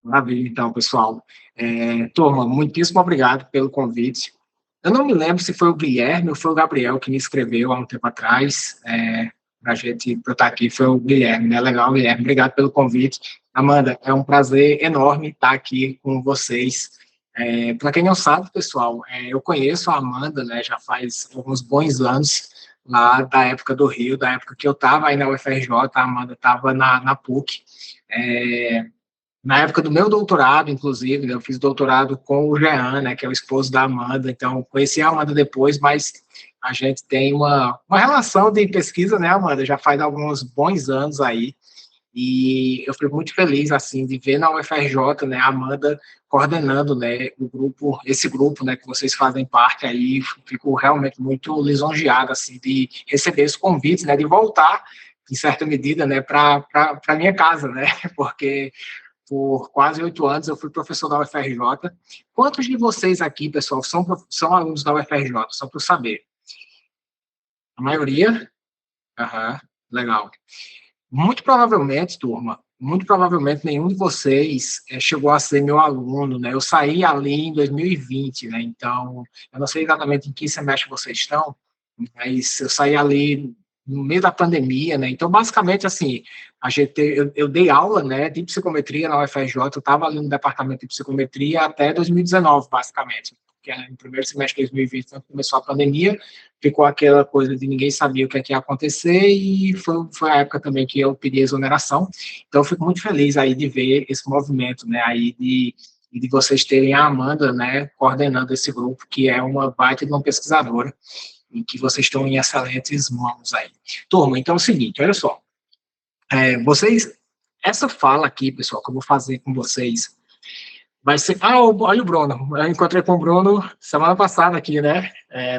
Maravilha, então, pessoal. Turma, muitíssimo obrigado pelo convite. Eu não me lembro se foi o Guilherme ou foi o Gabriel que me escreveu há um tempo atrás, para a gente, para eu estar aqui, foi o Guilherme, né? Legal, Guilherme, obrigado pelo convite. Amanda, é um prazer enorme estar aqui com vocês. Para quem não sabe, pessoal, eu conheço a Amanda, né, já faz alguns bons anos, lá da época do Rio, da época que eu estava aí na UFRJ, a Amanda estava na PUC. É, Na época do meu doutorado, inclusive, né, eu fiz doutorado com o Jean, né, que é o esposo da Amanda, então conheci a Amanda depois, mas a gente tem uma relação de pesquisa, né, Amanda, já faz alguns bons anos aí, e eu fico muito feliz, assim, de ver na UFRJ, né, a Amanda coordenando, né, esse grupo, né, que vocês fazem parte aí, fico realmente muito lisonjeado, assim, de receber esse convite, né, de voltar, em certa medida, né, para minha casa, né, porque por quase 8 anos, eu fui professor da UFRJ. Quantos de vocês aqui, pessoal, são alunos da UFRJ? Só para eu saber. A maioria? Aham, legal. Muito provavelmente, turma, muito provavelmente nenhum de vocês chegou a ser meu aluno, né? Eu saí ali em 2020, né? Então, eu não sei exatamente em que semestre vocês estão, mas eu saí ali no meio da pandemia, né? Então, basicamente, assim, eu dei aula, né, de psicometria na UFRJ, eu estava ali no departamento de psicometria até 2019, basicamente, porque no primeiro semestre de 2020, quando começou a pandemia, ficou aquela coisa de ninguém sabia o que ia acontecer, e foi a época também que eu pedi exoneração. Então, eu fico muito feliz aí de ver esse movimento, né, aí de vocês terem a Amanda, né, coordenando esse grupo, que é uma baita de uma pesquisadora, e que vocês estão em excelentes mãos aí. Turma, então é o seguinte, olha só, essa fala aqui, pessoal, que eu vou fazer com vocês, vai ser, olha o Bruno, eu encontrei com o Bruno semana passada aqui, né,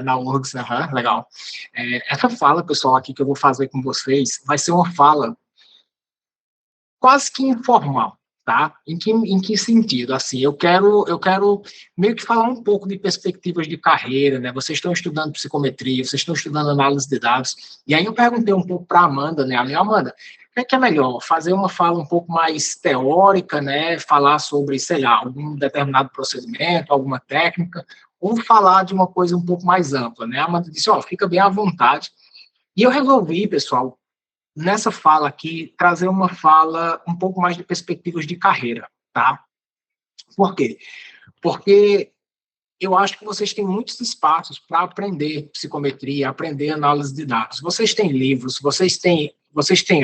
na URGS, legal. Essa fala, pessoal, aqui que eu vou fazer com vocês, vai ser uma fala quase que informal, tá? Em que sentido? Assim, eu quero meio que falar um pouco de perspectivas de carreira, né? Vocês estão estudando psicometria, vocês estão estudando análise de dados, e aí eu perguntei um pouco para a Amanda, né? Amanda, o que é melhor? Fazer uma fala um pouco mais teórica, né? Falar sobre, sei lá, algum determinado procedimento, alguma técnica, ou falar de uma coisa um pouco mais ampla, né? A Amanda disse, fica bem à vontade. E eu resolvi, pessoal, nessa fala aqui, trazer uma fala um pouco mais de perspectivas de carreira, tá? Por quê? Porque eu acho que vocês têm muitos espaços para aprender psicometria, aprender análise de dados. Vocês têm livros, vocês têm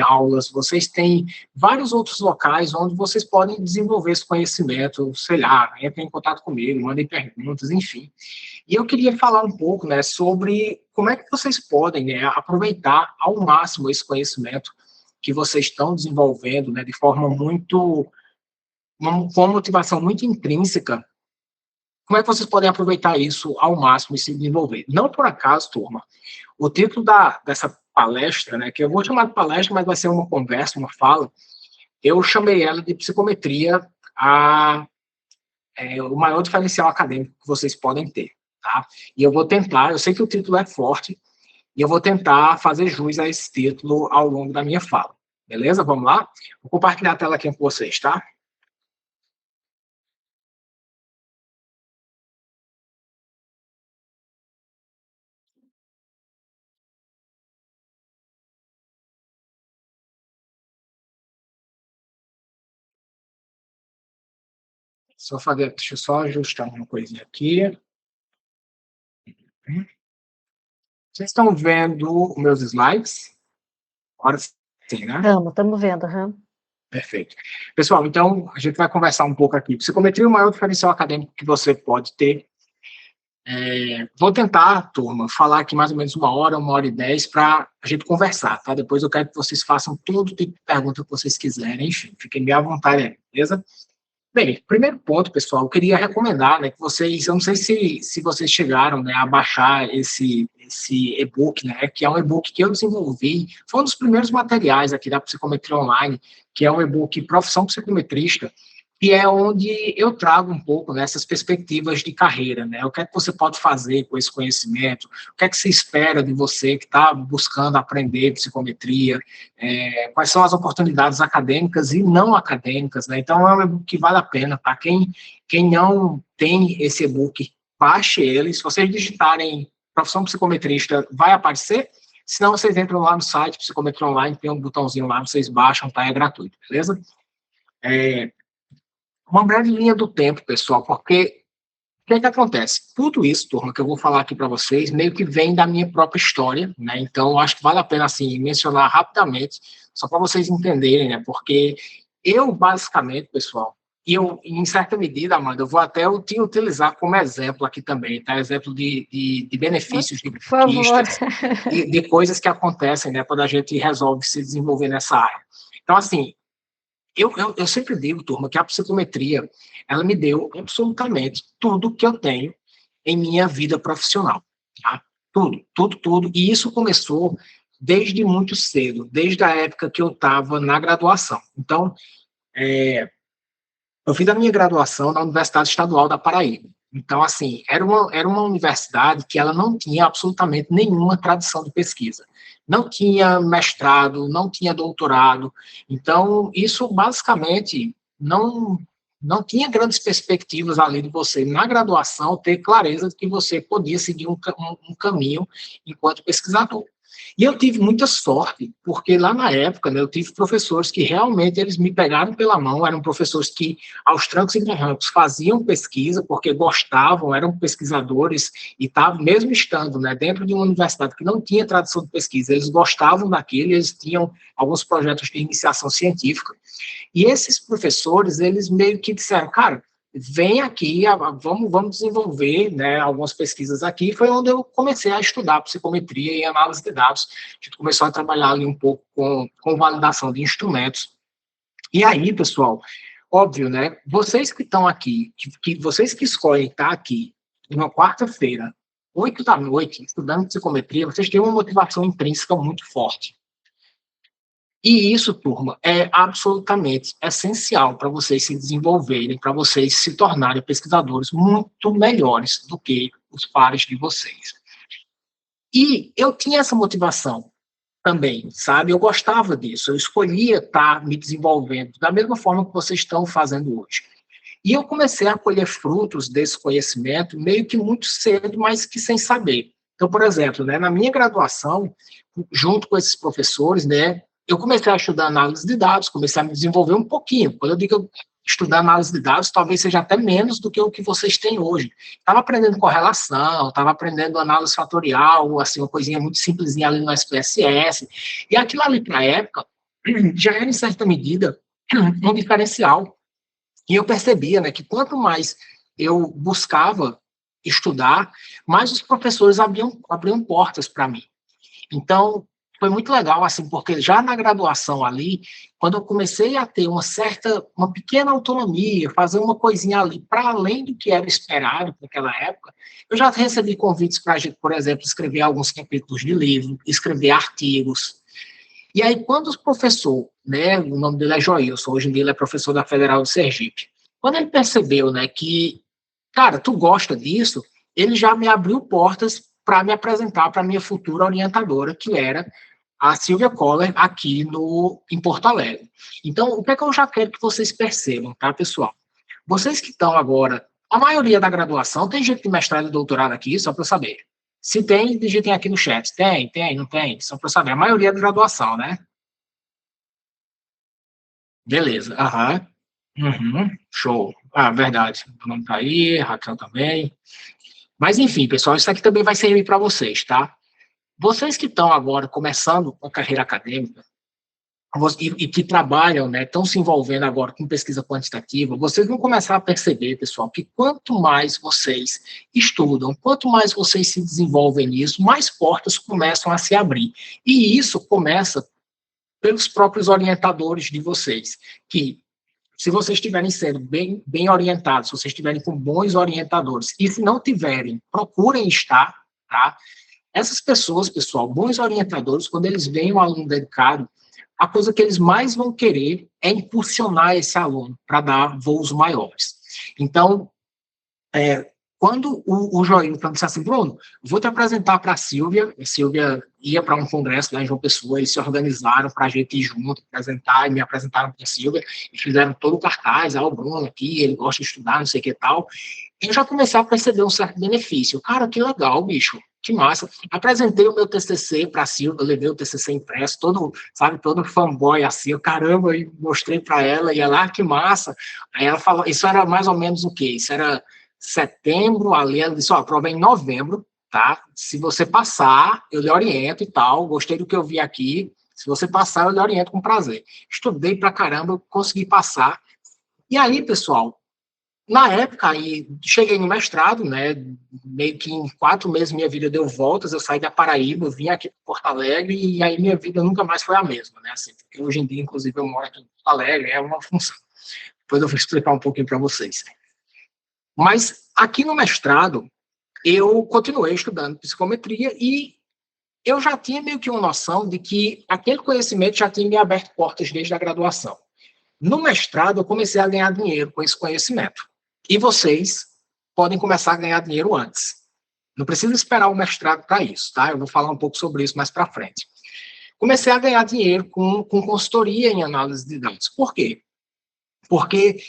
aulas, vocês têm vários outros locais onde vocês podem desenvolver esse conhecimento, sei lá, entrem em contato comigo, mandem perguntas, enfim. E eu queria falar um pouco, né, sobre como é que vocês podem, né, aproveitar ao máximo esse conhecimento que vocês estão desenvolvendo, né, de forma muito, com uma motivação muito intrínseca. Como é que vocês podem aproveitar isso ao máximo e se desenvolver? Não por acaso, turma, o título dessa palestra, né, que eu vou chamar de palestra, mas vai ser uma conversa, uma fala, eu chamei ela de psicometria, o maior diferencial acadêmico que vocês podem ter, tá? E eu vou tentar, eu sei que o título é forte, e eu vou tentar fazer jus a esse título ao longo da minha fala. Beleza? Vamos lá? Vou compartilhar a tela aqui com vocês, tá? Deixa eu só ajustar uma coisinha aqui. Vocês estão vendo os meus slides? Agora sim, né? Estamos vendo. Perfeito. Pessoal, então, a gente vai conversar um pouco aqui. Psicometria é o maior diferencial acadêmico que você pode ter. Vou tentar, turma, falar aqui mais ou menos 1 hora e 10, para a gente conversar, tá? Depois eu quero que vocês façam todo tipo de pergunta que vocês quiserem, enfim, fiquem bem à vontade aí, beleza? Bem, primeiro ponto, pessoal, eu queria recomendar, né, que vocês, eu não sei se vocês chegaram, né, a baixar esse e-book, né, que é um e-book que eu desenvolvi, foi um dos primeiros materiais aqui da Psicometria Online, que é um e-book Profissão Psicometrista, que é onde eu trago um pouco nessas perspectivas de carreira, né? O que é que você pode fazer com esse conhecimento? O que é que se espera de você que está buscando aprender psicometria? Quais são as oportunidades acadêmicas e não acadêmicas, né? Então, é um e-book que vale a pena. Para quem não tem esse e-book, baixe ele. Se vocês digitarem profissão psicometrista, vai aparecer. Se não, vocês entram lá no site Psicometria Online, tem um botãozinho lá, vocês baixam, tá? É gratuito, beleza? Uma breve linha do tempo, pessoal, porque o que é que acontece? Tudo isso, turma, que eu vou falar aqui para vocês, meio que vem da minha própria história, né? Então, eu acho que vale a pena, assim, mencionar rapidamente, só para vocês entenderem, né? Porque eu, basicamente, pessoal, e eu, em certa medida, Amanda, eu vou até te utilizar como exemplo aqui também, tá? Exemplo de benefícios, de Por favor. conquistas, de coisas que acontecem, né? Quando a gente resolve se desenvolver nessa área. Então, assim, eu sempre digo, turma, que a psicometria, ela me deu absolutamente tudo que eu tenho em minha vida profissional, tá? Tudo, tudo, tudo. E isso começou desde muito cedo, desde a época que eu estava na graduação. Então, eu fiz a minha graduação na Universidade Estadual da Paraíba. Então, assim, era uma universidade que ela não tinha absolutamente nenhuma tradição de pesquisa. Não tinha mestrado, não tinha doutorado. Então, isso basicamente não tinha grandes perspectivas ali de você, na graduação, ter clareza de que você podia seguir um caminho enquanto pesquisador. E eu tive muita sorte, porque lá na época, né, eu tive professores que realmente eles me pegaram pela mão, eram professores que, aos trancos e barrancos, faziam pesquisa, porque gostavam, eram pesquisadores, e estavam, mesmo estando, né, dentro de uma universidade que não tinha tradição de pesquisa, eles gostavam daquilo, eles tinham alguns projetos de iniciação científica, e esses professores, eles meio que disseram, cara, vem aqui, vamos desenvolver, né, algumas pesquisas aqui. Foi onde eu comecei a estudar psicometria e análise de dados. A gente começou a trabalhar ali um pouco com validação de instrumentos. E aí, pessoal, óbvio, né, vocês que estão aqui, vocês que escolhem estar aqui numa quarta-feira, 8 da noite, estudando psicometria, vocês têm uma motivação intrínseca muito forte. E isso, turma, é absolutamente essencial para vocês se desenvolverem, para vocês se tornarem pesquisadores muito melhores do que os pares de vocês. E eu tinha essa motivação também, sabe? Eu gostava disso, eu escolhia estar me desenvolvendo da mesma forma que vocês estão fazendo hoje. E eu comecei a colher frutos desse conhecimento meio que muito cedo, mas que sem saber. Então, por exemplo, né, na minha graduação, junto com esses professores, né, eu comecei a estudar análise de dados, comecei a me desenvolver um pouquinho. Quando eu digo estudar análise de dados, talvez seja até menos do que o que vocês têm hoje. Estava aprendendo correlação, estava aprendendo análise fatorial, assim, uma coisinha muito simplesinha ali no SPSS. E aquilo ali, para a época, já era, em certa medida, um diferencial. E eu percebia, né, que quanto mais eu buscava estudar, mais os professores abriam portas para mim. Então, foi muito legal, assim, porque já na graduação ali, quando eu comecei a ter uma pequena autonomia, fazer uma coisinha ali para além do que era esperado naquela época, eu já recebi convites para a gente, por exemplo, escrever alguns capítulos de livro, escrever artigos. E aí, quando o professor, né, o nome dele é Joilson, hoje em dia ele é professor da Federal de Sergipe, quando ele percebeu, né, que, cara, tu gosta disso, ele já me abriu portas para me apresentar para a minha futura orientadora, que era a Silvia Coller, aqui em Porto Alegre. Então, o que é que eu já quero que vocês percebam, tá, pessoal? Vocês que estão agora, a maioria da graduação, tem gente de mestrado e doutorado aqui, só para eu saber. Se tem, digitem aqui no chat. Tem, não tem, só para eu saber. A maioria é de graduação, né? Beleza, aham. Show. Ah, verdade. O nome tá aí, Raquel também. Mas, enfim, pessoal, isso aqui também vai servir para vocês, tá? Vocês que estão agora começando a carreira acadêmica e que trabalham, né, estão se envolvendo agora com pesquisa quantitativa, vocês vão começar a perceber, pessoal, que quanto mais vocês estudam, quanto mais vocês se desenvolvem nisso, mais portas começam a se abrir. E isso começa pelos próprios orientadores de vocês, que se vocês estiverem sendo bem orientados, se vocês estiverem com bons orientadores, e se não tiverem, procurem estar, tá? Essas pessoas, pessoal, bons orientadores, quando eles veem um aluno dedicado, a coisa que eles mais vão querer é impulsionar esse aluno para dar voos maiores. Então, quando o Joilton disse assim, Bruno, vou te apresentar para a Silvia ia para um congresso lá em João Pessoa, eles se organizaram para a gente ir junto, apresentar, e me apresentaram para a Silvia, e fizeram todo o cartaz, o Bruno aqui, ele gosta de estudar, não sei o que e tal. Eu já comecei a perceber um certo benefício. Cara, que legal, bicho, que massa. Apresentei o meu TCC para a Silvia, levei o TCC impresso, todo fanboy assim, caramba, e mostrei para ela, e ela, que massa. Aí ela falou, isso era mais ou menos o quê? Isso era setembro, ali ela disse, a prova é em novembro, tá? Se você passar, eu lhe oriento e tal, gostei do que eu vi aqui, se você passar, eu lhe oriento com prazer. Estudei pra caramba, consegui passar. E aí, pessoal, na época, aí, cheguei no mestrado, né, meio que em 4 meses minha vida deu voltas, eu saí da Paraíba, vim aqui para Porto Alegre, e aí minha vida nunca mais foi a mesma, né, assim, porque hoje em dia, inclusive, eu moro aqui em Porto Alegre, é uma função. Depois eu vou explicar um pouquinho para vocês. Mas aqui no mestrado, eu continuei estudando psicometria e eu já tinha meio que uma noção de que aquele conhecimento já tinha me aberto portas desde a graduação. No mestrado, eu comecei a ganhar dinheiro com esse conhecimento. E vocês podem começar a ganhar dinheiro antes. Não precisa esperar o mestrado para isso, tá? Eu vou falar um pouco sobre isso mais para frente. Comecei a ganhar dinheiro com consultoria em análise de dados. Por quê? Porque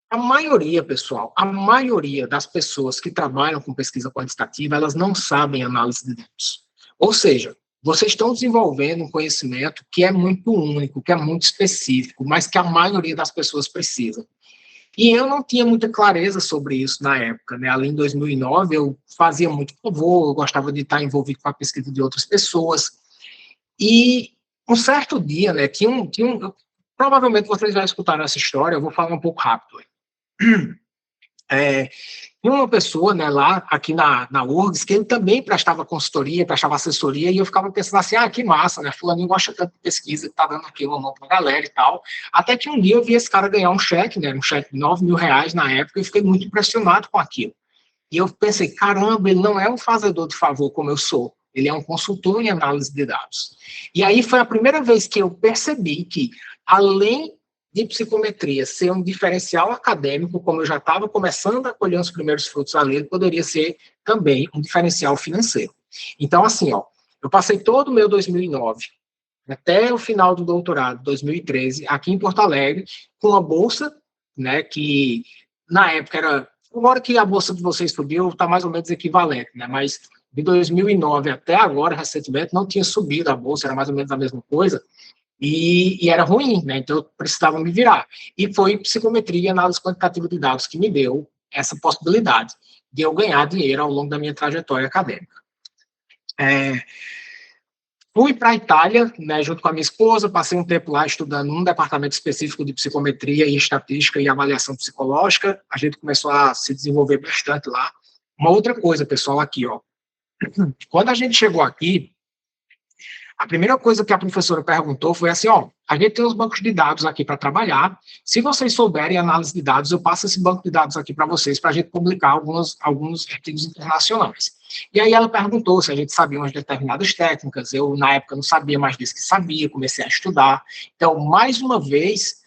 a maioria, pessoal, a maioria das pessoas que trabalham com pesquisa quantitativa, elas não sabem análise de dados. Ou seja, vocês estão desenvolvendo um conhecimento que é muito único, que é muito específico, mas que a maioria das pessoas precisa. E eu não tinha muita clareza sobre isso na época, né? Ali em 2009, eu fazia muito favor, eu gostava de estar envolvido com a pesquisa de outras pessoas. E um certo dia, né, provavelmente vocês já escutaram essa história, eu vou falar um pouco rápido. Tinha uma pessoa, né, lá, aqui na URGS, que ele também prestava consultoria, prestava assessoria, e eu ficava pensando assim, que massa, né, fulaninho gosta tanto de pesquisa, tá dando aqui uma mão pra galera e tal, até que um dia eu vi esse cara ganhar um cheque, né, um cheque de R$9.000 na época, e eu fiquei muito impressionado com aquilo. E eu pensei, caramba, ele não é um fazedor de favor como eu sou, ele é um consultor em análise de dados. E aí foi a primeira vez que eu percebi que, além de psicometria ser um diferencial acadêmico, como eu já estava começando a colher os primeiros frutos ali, ele poderia ser também um diferencial financeiro. Então, assim, eu passei todo o meu 2009, até o final do doutorado, 2013, aqui em Porto Alegre, com uma bolsa, né, que na época era, agora que a bolsa de vocês subiu, está mais ou menos equivalente, né, mas de 2009 até agora, recentemente, não tinha subido a bolsa, era mais ou menos a mesma coisa, e era ruim, né? Então eu precisava me virar. E foi psicometria e análise quantitativa de dados que me deu essa possibilidade de eu ganhar dinheiro ao longo da minha trajetória acadêmica. Fui para a Itália, né, junto com a minha esposa, passei um tempo lá estudando num departamento específico de psicometria e estatística e avaliação psicológica. A gente começou a se desenvolver bastante lá. Uma outra coisa, pessoal, aqui, quando a gente chegou aqui, a primeira coisa que a professora perguntou foi assim, a gente tem os bancos de dados aqui para trabalhar, se vocês souberem análise de dados, eu passo esse banco de dados aqui para vocês, para a gente publicar alguns artigos internacionais. E aí ela perguntou se a gente sabia umas determinadas técnicas, eu na época não sabia, mas disse que sabia, comecei a estudar. Então, mais uma vez,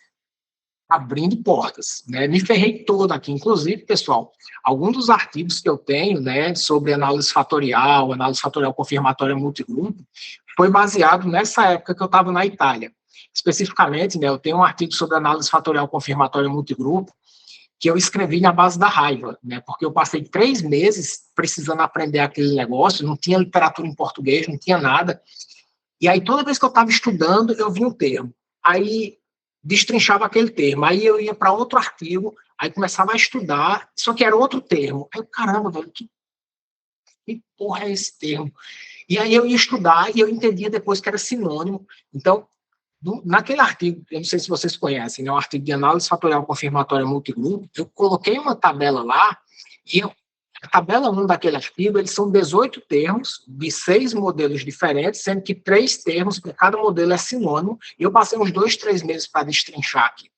abrindo portas, né? Me ferrei todo aqui, inclusive, pessoal, alguns dos artigos que eu tenho, né, sobre análise fatorial confirmatória multigrupo, foi baseado nessa época que eu estava na Itália. Especificamente, né, eu tenho um artigo sobre análise fatorial confirmatória multigrupo, que eu escrevi na base da raiva, né, porque eu passei 3 meses precisando aprender aquele negócio, não tinha literatura em português, não tinha nada, e aí toda vez que eu estava estudando, eu vi um termo, aí destrinchava aquele termo, aí eu ia para outro artigo, aí começava a estudar, só que era outro termo, aí caramba, velho, que porra é esse termo? E aí eu ia estudar e eu entendia depois que era sinônimo. Então, naquele artigo, eu não sei se vocês conhecem, é um artigo de análise fatorial confirmatória multigrupo, eu coloquei uma tabela lá e a tabela 1 daquele artigo, eles são 18 termos de 6 modelos diferentes, sendo que 3 termos, para cada modelo é sinônimo, e eu passei uns 2, 3 meses para destrinchar aqui.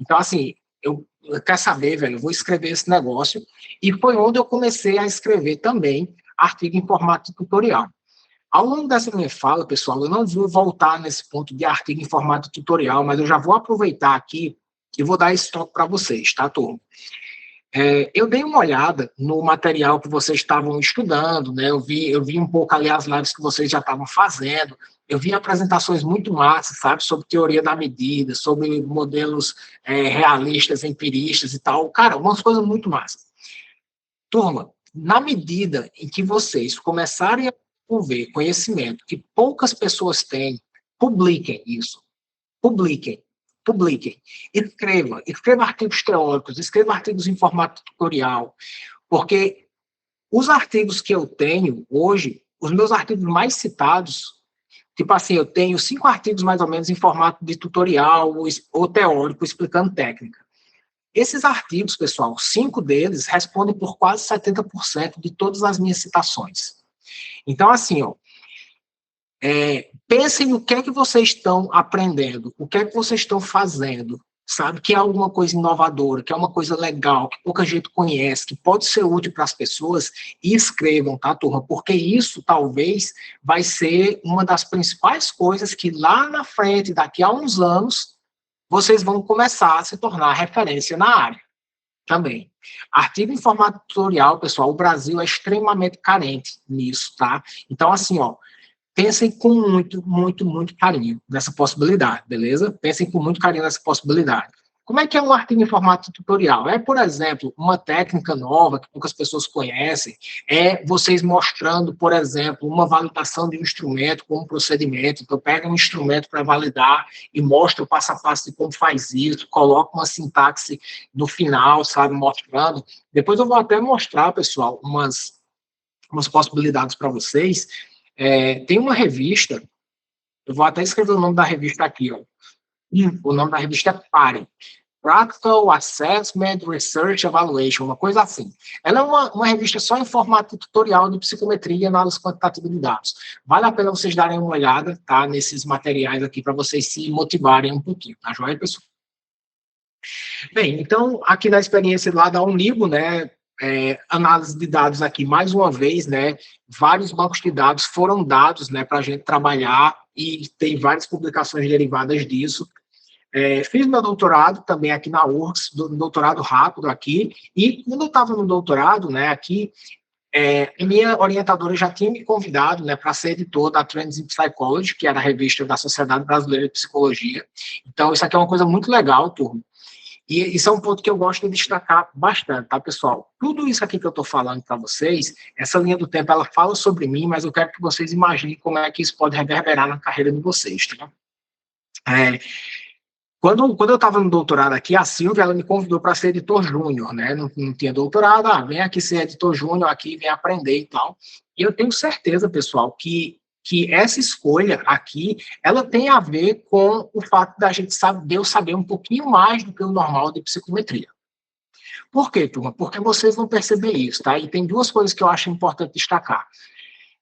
Então, assim, eu quero saber, velho, eu vou escrever esse negócio, e foi onde eu comecei a escrever também artigo em formato tutorial. Ao longo dessa minha fala, pessoal, eu não vou voltar nesse ponto de artigo em formato tutorial, mas eu já vou aproveitar aqui e vou dar esse toque para vocês, tá, turma? Eu dei uma olhada no material que vocês estavam estudando, né? Eu vi um pouco ali as lives que vocês já estavam fazendo. Eu vi apresentações muito massas, sabe, sobre teoria da medida, sobre modelos realistas, empiristas e tal. Cara, umas coisas muito massas. Turma, na medida em que vocês começarem a desenvolver conhecimento que poucas pessoas têm, publiquem isso. Publiquem, publiquem. Escreva artigos teóricos, escreva artigos em formato tutorial, porque os artigos que eu tenho hoje, os meus artigos mais citados, tipo assim, eu tenho 5 artigos mais ou menos em formato de tutorial ou teórico, explicando técnica. Esses artigos, pessoal, 5 deles respondem por quase 70% de todas as minhas citações. Então, assim, ó, pensem no que é que vocês estão aprendendo, o que é que vocês estão fazendo, sabe? Que é alguma coisa inovadora, que é uma coisa legal, que pouca gente conhece, que pode ser útil para as pessoas, e escrevam, tá, turma? Porque isso, talvez, vai ser uma das principais coisas que lá na frente, daqui a uns anos, vocês vão começar a se tornar referência na área também. Artigo em formato tutorial, pessoal, o Brasil é extremamente carente nisso, tá? Então, assim, ó, pensem com muito, muito, muito carinho nessa possibilidade, beleza? Pensem com muito carinho nessa possibilidade. Como é que é um artigo em formato tutorial? Por exemplo, uma técnica nova que poucas pessoas conhecem, vocês mostrando, por exemplo, uma validação de um instrumento com um procedimento. Então, pega um instrumento para validar e mostra o passo a passo de como faz isso, coloca uma sintaxe no final, sabe, mostrando. Depois eu vou até mostrar, pessoal, umas possibilidades para vocês. Tem uma revista, eu vou até escrever o nome da revista aqui, ó. O nome da revista é PARE, Practical Assessment Research Evaluation, uma coisa assim. Ela é uma revista só em formato tutorial de psicometria e análise quantitativa de dados. Vale a pena vocês darem uma olhada, tá, nesses materiais aqui, para vocês se motivarem um pouquinho, tá joia, pessoal? Bem, então, aqui na experiência lá da Unibo, né, análise de dados aqui, mais uma vez, né, vários bancos de dados foram dados, né, para a gente trabalhar e tem várias publicações derivadas disso. Fiz meu doutorado também aqui na URGS, doutorado rápido aqui, e quando eu estava no doutorado, né, aqui, minha orientadora já tinha me convidado, né, para ser editor da Trends in Psychology, que era a revista da Sociedade Brasileira de Psicologia. Então, isso aqui é uma coisa muito legal, turma. E isso é um ponto que eu gosto de destacar bastante, tá, pessoal? Tudo isso aqui que eu estou falando para vocês, essa linha do tempo, ela fala sobre mim, mas eu quero que vocês imaginem como é que isso pode reverberar na carreira de vocês, tá? Quando eu estava no doutorado aqui, a Silvia, ela me convidou para ser editor júnior, né? Não tinha doutorado, vem aqui ser editor júnior aqui, vem aprender e tal. E eu tenho certeza, pessoal, que essa escolha aqui, ela tem a ver com o fato da gente saber, saber um pouquinho mais do que o normal de psicometria. Por quê, turma? Porque vocês vão perceber isso, tá? E tem 2 coisas que eu acho importante destacar.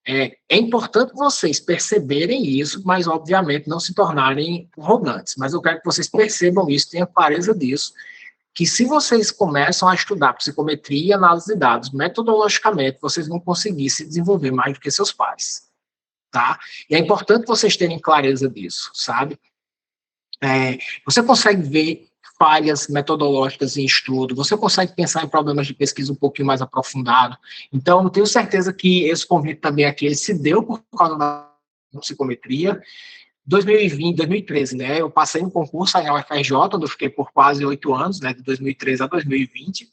É importante vocês perceberem isso, mas, obviamente, não se tornarem arrogantes. Mas eu quero que vocês percebam isso, tenham clareza disso, que se vocês começam a estudar psicometria e análise de dados metodologicamente, vocês vão conseguir se desenvolver mais do que seus pares, tá? E é importante vocês terem clareza disso, sabe? Você consegue ver falhas metodológicas em estudo, você consegue pensar em problemas de pesquisa um pouquinho mais aprofundado. Então, eu tenho certeza que esse convite também aqui, ele se deu por causa da psicometria. 2020, 2013, né, eu passei no concurso aí na UFRJ, onde eu fiquei por quase 8 anos, né, de 2013 a 2020.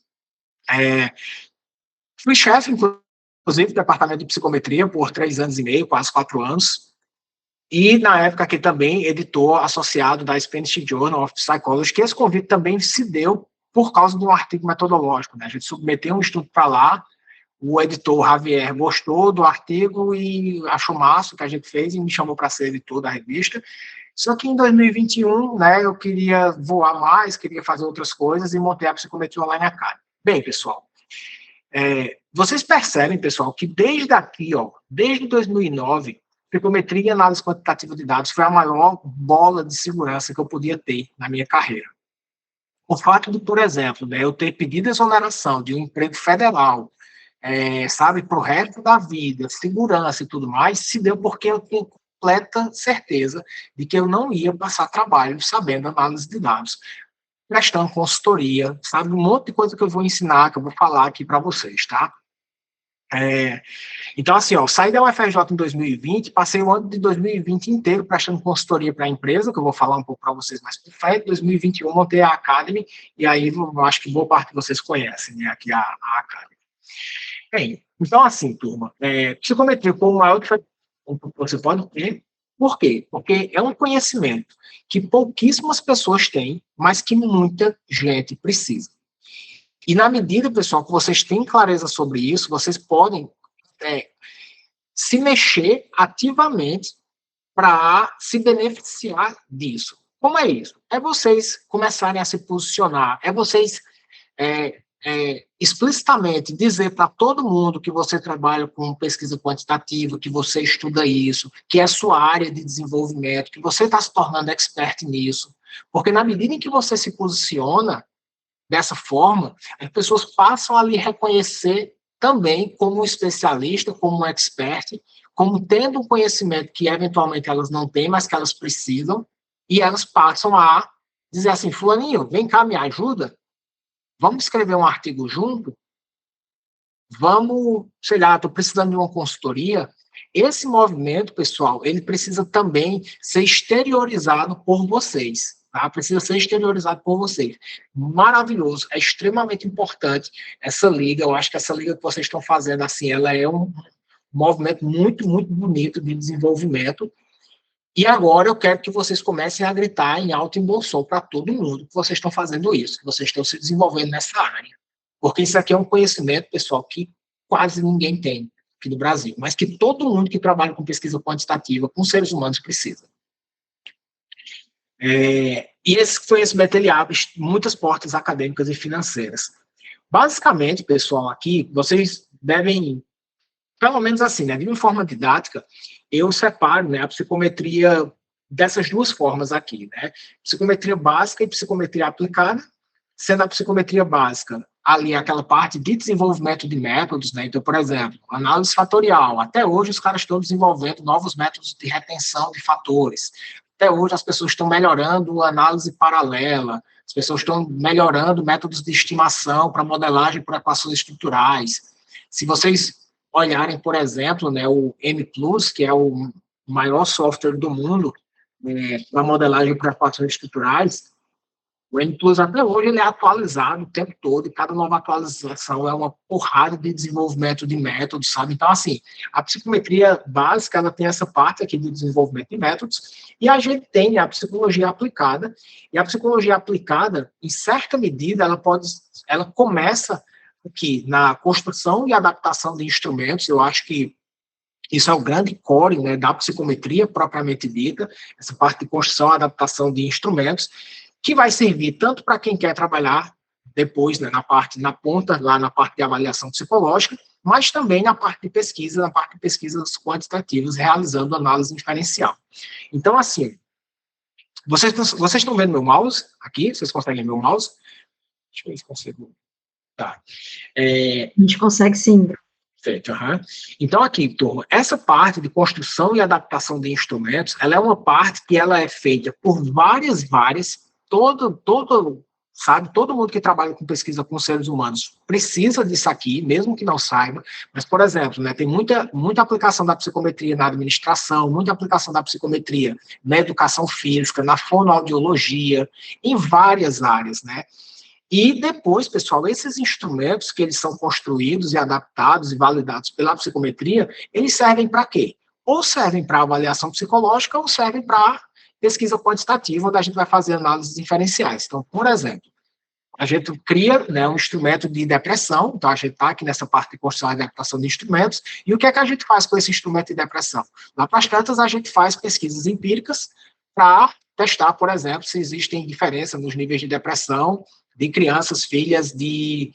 Fui chefe, inclusive, do departamento de psicometria por 3 anos e meio, quase 4 anos. E, na época, aqui também, editor associado da Spanish Journal of Psychology, que esse convite também se deu por causa de um artigo metodológico, né? A gente submeteu um estudo para lá, o editor Javier gostou do artigo e achou massa o que a gente fez e me chamou para ser editor da revista. Só que em 2021, né, eu queria voar mais, queria fazer outras coisas e montei a Psicometria Online Academy. Bem, pessoal, vocês percebem, pessoal, que desde aqui, ó, desde 2009, psicometria e análise quantitativa de dados foi a maior bola de segurança que eu podia ter na minha carreira. O fato de, por exemplo, né, eu ter pedido exoneração de um emprego federal, sabe, para o resto da vida, segurança e tudo mais, se deu porque eu tenho completa certeza de que eu não ia passar trabalho sabendo análise de dados, prestando consultoria, sabe, um monte de coisa que eu vou ensinar, que eu vou falar aqui para vocês, tá? Então, assim, ó, saí da UFRJ em 2020, passei o ano de 2020 inteiro prestando consultoria para a empresa, que eu vou falar um pouco para vocês mais por frente. Em 2021 montei a Academy, e aí eu acho que boa parte de vocês conhecem, né, aqui a Academy. Bem, então, assim, turma, psicometria como maior que você pode ter. Por quê? Porque é um conhecimento que pouquíssimas pessoas têm, mas que muita gente precisa. E na medida, pessoal, que vocês têm clareza sobre isso, vocês podem se mexer ativamente para se beneficiar disso. Como é isso? É vocês começarem a se posicionar, é vocês explicitamente dizer para todo mundo que você trabalha com pesquisa quantitativa, que você estuda isso, que é sua área de desenvolvimento, que você está se tornando expert nisso. Porque na medida em que você se posiciona dessa forma, as pessoas passam a lhe reconhecer também como um especialista, como um expert, como tendo um conhecimento que eventualmente elas não têm, mas que elas precisam, e elas passam a dizer assim, fulaninho, vem cá, me ajuda, vamos escrever um artigo junto, vamos, sei lá, estou precisando de uma consultoria. Esse movimento, pessoal, ele precisa também ser exteriorizado por vocês, tá? Precisa ser exteriorizado por vocês. Maravilhoso, é extremamente importante essa liga. Eu acho que essa liga que vocês estão fazendo, assim, ela é um movimento muito, muito bonito de desenvolvimento. E agora eu quero que vocês comecem a gritar em alto e bom som para todo mundo que vocês estão fazendo isso, que vocês estão se desenvolvendo nessa área. Porque isso aqui é um conhecimento, pessoal, que quase ninguém tem aqui no Brasil, mas que todo mundo que trabalha com pesquisa quantitativa, com seres humanos, precisa. E esse conhecimento, ele abre muitas portas acadêmicas e financeiras. Basicamente, pessoal, aqui, vocês devem, pelo menos assim, né, de uma forma didática, eu separo, né, a psicometria dessas duas formas aqui, né, psicometria básica e psicometria aplicada, sendo a psicometria básica ali aquela parte de desenvolvimento de métodos, né, então, por exemplo, análise fatorial, até hoje os caras estão desenvolvendo novos métodos de retenção de fatores, até hoje as pessoas estão melhorando a análise paralela, as pessoas estão melhorando métodos de estimação para modelagem por equações estruturais. Se vocês olharem, por exemplo, né, o M+, que é o maior software do mundo para modelagem por equações estruturais, o M+, até hoje, ele é atualizado o tempo todo, e cada nova atualização é uma porrada de desenvolvimento de métodos, sabe? Então, assim, a psicometria básica, ela tem essa parte aqui do desenvolvimento de métodos, e a gente tem a psicologia aplicada, e a psicologia aplicada, em certa medida, ela começa aqui na construção e adaptação de instrumentos. Eu acho que isso é o grande core, né, da psicometria propriamente dita, essa parte de construção e adaptação de instrumentos, que vai servir tanto para quem quer trabalhar depois, né, na ponta, lá na parte de avaliação psicológica, mas também na parte de pesquisa, na parte de pesquisas quantitativas, realizando análise inferencial. Então, assim, vocês estão vendo meu mouse aqui? Vocês conseguem ver o mouse? Deixa eu ver se consigo. Tá. A gente consegue sim. Perfeito, uhum. Então, aqui, turma, essa parte de construção e adaptação de instrumentos, ela é uma parte que ela é feita por várias, todo mundo que trabalha com pesquisa com seres humanos precisa disso aqui, mesmo que não saiba, mas, por exemplo, né, tem muita aplicação da psicometria na administração, muita aplicação da psicometria na educação física, na fonoaudiologia, em várias áreas, né? E depois, pessoal, esses instrumentos que eles são construídos e adaptados e validados pela psicometria, eles servem para quê? Ou servem para avaliação psicológica ou servem para pesquisa quantitativa, onde a gente vai fazer análises inferenciais. Então, por exemplo, a gente cria, né, um instrumento de depressão, então a gente está aqui nessa parte de construção e adaptação de instrumentos, e o que é que a gente faz com esse instrumento de depressão? Lá para as tantas, a gente faz pesquisas empíricas para testar, por exemplo, se existem diferenças nos níveis de depressão de crianças filhas de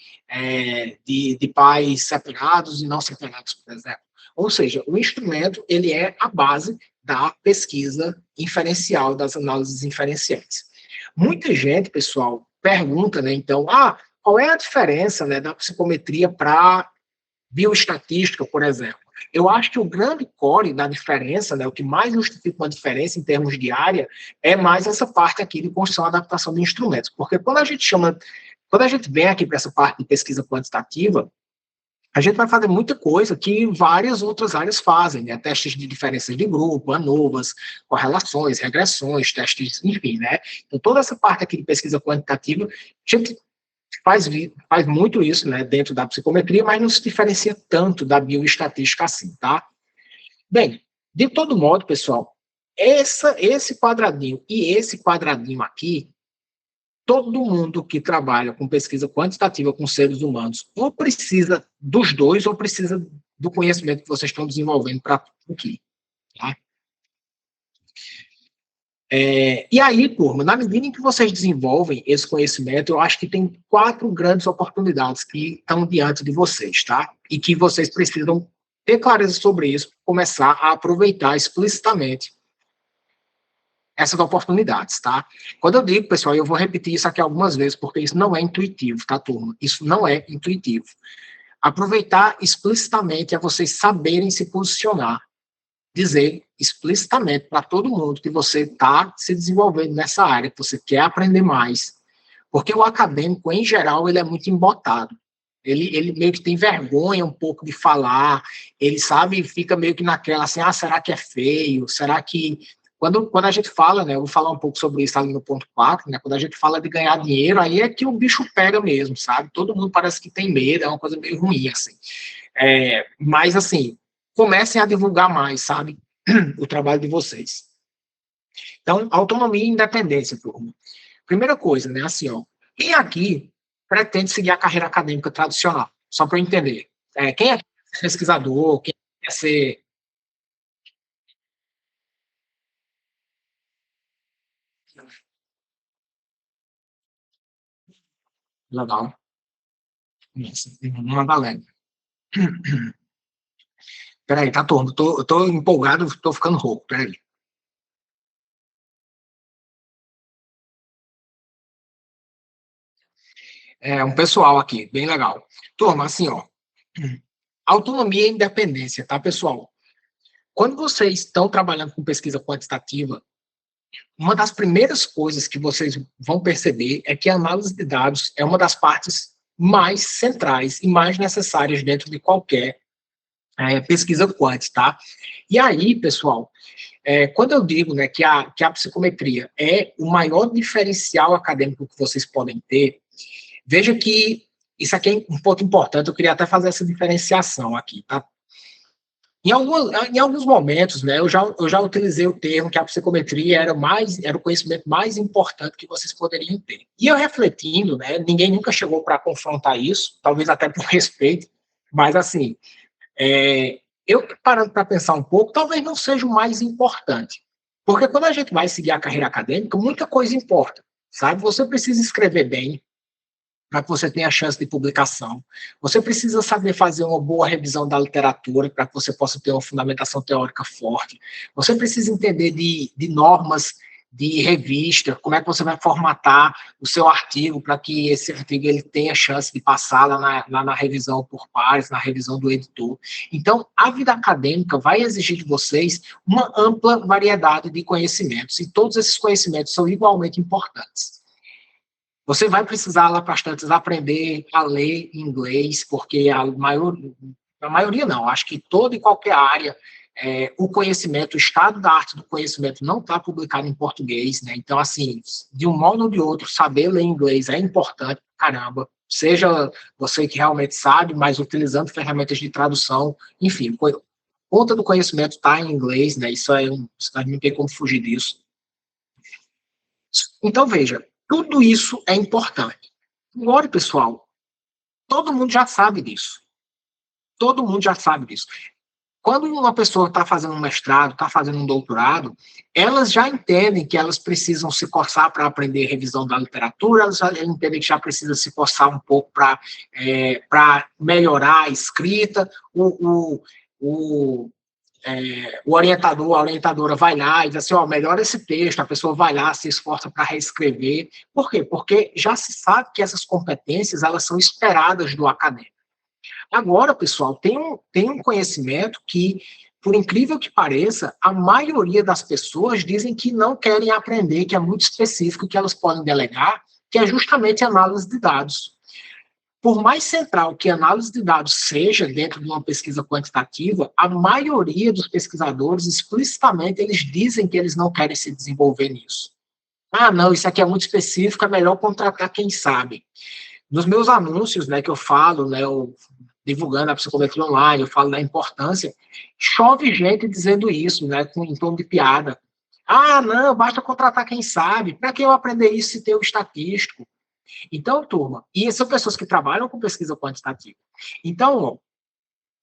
pais separados e não separados, por exemplo. Ou seja, o instrumento, ele é a base da pesquisa inferencial, das análises inferenciais. Muita gente, pessoal, pergunta, né, então, qual é a diferença, né, da psicometria para bioestatística, por exemplo. Eu acho que o grande core da diferença, né, o que mais justifica uma diferença em termos de área, é mais essa parte aqui de construção e adaptação de instrumentos. Porque quando a gente vem aqui para essa parte de pesquisa quantitativa, a gente vai fazer muita coisa que várias outras áreas fazem, né? Testes de diferenças de grupo, ANOVAs, correlações, regressões, testes, enfim, né? Então, toda essa parte aqui de pesquisa quantitativa, a gente faz muito isso, né, dentro da psicometria, mas não se diferencia tanto da bioestatística assim, tá? Bem, de todo modo, pessoal, esse quadradinho e esse quadradinho aqui, todo mundo que trabalha com pesquisa quantitativa com seres humanos, ou precisa dos dois, ou precisa do conhecimento que vocês estão desenvolvendo para aqui, tá? E aí, turma, na medida em que vocês desenvolvem esse conhecimento, eu acho que tem 4 grandes oportunidades que estão diante de vocês, tá? E que vocês precisam ter clareza sobre isso, começar a aproveitar explicitamente essas oportunidades, tá? Quando eu digo, pessoal, eu vou repetir isso aqui algumas vezes, porque isso não é intuitivo, tá, turma? Isso não é intuitivo. Aproveitar explicitamente é vocês saberem se posicionar, dizer explicitamente para todo mundo que você está se desenvolvendo nessa área, que você quer aprender mais. Porque o acadêmico, em geral, ele é muito embotado. Ele meio que tem vergonha um pouco de falar, ele sabe, fica meio que naquela assim, será que é feio? Será que... Quando a gente fala, né, eu vou falar um pouco sobre isso ali no ponto 4, né, quando a gente fala de ganhar dinheiro, aí é que o bicho pega mesmo, sabe? Todo mundo parece que tem medo, é uma coisa meio ruim, assim. Mas, assim, comecem a divulgar mais, sabe? O trabalho de vocês. Então, autonomia e independência, turma. Primeira coisa, né, assim, ó, quem aqui pretende seguir a carreira acadêmica tradicional? Só para eu entender. Quem é pesquisador, quem quer ser... Legal. Nossa, uma galera. Peraí, tá, turma? Eu tô empolgado, tô ficando rouco, peraí. Um pessoal aqui, bem legal. Turma, assim, ó, autonomia e independência, tá, pessoal? Quando vocês estão trabalhando com pesquisa quantitativa, uma das primeiras coisas que vocês vão perceber é que a análise de dados é uma das partes mais centrais e mais necessárias dentro de qualquer pesquisa quant, tá? E aí, pessoal, quando eu digo, né, que a psicometria é o maior diferencial acadêmico que vocês podem ter, veja que isso aqui é um ponto importante, eu queria até fazer essa diferenciação aqui, tá? Em alguns momentos, né, eu já utilizei o termo que a psicometria era o conhecimento mais importante que vocês poderiam ter. E eu refletindo, né, ninguém nunca chegou para confrontar isso, talvez até por respeito, mas assim, eu parando para pensar um pouco, talvez não seja o mais importante. Porque quando a gente vai seguir a carreira acadêmica, muita coisa importa, sabe? Você precisa escrever bem, para que você tenha chance de publicação. Você precisa saber fazer uma boa revisão da literatura para que você possa ter uma fundamentação teórica forte. Você precisa entender de normas de revista, como é que você vai formatar o seu artigo para que esse artigo ele tenha chance de passar lá na revisão por pares, na revisão do editor. Então, a vida acadêmica vai exigir de vocês uma ampla variedade de conhecimentos, e todos esses conhecimentos são igualmente importantes. Você vai precisar lá bastante aprender a ler inglês, porque a maioria não, acho que toda e qualquer área, o conhecimento, o estado da arte do conhecimento não está publicado em português, né? Então, assim, de um modo ou de outro, saber ler inglês é importante, caramba. Seja você que realmente sabe, mas utilizando ferramentas de tradução, enfim, conta do conhecimento está em inglês, né? Isso não tem como fugir disso. Então, veja, tudo isso é importante. Agora, pessoal, todo mundo já sabe disso. Todo mundo já sabe disso. Quando uma pessoa está fazendo um mestrado, está fazendo um doutorado, elas já entendem que elas precisam se coçar para aprender revisão da literatura, elas já entendem que já precisa se coçar um pouco para melhorar a escrita, o orientador, a orientadora vai lá e diz assim, melhora esse texto, a pessoa vai lá, se esforça para reescrever. Por quê? Porque já se sabe que essas competências, elas são esperadas do acadêmico. Agora, pessoal, tem um conhecimento que, por incrível que pareça, a maioria das pessoas dizem que não querem aprender, que é muito específico, que elas podem delegar, que é justamente a análise de dados. Por mais central que a análise de dados seja dentro de uma pesquisa quantitativa, a maioria dos pesquisadores, explicitamente, eles dizem que eles não querem se desenvolver nisso. Ah, não, isso aqui é muito específico, é melhor contratar quem sabe. Nos meus anúncios, né, que eu falo, né, eu, divulgando a psicometria online, eu falo da importância, chove gente dizendo isso, né, em tom de piada. Ah, não, basta contratar quem sabe. Para que eu aprender isso se tem o estatístico? Então, turma, e são pessoas que trabalham com pesquisa quantitativa. Então,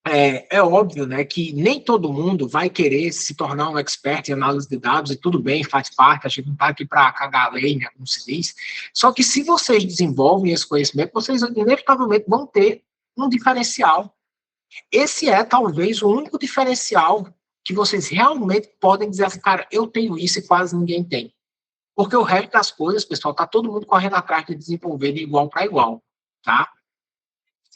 é óbvio, né, que nem todo mundo vai querer se tornar um expert em análise de dados, e tudo bem, faz parte, a gente não está aqui para cagar a lei, né, como se diz. Só que se vocês desenvolvem esse conhecimento, vocês inevitavelmente vão ter um diferencial. Esse é, talvez, o único diferencial que vocês realmente podem dizer assim, cara, eu tenho isso e quase ninguém tem. Porque o resto das coisas, pessoal, está todo mundo correndo atrás de desenvolver de igual para igual, tá?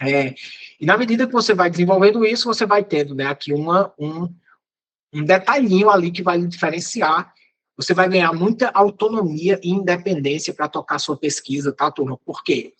E na medida que você vai desenvolvendo isso, você vai tendo, né, aqui um detalhinho ali que vai lhe diferenciar. Você vai ganhar muita autonomia e independência para tocar sua pesquisa, tá, turma? Por quê?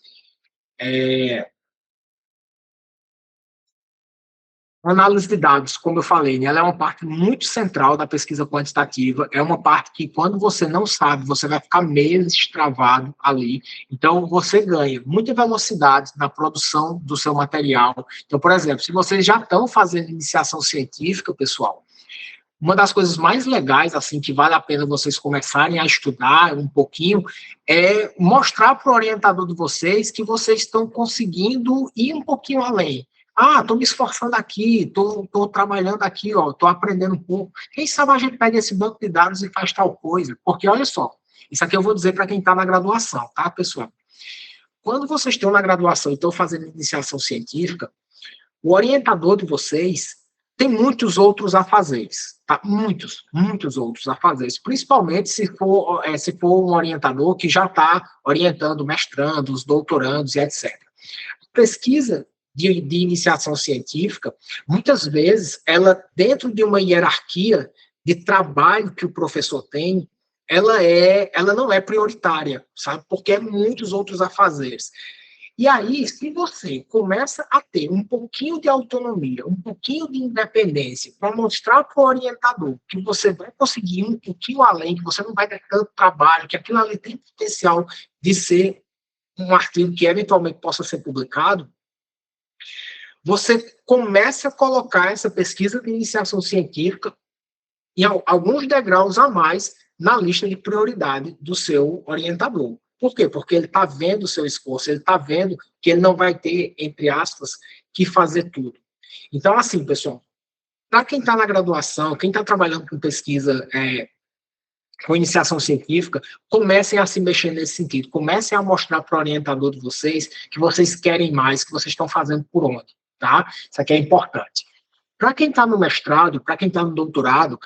A análise de dados, como eu falei, né, ela é uma parte muito central da pesquisa quantitativa, é uma parte que, quando você não sabe, você vai ficar meses travado ali. Então, você ganha muita velocidade na produção do seu material. Então, por exemplo, se vocês já estão fazendo iniciação científica, pessoal, uma das coisas mais legais, assim, que vale a pena vocês começarem a estudar um pouquinho, é mostrar para o orientador de vocês que vocês estão conseguindo ir um pouquinho além. Ah, estou me esforçando aqui, estou trabalhando aqui, estou aprendendo um pouco. Quem sabe a gente pega esse banco de dados e faz tal coisa? Porque, olha só, isso aqui eu vou dizer para quem está na graduação, tá, pessoal? Quando vocês estão na graduação e estão fazendo iniciação científica, o orientador de vocês tem muitos outros afazeres, tá? Muitos outros afazeres, principalmente se for um orientador que já está orientando mestrandos, doutorandos e etc. Pesquisa de iniciação científica, muitas vezes, ela, dentro de uma hierarquia de trabalho que o professor tem, ela não é prioritária, sabe? Porque é muitos outros afazeres. E aí, se você começa a ter um pouquinho de autonomia, um pouquinho de independência, para mostrar para o orientador que você vai conseguir um pouquinho além, que você não vai ter tanto trabalho, que aquilo ali tem potencial de ser um artigo que eventualmente possa ser publicado, você começa a colocar essa pesquisa de iniciação científica em alguns degraus a mais na lista de prioridade do seu orientador. Por quê? Porque ele está vendo o seu esforço, ele está vendo que ele não vai ter, entre aspas, que fazer tudo. Então, assim, pessoal, para quem está na graduação, quem está trabalhando com pesquisa, com iniciação científica, comecem a se mexer nesse sentido, comecem a mostrar para o orientador de vocês que vocês querem mais, que vocês estão fazendo por onde, tá? Isso aqui é importante. Para quem está no mestrado, para quem está no doutorado,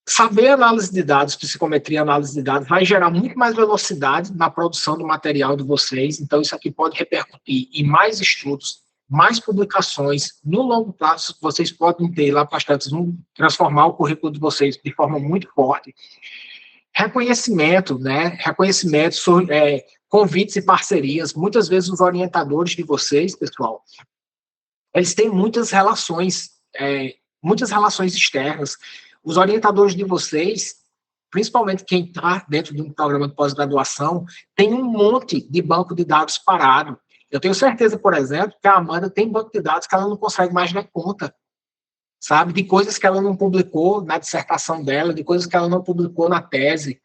saber análise de dados, psicometria e análise de dados vai gerar muito mais velocidade na produção do material de vocês, então isso aqui pode repercutir em mais estudos, mais publicações, no longo prazo vocês podem ter lá bastante, vão transformar o currículo de vocês de forma muito forte. Reconhecimento, né? Reconhecimento, convites e parcerias, muitas vezes os orientadores de vocês, pessoal, eles têm muitas relações externas. Os orientadores de vocês, principalmente quem está dentro de um programa de pós-graduação, tem um monte de banco de dados parado. Eu tenho certeza, por exemplo, que a Amanda tem banco de dados que ela não consegue mais dar conta, sabe? De coisas que ela não publicou na dissertação dela, de coisas que ela não publicou na tese,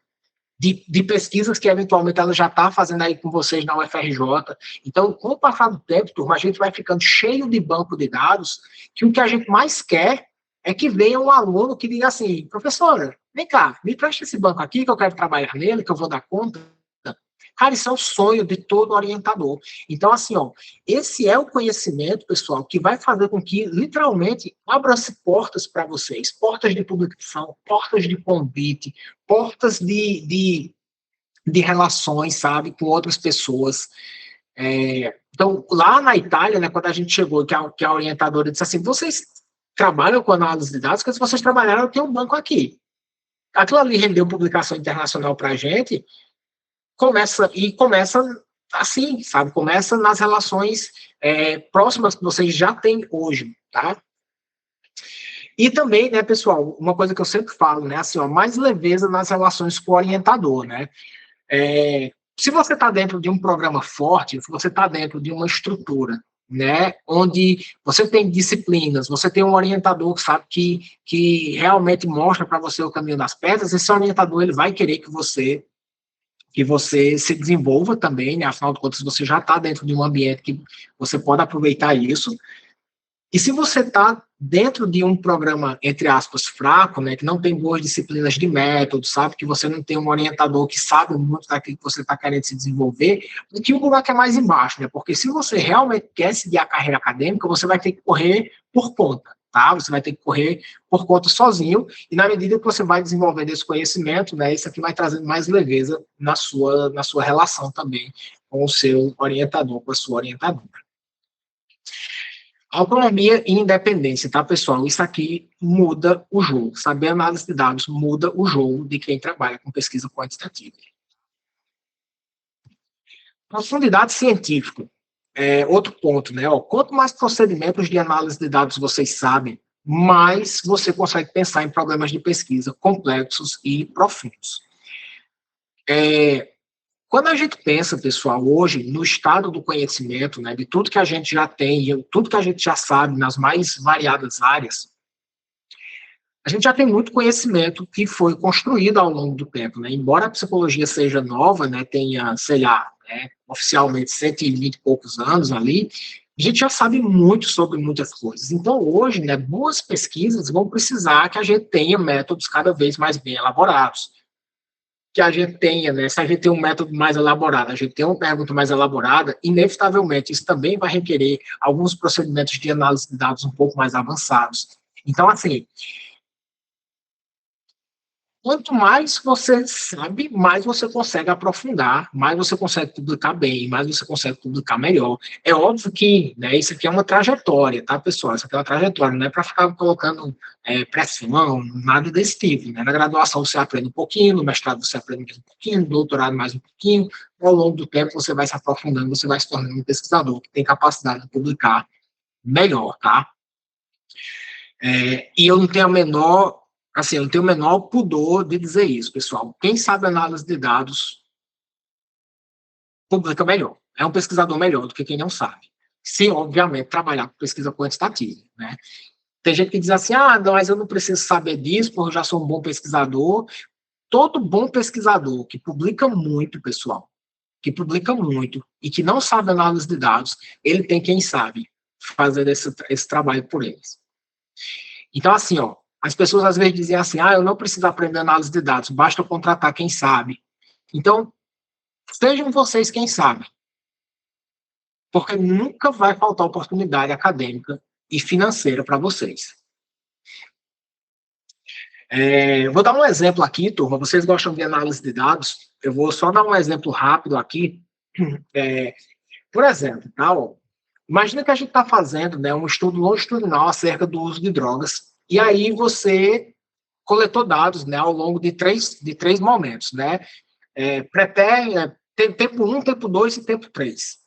de pesquisas que eventualmente ela já está fazendo aí com vocês na UFRJ. Então, com o passar do tempo, turma, a gente vai ficando cheio de banco de dados, que o que a gente mais quer é que venha um aluno que diga assim, professora, vem cá, me preste esse banco aqui que eu quero trabalhar nele, que eu vou dar conta. Cara, isso é o sonho de todo orientador. Então, assim, esse é o conhecimento, pessoal, que vai fazer com que, literalmente, abra-se portas para vocês, portas de publicação, portas de convite, portas de relações, sabe, com outras pessoas. Então, lá na Itália, né, quando a gente chegou, que a orientadora disse assim, vocês trabalham com análise de dados, porque se vocês trabalharam, eu tenho um banco aqui. Aquilo ali rendeu publicação internacional para a gente, começa assim, sabe? Começa nas relações próximas que vocês já têm hoje, tá? E também, né, pessoal, uma coisa que eu sempre falo, né, assim, ó, mais leveza nas relações com o orientador, né? Se você está dentro de um programa forte, se você está dentro de uma estrutura, né, onde você tem disciplinas, você tem um orientador que sabe que realmente mostra para você o caminho das pedras, esse orientador ele vai querer que você se desenvolva também, né, afinal de contas você já está dentro de um ambiente que você pode aproveitar isso. E se você está dentro de um programa, entre aspas, fraco, né, que não tem boas disciplinas de método, sabe, que você não tem um orientador que sabe muito daquilo que você está querendo se desenvolver, o que o buraco é mais embaixo, né, porque se você realmente quer seguir a carreira acadêmica, você vai ter que correr por conta, tá, você vai ter que correr por conta sozinho, e na medida que você vai desenvolvendo esse conhecimento, né, isso aqui vai trazendo mais leveza na sua relação também com o seu orientador, com a sua orientadora. Autonomia e independência, tá, pessoal? Isso aqui muda o jogo. Saber análise de dados muda o jogo de quem trabalha com pesquisa quantitativa. Profundidade científica. Outro ponto, né? Quanto mais procedimentos de análise de dados vocês sabem, mais você consegue pensar em problemas de pesquisa complexos e profundos. Quando a gente pensa, pessoal, hoje, no estado do conhecimento, né, de tudo que a gente já tem, tudo que a gente já sabe nas mais variadas áreas, a gente já tem muito conhecimento que foi construído ao longo do tempo, né? Embora a psicologia seja nova, né, tenha, sei lá, né, oficialmente 120 e poucos anos ali, a gente já sabe muito sobre muitas coisas. Então, hoje, né, boas pesquisas vão precisar que a gente tenha métodos cada vez mais bem elaborados, que a gente tenha, né? Se a gente tem um método mais elaborado, a gente tem uma pergunta mais elaborada, inevitavelmente isso também vai requerer alguns procedimentos de análise de dados um pouco mais avançados. Então, assim, quanto mais você sabe, mais você consegue aprofundar, mais você consegue publicar bem, mais você consegue publicar melhor. É óbvio que, né, isso aqui é uma trajetória, tá, pessoal? Isso aqui é uma trajetória, não é para ficar colocando pressão, nada desse tipo. Né? Na graduação você aprende um pouquinho, no mestrado você aprende mais um pouquinho, no doutorado mais um pouquinho, ao longo do tempo você vai se aprofundando, você vai se tornando um pesquisador que tem capacidade de publicar melhor, tá? E eu não tenho a menor... Assim, eu não tenho o menor pudor de dizer isso, pessoal. Quem sabe análise de dados publica melhor. É um pesquisador melhor do que quem não sabe. Se, obviamente, trabalhar com pesquisa quantitativa, né? Tem gente que diz assim, não, mas eu não preciso saber disso, porque eu já sou um bom pesquisador. Todo bom pesquisador que publica muito, pessoal, que publica muito e que não sabe análise de dados, ele tem quem sabe fazer esse trabalho por eles. Então, assim, as pessoas às vezes dizem assim, eu não preciso aprender análise de dados, basta eu contratar quem sabe. Então, sejam vocês quem sabe. Porque nunca vai faltar oportunidade acadêmica e financeira para vocês. Vou dar um exemplo aqui, turma. Vocês gostam de análise de dados? Eu vou só dar um exemplo rápido aqui. Por exemplo, imagina que a gente está fazendo, né, um estudo longitudinal acerca do uso de drogas. E aí você coletou dados, né, ao longo de três momentos, né? Tempo 1, tempo 2 e tempo 3.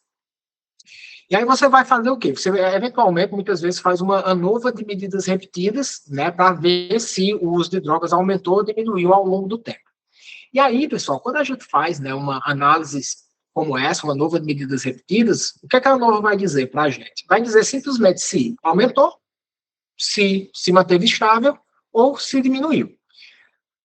E aí você vai fazer o quê? Você, eventualmente, muitas vezes faz uma ANOVA de medidas repetidas, né, para ver se o uso de drogas aumentou ou diminuiu ao longo do tempo. E aí, pessoal, quando a gente faz, né, uma análise como essa, uma ANOVA de medidas repetidas, o que a ANOVA vai dizer para a gente? Vai dizer simplesmente se aumentou, se manteve estável ou se diminuiu.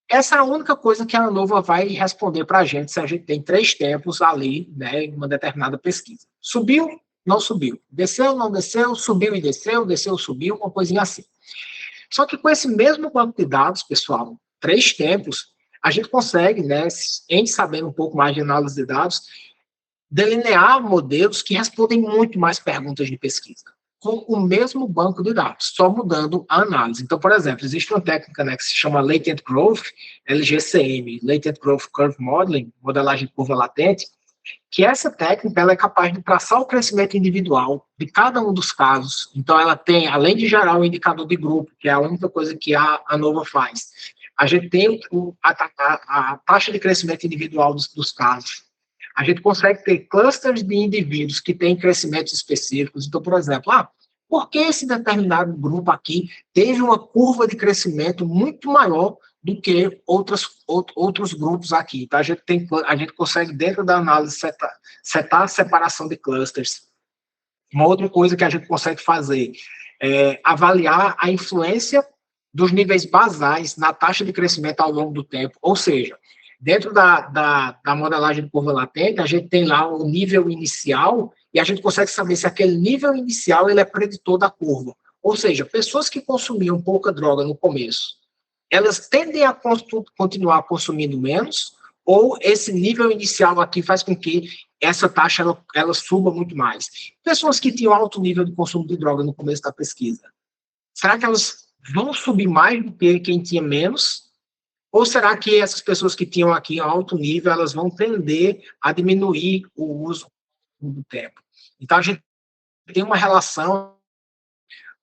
Essa é a única coisa que a ANOVA vai responder para a gente se a gente tem 3 tempos ali, né, em uma determinada pesquisa. Subiu, não subiu. Desceu, não desceu, subiu e desceu, subiu, uma coisinha assim. Só que com esse mesmo banco de dados, pessoal, 3 tempos, a gente consegue, né, em sabendo um pouco mais de análise de dados, delinear modelos que respondem muito mais perguntas de pesquisa, com o mesmo banco de dados, só mudando a análise. Então, por exemplo, existe uma técnica, né, que se chama Latent Growth, LGCM, Latent Growth Curve Modeling, modelagem de curva latente, que essa técnica ela é capaz de traçar o crescimento individual de cada um dos casos. Então, ela tem, além de gerar o indicador de grupo, que é a única coisa que a ANOVA faz, a gente tem a taxa de crescimento individual dos casos. A gente consegue ter clusters de indivíduos que têm crescimentos específicos. Então, por exemplo, por que esse determinado grupo aqui teve uma curva de crescimento muito maior do que outros grupos aqui? Então, a gente consegue, dentro da análise, setar a separação de clusters. Uma outra coisa que a gente consegue fazer é avaliar a influência dos níveis basais na taxa de crescimento ao longo do tempo. Ou seja, dentro da modelagem de curva latente, a gente tem lá o nível inicial e a gente consegue saber se aquele nível inicial ele é preditor da curva. Ou seja, pessoas que consumiam pouca droga no começo, elas tendem a continuar consumindo menos, ou esse nível inicial aqui faz com que essa taxa ela suba muito mais. Pessoas que tinham alto nível de consumo de droga no começo da pesquisa, será que elas vão subir mais do que quem tinha menos? Ou será que essas pessoas que tinham aqui alto nível, elas vão tender a diminuir o uso do tempo? Então, a gente tem uma relação,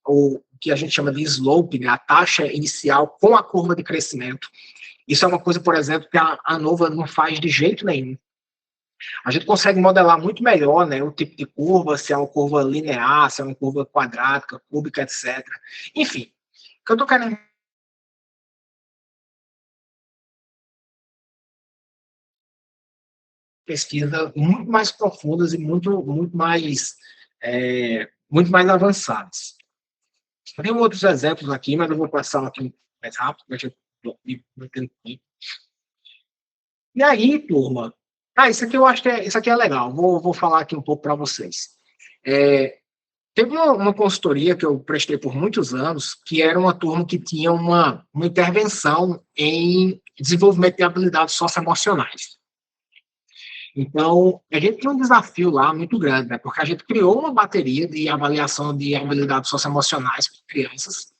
o que a gente chama de slope, né, a taxa inicial com a curva de crescimento. Isso é uma coisa, por exemplo, que a ANOVA não faz de jeito nenhum. A gente consegue modelar muito melhor, né, o tipo de curva, se é uma curva linear, se é uma curva quadrática, cúbica, etc. Enfim, o que eu estou querendo pesquisa muito mais profundas e muito mais avançadas. Tem outros exemplos aqui, mas eu vou passar aqui mais rápido, para a gente não ter tempo. E aí, turma, isso aqui eu acho que isso aqui é legal, vou falar aqui um pouco para vocês. Teve uma consultoria que eu prestei por muitos anos, que era uma turma que tinha uma intervenção em desenvolvimento de habilidades socioemocionais. Então, a gente tem um desafio lá muito grande, né? Porque a gente criou uma bateria de avaliação de habilidades socioemocionais para crianças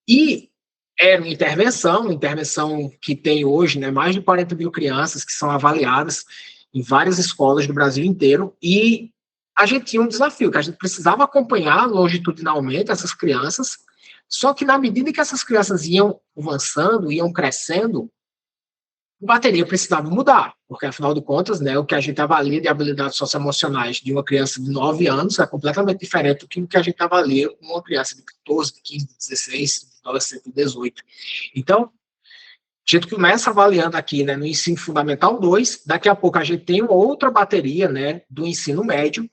e era uma intervenção que tem hoje, né, mais de 40 mil crianças que são avaliadas em várias escolas do Brasil inteiro, e a gente tinha um desafio, que a gente precisava acompanhar longitudinalmente essas crianças, só que na medida que essas crianças iam avançando, iam crescendo, a bateria precisava mudar, porque afinal de contas, né, o que a gente avalia de habilidades socioemocionais de uma criança de 9 anos é completamente diferente do que a gente avalia com uma criança de 14, de 15, de 16, adolescente de 18. Então, a gente começa avaliando aqui, né, no ensino fundamental 2, daqui a pouco a gente tem uma outra bateria, né, do ensino médio,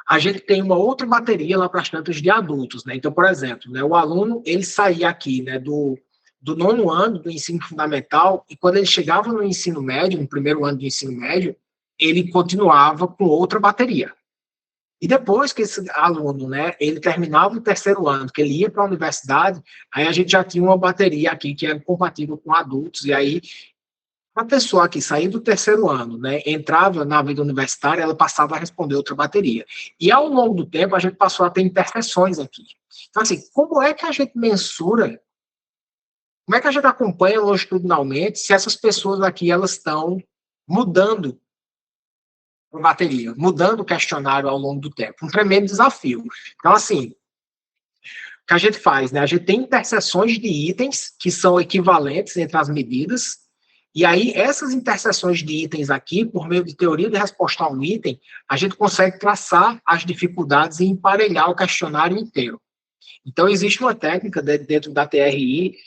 a gente tem uma outra bateria lá para as tantas de adultos, né? Então, por exemplo, né, o aluno, ele saía aqui, né, do 9º ano do ensino fundamental, e quando ele chegava no ensino médio, no primeiro ano do ensino médio, ele continuava com outra bateria. E depois que esse aluno, né, ele terminava o 3º ano, que ele ia para a universidade, aí a gente já tinha uma bateria aqui que era compatível com adultos, e aí a pessoa que saía do 3º ano, né, entrava na vida universitária, ela passava a responder outra bateria. E ao longo do tempo, a gente passou a ter interseções aqui. Então, assim, como é que a gente mensura, como é que a gente acompanha longitudinalmente se essas pessoas aqui, elas estão mudando a bateria, mudando o questionário ao longo do tempo? Um tremendo desafio. Então, assim, o que a gente faz, né, a gente tem interseções de itens que são equivalentes entre as medidas. E aí, essas interseções de itens aqui, por meio de teoria de resposta a um item, a gente consegue traçar as dificuldades e emparelhar o questionário inteiro. Então, existe uma técnica dentro da TRI,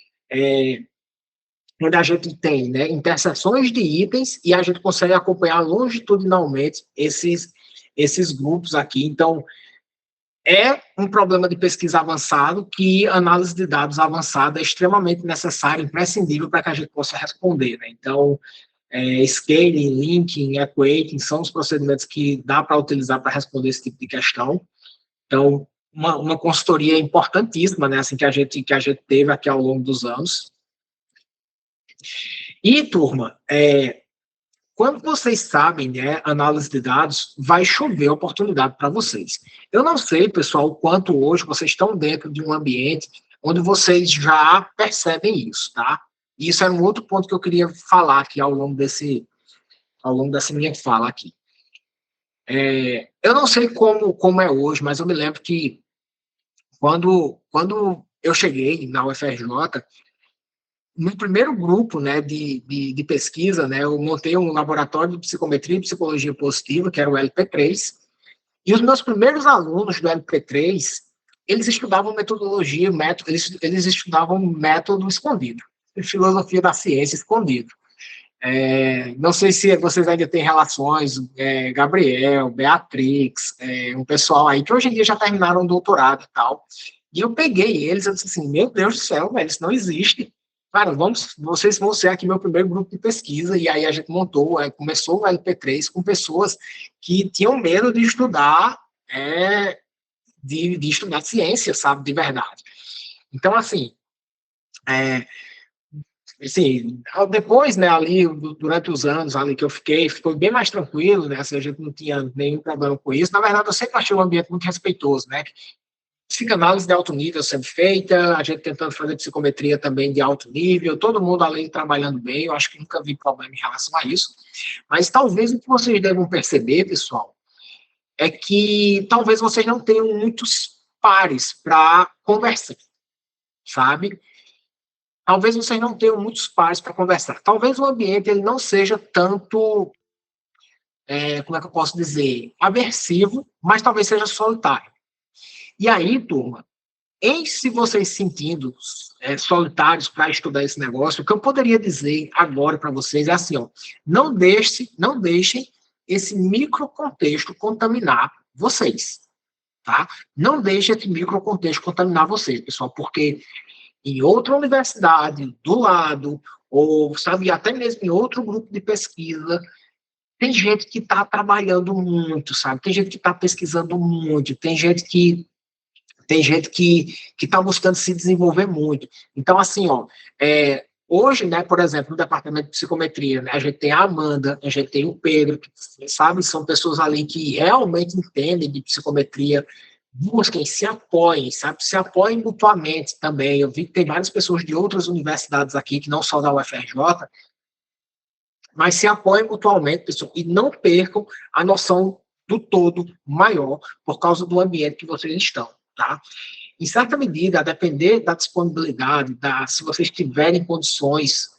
onde a gente tem, né, interseções de itens e a gente consegue acompanhar longitudinalmente esses grupos aqui. Então, é um problema de pesquisa avançado que análise de dados avançada é extremamente necessária, imprescindível para que a gente possa responder, né? Então, scaling, linking, equating são os procedimentos que dá para utilizar para responder esse tipo de questão. Então, uma consultoria importantíssima, né, assim, que a gente teve aqui ao longo dos anos. E, turma, quando vocês sabem, né, análise de dados, vai chover oportunidade para vocês. Eu não sei, pessoal, o quanto hoje vocês estão dentro de um ambiente onde vocês já percebem isso, tá? E isso era um outro ponto que eu queria falar aqui ao longo ao longo dessa minha fala aqui. Eu não sei como é hoje, mas eu me lembro que quando eu cheguei na UFRJ, no primeiro grupo, né, de pesquisa, né, eu montei um laboratório de psicometria e psicologia positiva, que era o LP3, e os meus primeiros alunos do LP3, eles estudavam metodologia, eles estudavam método escondido, filosofia da ciência escondido. Não sei se vocês ainda têm relações, Gabriel, Beatrix, um pessoal aí que hoje em dia já terminaram o doutorado e tal. E eu peguei eles, eu disse assim, meu Deus do céu, velho, isso não existe. Cara, vocês vão ser aqui meu primeiro grupo de pesquisa, e aí a gente começou o LP3 com pessoas que tinham medo de estudar, de estudar ciência, sabe, de verdade. Então, assim, depois, né, ali, durante os anos ali que eu fiquei, ficou bem mais tranquilo, né, assim, a gente não tinha nenhum problema com isso. Na verdade, eu sempre achei o ambiente muito respeitoso, né, psicanálise de alto nível sempre feita, a gente tentando fazer psicometria também de alto nível, todo mundo ali trabalhando bem, eu acho que nunca vi problema em relação a isso. Mas talvez o que vocês devam perceber, pessoal, é que talvez vocês não tenham muitos pares para conversar, sabe? Talvez vocês não tenham muitos pares para conversar. Talvez o ambiente ele não seja tanto, como é que eu posso dizer, aversivo, mas talvez seja solitário. E aí, turma, se vocês se sentindo solitários para estudar esse negócio, o que eu poderia dizer agora para vocês é assim, ó, não deixem esse microcontexto contaminar vocês, tá? Não deixem esse microcontexto contaminar vocês, pessoal, porque em outra universidade, do lado, ou, sabe, até mesmo em outro grupo de pesquisa, tem gente que está trabalhando muito, sabe? Tem gente que está pesquisando muito, tem gente que está buscando se desenvolver muito. Então, assim, ó, hoje, né, por exemplo, no departamento de psicometria, né, a gente tem a Amanda, a gente tem o Pedro, que, sabe, são pessoas ali que realmente entendem de psicometria, busquem, se apoiem, sabe, se apoiem mutuamente também. Eu vi que tem várias pessoas de outras universidades aqui, que não só da UFRJ, mas se apoiem mutuamente, pessoal, e não percam a noção do todo maior por causa do ambiente que vocês estão, tá? Em certa medida, a depender da disponibilidade, se vocês tiverem condições,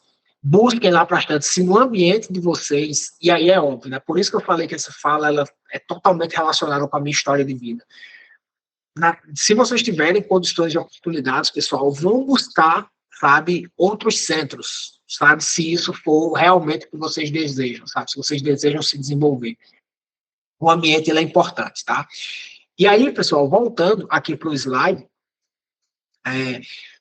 busquem lá bastante, se no ambiente de vocês, e aí é óbvio, né? Por isso que eu falei que essa fala ela é totalmente relacionada com a minha história de vida. Se vocês tiverem condições de oportunidades, pessoal, vão buscar, sabe, outros centros, sabe, se isso for realmente o que vocês desejam, sabe, se vocês desejam se desenvolver. O ambiente ele é importante, tá? E aí, pessoal, voltando aqui para o slide,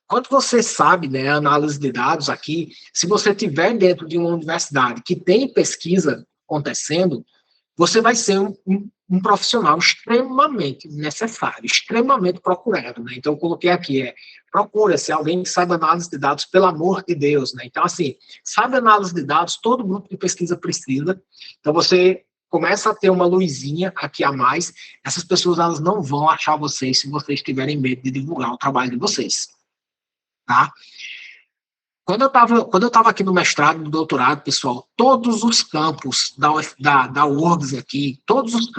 quando você sabe, né, análise de dados aqui, se você estiver dentro de uma universidade que tem pesquisa acontecendo, você vai ser um profissional extremamente necessário, extremamente procurado, né? Então, eu coloquei aqui, procura-se alguém que saiba análise de dados, pelo amor de Deus, né? Então, assim, sabe análise de dados, todo grupo de pesquisa precisa. Então, você começa a ter uma luzinha aqui a mais, essas pessoas, elas não vão achar vocês se vocês tiverem medo de divulgar o trabalho de vocês, tá? Quando eu tava aqui no mestrado, no doutorado, pessoal, todos os campos da URGS aqui, todos os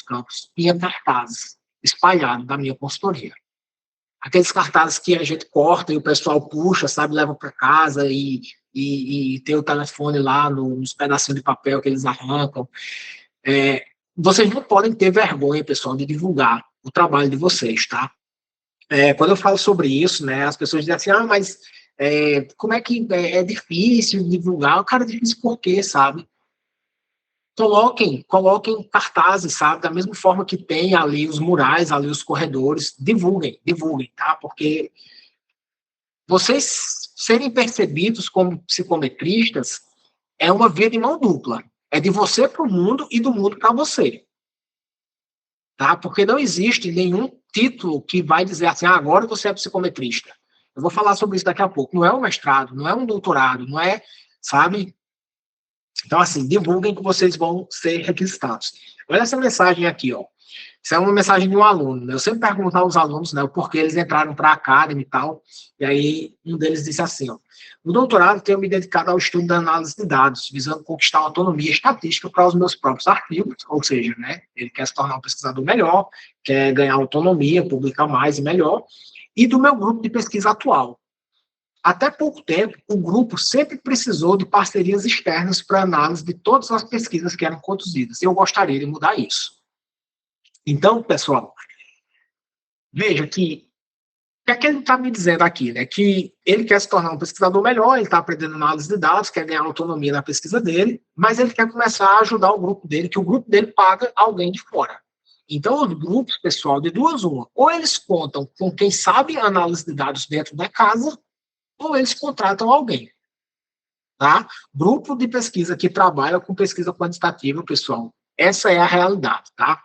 campos, tinha cartazes espalhados da minha consultoria. Aqueles cartazes que a gente corta e o pessoal puxa, sabe, leva para casa e tem o telefone lá nos pedacinhos de papel que eles arrancam. Vocês não podem ter vergonha, pessoal, de divulgar o trabalho de vocês, tá? Quando eu falo sobre isso, né, as pessoas dizem assim, mas como é que é difícil divulgar? Cara, é difícil por quê, sabe? Coloquem cartazes, sabe? Da mesma forma que tem ali os murais, ali os corredores, divulguem, tá? Porque vocês serem percebidos como psicometristas é uma via de mão dupla. É de você para o mundo e do mundo para você. Tá? Porque não existe nenhum título que vai dizer assim, agora você é psicometrista. Eu vou falar sobre isso daqui a pouco. Não é um mestrado, não é um doutorado, não é, sabe? Então, assim, divulguem que vocês vão ser requisitados. Olha essa mensagem aqui, ó. Isso é uma mensagem de um aluno, né? Eu sempre pergunto aos alunos, né, o porquê eles entraram para a Academy e tal, e aí um deles disse assim, ó, no doutorado tenho me dedicado ao estudo da análise de dados, visando conquistar autonomia estatística para os meus próprios artigos, ou seja, né, ele quer se tornar um pesquisador melhor, quer ganhar autonomia, publicar mais e melhor, e do meu grupo de pesquisa atual. Até pouco tempo, o grupo sempre precisou de parcerias externas para análise de todas as pesquisas que eram conduzidas, e eu gostaria de mudar isso. Então, pessoal, veja que o que é que ele está me dizendo aqui, né? Que ele quer se tornar um pesquisador melhor, ele está aprendendo análise de dados, quer ganhar autonomia na pesquisa dele, mas ele quer começar a ajudar o grupo dele, que o grupo dele paga alguém de fora. Então, os grupos, pessoal, de duas uma, ou eles contam com quem sabe análise de dados dentro da casa, ou eles contratam alguém. Tá? Grupo de pesquisa que trabalha com pesquisa quantitativa, pessoal, essa é a realidade, tá?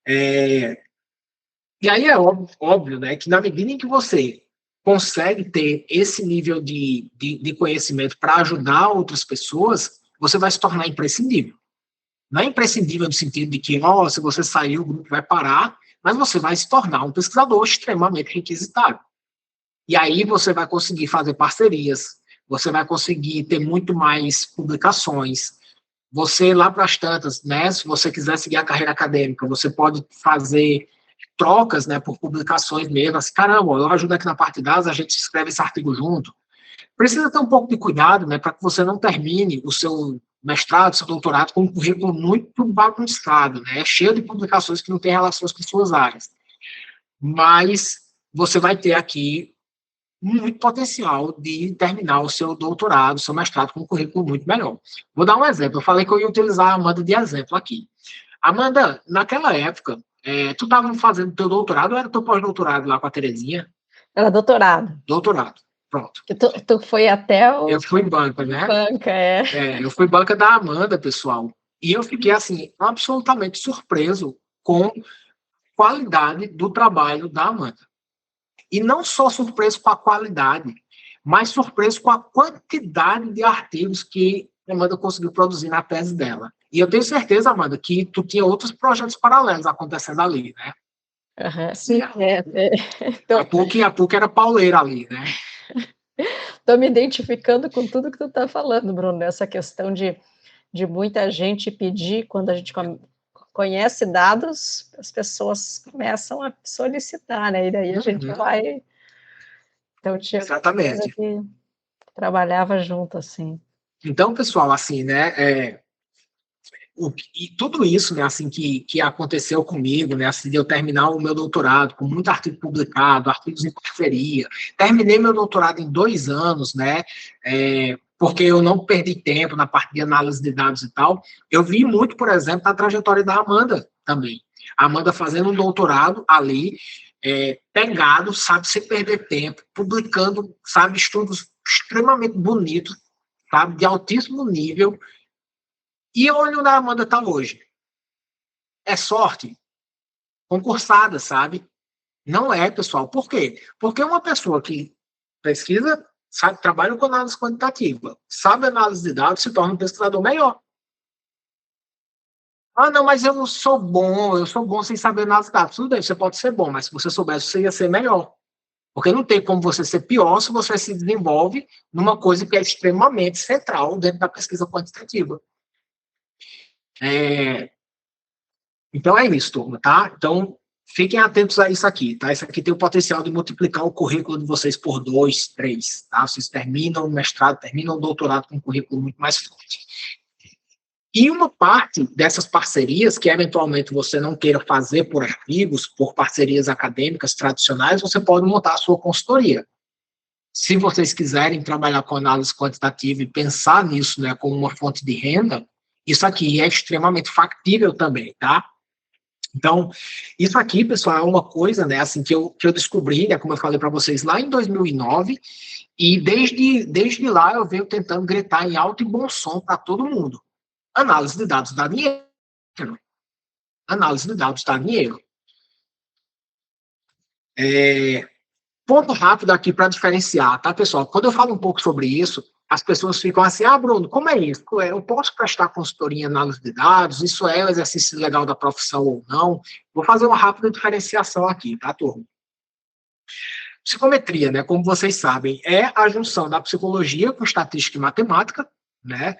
E aí é óbvio, né, que na medida em que você consegue ter esse nível de conhecimento para ajudar outras pessoas, você vai se tornar imprescindível. Não é imprescindível no sentido de que, se você sair, o grupo vai parar, mas você vai se tornar um pesquisador extremamente requisitado. E aí você vai conseguir fazer parcerias, você vai conseguir ter muito mais publicações. Você, lá para as tantas, né, se você quiser seguir a carreira acadêmica, você pode fazer trocas, né, por publicações mesmo, assim, caramba, eu ajudo aqui na parte de dados, a gente escreve esse artigo junto. Precisa ter um pouco de cuidado, né, para que você não termine o seu mestrado, seu doutorado com um currículo muito bagunçado, né, cheio de publicações que não têm relações com suas áreas. Mas você vai ter aqui muito potencial de terminar o seu doutorado, o seu mestrado com um currículo muito melhor. Vou dar um exemplo, eu falei que eu ia utilizar a Amanda de exemplo aqui. Amanda, naquela época, tu estava fazendo teu doutorado ou era teu pós-doutorado lá com a Terezinha? Era doutorado. Doutorado, pronto. Que tu foi até o... Eu fui banca, né? Banca, eu fui banca da Amanda, pessoal. E eu fiquei, assim, absolutamente surpreso com a qualidade do trabalho da Amanda. E não só surpreso com a qualidade, mas surpreso com a quantidade de artigos que a Amanda conseguiu produzir na tese dela. E eu tenho certeza, Amanda, que tu tinha outros projetos paralelos acontecendo ali, né? Sim, Então, a PUC era pauleira ali, né? Estou me identificando com tudo que tu está falando, Bruno, essa questão de muita gente pedir, quando a gente conhece dados, as pessoas começam a solicitar, né? E daí a gente vai... Então, tinha exatamente. Que trabalhava junto, assim. Então, pessoal, assim, né, e tudo isso, né, assim, que aconteceu comigo, né, assim, de eu terminar o meu doutorado com muito artigo publicado, artigos em parceria, terminei meu doutorado em 2 anos, né, porque eu não perdi tempo na parte de análise de dados e tal. Eu vi muito, por exemplo, na trajetória da Amanda também. A Amanda fazendo um doutorado ali, pegado, sabe, sem perder tempo, publicando, sabe, estudos extremamente bonitos, sabe, de altíssimo nível. E olha onde a Amanda está hoje. É sorte concursada, sabe? Não é, pessoal. Por quê? Porque uma pessoa que pesquisa, sabe, trabalha com análise quantitativa, sabe análise de dados, se torna um pesquisador melhor. Ah, não, mas eu sou bom sem saber análise de dados. Tudo bem, você pode ser bom, mas se você soubesse, você ia ser melhor. Porque não tem como você ser pior se você se desenvolve numa coisa que é extremamente central dentro da pesquisa quantitativa. Então é isso, turma, tá? Então, fiquem atentos a isso aqui, tá? Isso aqui tem o potencial de multiplicar o currículo de vocês por 2, 3, tá? Vocês terminam o mestrado, terminam o doutorado com um currículo muito mais forte. E uma parte dessas parcerias, que eventualmente você não queira fazer por artigos, por parcerias acadêmicas tradicionais, você pode montar a sua consultoria. Se vocês quiserem trabalhar com análise quantitativa e pensar nisso, né, como uma fonte de renda, isso aqui é extremamente factível também, tá? Então, isso aqui, pessoal, é uma coisa, né, assim, que eu descobri, né, como eu falei para vocês, lá em 2009, e desde lá eu venho tentando gritar em alto e bom som para todo mundo. Análise de dados dá dinheiro. Análise de dados dá dinheiro. Ponto rápido aqui para diferenciar, tá, pessoal? Quando eu falo um pouco sobre isso, as pessoas ficam assim, Bruno, como é isso? Eu posso prestar consultoria em análise de dados? Isso é um exercício legal da profissão ou não? Vou fazer uma rápida diferenciação aqui, tá, turma? Psicometria, né, como vocês sabem, é a junção da psicologia com estatística e matemática, né?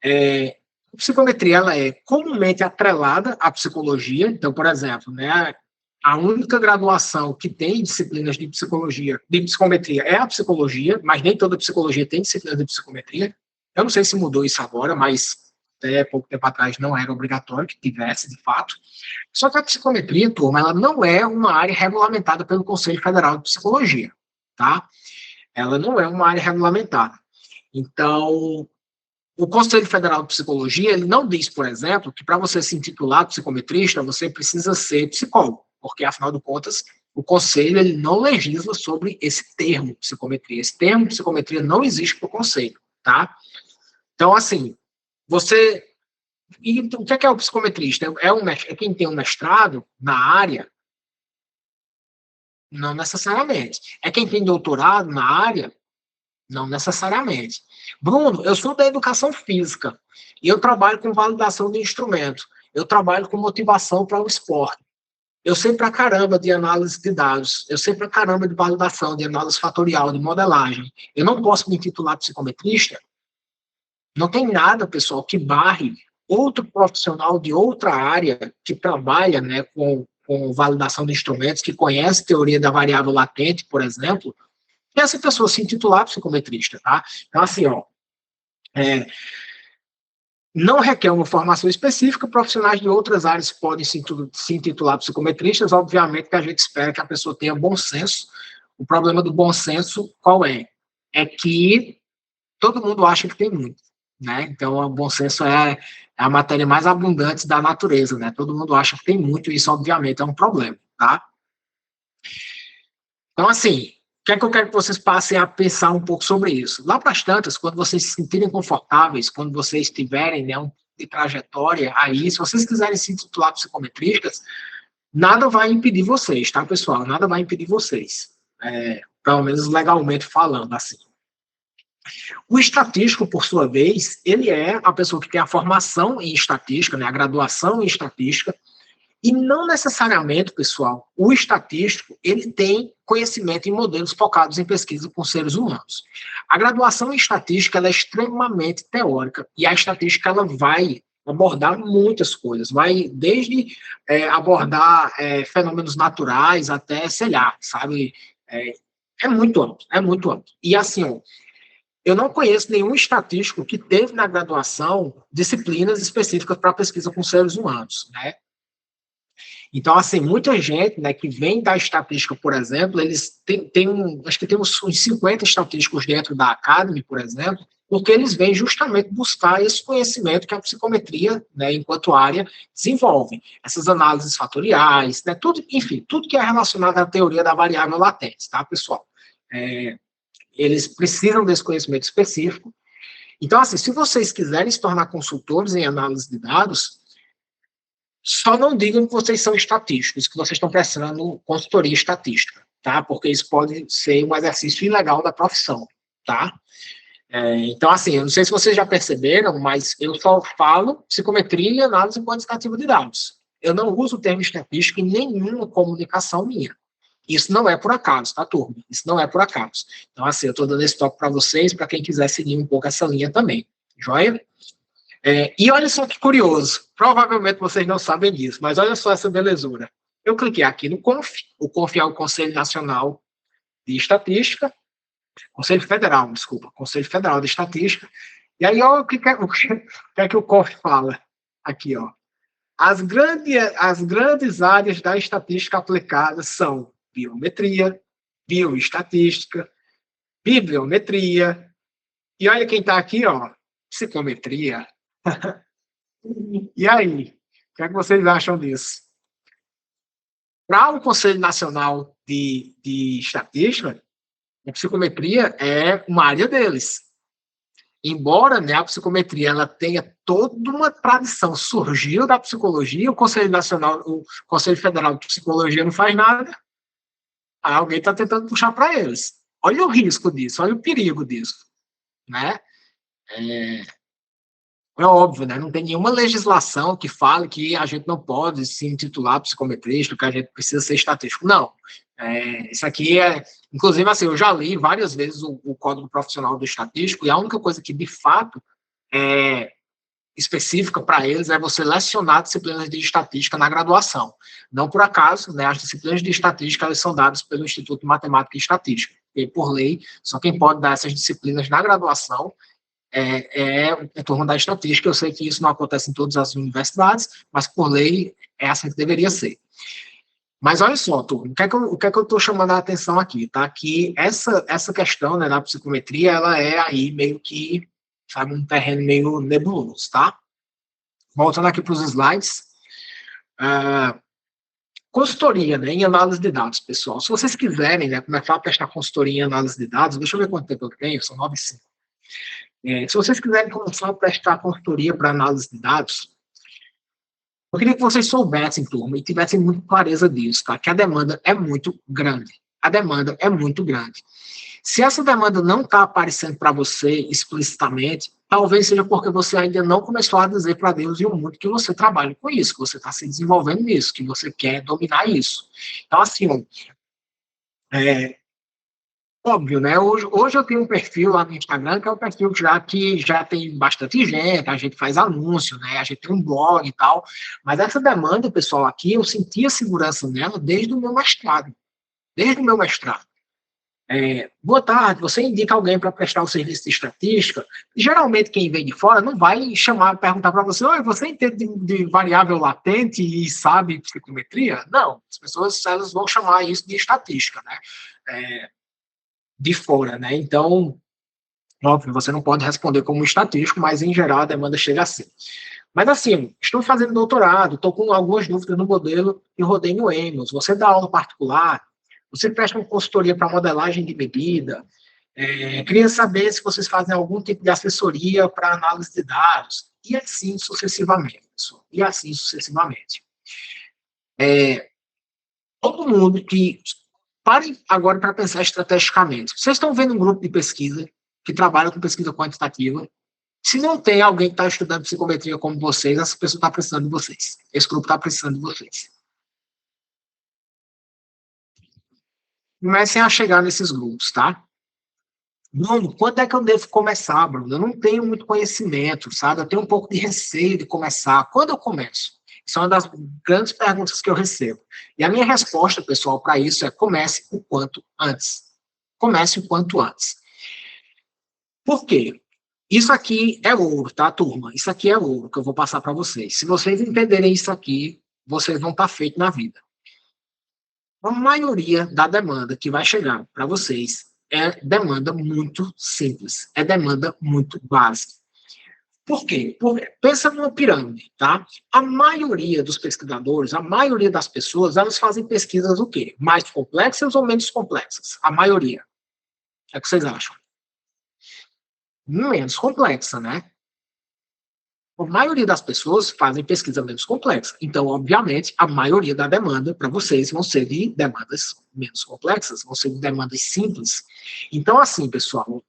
A psicometria, ela é comumente atrelada à psicologia. Então, por exemplo, né, a única graduação que tem disciplinas de psicologia, de psicometria, é a psicologia, mas nem toda psicologia tem disciplina de psicometria. Eu não sei se mudou isso agora, mas até pouco tempo atrás não era obrigatório que tivesse, de fato. Só que a psicometria, turma, ela não é uma área regulamentada pelo Conselho Federal de Psicologia, tá? Ela não é uma área regulamentada. Então, o Conselho Federal de Psicologia, ele não diz, por exemplo, que para você se intitular psicometrista, você precisa ser psicólogo, porque, afinal de contas, o Conselho ele não legisla sobre esse termo psicometria. Esse termo psicometria não existe para o Conselho, tá? Então, assim, você... E o que é o psicometrista? É quem tem um mestrado na área? Não necessariamente. É quem tem doutorado na área? Não necessariamente. Bruno, eu sou da educação física e eu trabalho com validação de instrumento. Eu trabalho com motivação para o esporte. Eu sei pra caramba de análise de dados. Eu sei pra caramba de validação, de análise fatorial, de modelagem. Eu não posso me intitular psicometrista? Não tem nada, pessoal, que barre outro profissional de outra área que trabalha, né, com validação de instrumentos, que conhece teoria da variável latente, por exemplo, e essa pessoa se intitular psicometrista, tá? Então, assim, não requer uma formação específica, profissionais de outras áreas podem se intitular psicometristas, obviamente que a gente espera que a pessoa tenha bom senso. O problema do bom senso, qual é? É que todo mundo acha que tem muito, né? Então, o bom senso é a matéria mais abundante da natureza, né? Todo mundo acha que tem muito, e isso, obviamente, é um problema, tá? Então, assim, o que é que eu quero que vocês passem a pensar um pouco sobre isso? Lá para as tantas, quando vocês se sentirem confortáveis, quando vocês tiverem, né, de trajetória aí, se vocês quiserem se intitular psicometristas, nada vai impedir vocês, tá, pessoal? Nada vai impedir vocês. Pelo menos legalmente falando, assim. O estatístico, por sua vez, ele é a pessoa que tem a formação em estatística, né, a graduação em estatística, e não necessariamente, pessoal, o estatístico, ele tem conhecimento em modelos focados em pesquisa com seres humanos. A graduação em estatística, ela é extremamente teórica, e a estatística, ela vai abordar muitas coisas, vai desde abordar fenômenos naturais até, sei lá, sabe, é muito amplo, é muito amplo. E assim, ó, eu não conheço nenhum estatístico que teve na graduação disciplinas específicas para pesquisa com seres humanos, né? Então, assim, muita gente, né, que vem da estatística, por exemplo, eles acho que tem uns 50 estatísticos dentro da Academy, por exemplo, porque eles vêm justamente buscar esse conhecimento que a psicometria, né, enquanto área, desenvolve. Essas análises fatoriais, né, tudo, enfim, tudo que é relacionado à teoria da variável latente, tá, pessoal? Eles precisam desse conhecimento específico. Então, assim, se vocês quiserem se tornar consultores em análise de dados, só não digam que vocês são estatísticos, que vocês estão prestando consultoria estatística, tá? Porque isso pode ser um exercício ilegal da profissão, tá? Então, assim, eu não sei se vocês já perceberam, mas eu só falo psicometria e análise quantitativa de dados. Eu não uso o termo estatístico em nenhuma comunicação minha. Isso não é por acaso, tá, turma? Isso não é por acaso. Então, assim, eu estou dando esse toque para vocês, para quem quiser seguir um pouco essa linha também. Joia? E olha só que curioso, provavelmente vocês não sabem disso, mas olha só essa belezura. Eu cliquei aqui no CONF, o CONF é o Conselho Nacional de Estatística, Conselho Federal, desculpa, Conselho Federal de Estatística, e aí olha o que é que o CONF fala aqui, ó. As grandes áreas da estatística aplicada são biometria, bioestatística, bibliometria, e olha quem está aqui, ó, psicometria. E aí, o que é que vocês acham disso? Para o Conselho Nacional de Estatística, a psicometria é uma área deles. Embora, né, a psicometria ela tenha toda uma tradição, surgiu da psicologia, o Conselho Federal de Psicologia não faz nada, aí alguém está tentando puxar para eles. Olha o risco disso, olha o perigo disso, né? É óbvio, né? Não tem nenhuma legislação que fale que a gente não pode se intitular psicometrista, que a gente precisa ser estatístico. Não. Isso aqui é... Inclusive, assim, eu já li várias vezes o Código Profissional do Estatístico, e a única coisa que, de fato, é específica para eles é você lecionar disciplinas de estatística na graduação. Não por acaso, né, as disciplinas de estatística elas são dadas pelo Instituto de Matemática e Estatística, e por lei, só quem pode dar essas disciplinas na graduação é turma da estatística. Eu sei que isso não acontece em todas as universidades, mas por lei é assim que deveria ser. Mas olha só, turma, o que é que eu estou chamando a atenção aqui, tá? Que essa questão, né, da psicometria, ela é aí meio que, sabe, um terreno meio nebuloso, tá? Voltando aqui para os slides. Consultoria, né, em análise de dados, pessoal. Se vocês quiserem, né, começar a prestar consultoria em análise de dados, deixa eu ver quanto tempo eu tenho, são 9h05. Se vocês quiserem começar a prestar consultoria para análise de dados, eu queria que vocês soubessem, turma, e tivessem muita clareza disso, tá? Que a demanda é muito grande. A demanda é muito grande. Se essa demanda não está aparecendo para você explicitamente, talvez seja porque você ainda não começou a dizer para Deus e o mundo que você trabalha com isso, que você está se desenvolvendo nisso, que você quer dominar isso. Então, assim, óbvio, né? Hoje eu tenho um perfil lá no Instagram, que é um perfil que já tem bastante gente, a gente faz anúncio, né? A gente tem um blog e tal. Mas essa demanda, pessoal, aqui, eu senti a segurança nela desde o meu mestrado. Desde o meu mestrado. Boa tarde, você indica alguém para prestar o serviço de estatística? Geralmente, quem vem de fora não vai perguntar para você: oi, você entende de variável latente e sabe psicometria? Não, as pessoas elas vão chamar isso de estatística, né? De fora, né? Então, óbvio, você não pode responder como estatístico, mas em geral a demanda chega assim. Mas assim, estou fazendo doutorado, estou com algumas dúvidas no modelo e rodei no Emos. Você dá aula particular? Você presta uma consultoria para modelagem de medida? Queria saber se vocês fazem algum tipo de assessoria para análise de dados. E assim sucessivamente, pessoal. E assim sucessivamente. Todo mundo que... Parem agora para pensar estrategicamente. Vocês estão vendo um grupo de pesquisa que trabalha com pesquisa quantitativa. Se não tem alguém que está estudando psicometria como vocês, essa pessoa está precisando de vocês. Esse grupo está precisando de vocês. Comecem a chegar nesses grupos, tá? Bruno, quando é que eu devo começar, Bruno? Eu não tenho muito conhecimento, sabe? Eu tenho um pouco de receio de começar. Quando eu começo? Isso é uma das grandes perguntas que eu recebo. E a minha resposta, pessoal, para isso é: comece o quanto antes. Comece o quanto antes. Por quê? Isso aqui é ouro, tá, turma? Isso aqui é ouro que eu vou passar para vocês. Se vocês entenderem isso aqui, vocês vão estar feitos na vida. A maioria da demanda que vai chegar para vocês é demanda muito simples, é demanda muito básica. Por quê? Porque, pensa numa pirâmide, tá? A maioria dos pesquisadores, a maioria das pessoas, elas fazem pesquisas o quê? Mais complexas ou menos complexas? A maioria. O que vocês acham? Menos complexa, né? A maioria das pessoas fazem pesquisa menos complexa. Então, obviamente, a maioria da demanda para vocês vão ser de demandas menos complexas, vão ser de demandas simples. Então, assim, pessoal,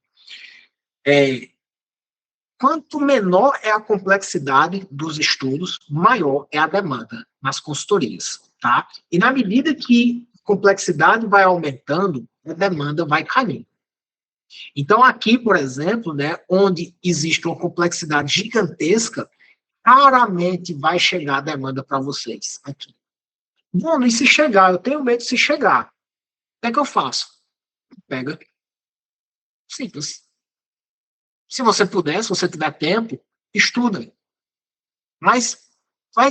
quanto menor é a complexidade dos estudos, maior é a demanda nas consultorias, tá? E na medida que a complexidade vai aumentando, a demanda vai caindo. Então, aqui, por exemplo, né, onde existe uma complexidade gigantesca, raramente vai chegar a demanda para vocês aqui. Bom, e se chegar? Eu tenho medo de se chegar. O que é que eu faço? Pega. Simples. Se você puder, se você tiver tempo, estuda. Mas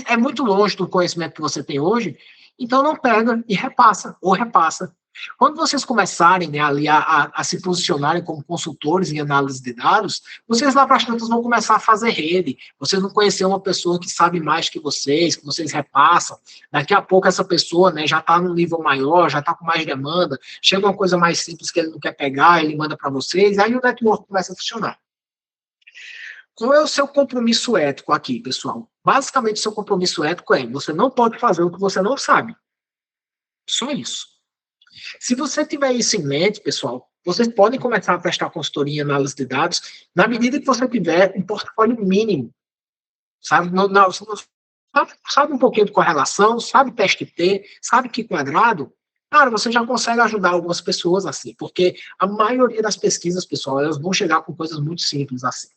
é muito longe do conhecimento que você tem hoje, então não pega e repassa, ou repassa. Quando vocês começarem, né, ali a se posicionarem como consultores em análise de dados, vocês lá para as tantas vão começar a fazer rede. Vocês vão conhecer uma pessoa que sabe mais que vocês repassam. Daqui a pouco essa pessoa, né, já está num nível maior, já está com mais demanda, chega uma coisa mais simples que ele não quer pegar, ele manda para vocês, aí o network começa a funcionar. Qual é o seu compromisso ético aqui, pessoal? Basicamente, o seu compromisso ético é: você não pode fazer o que você não sabe. Só isso. Se você tiver isso em mente, pessoal, vocês podem começar a prestar consultoria em análise de dados na medida que você tiver um portfólio mínimo, sabe? Sabe um pouquinho de correlação, sabe teste T, sabe que quadrado, cara, você já consegue ajudar algumas pessoas assim, porque a maioria das pesquisas, pessoal, elas vão chegar com coisas muito simples assim.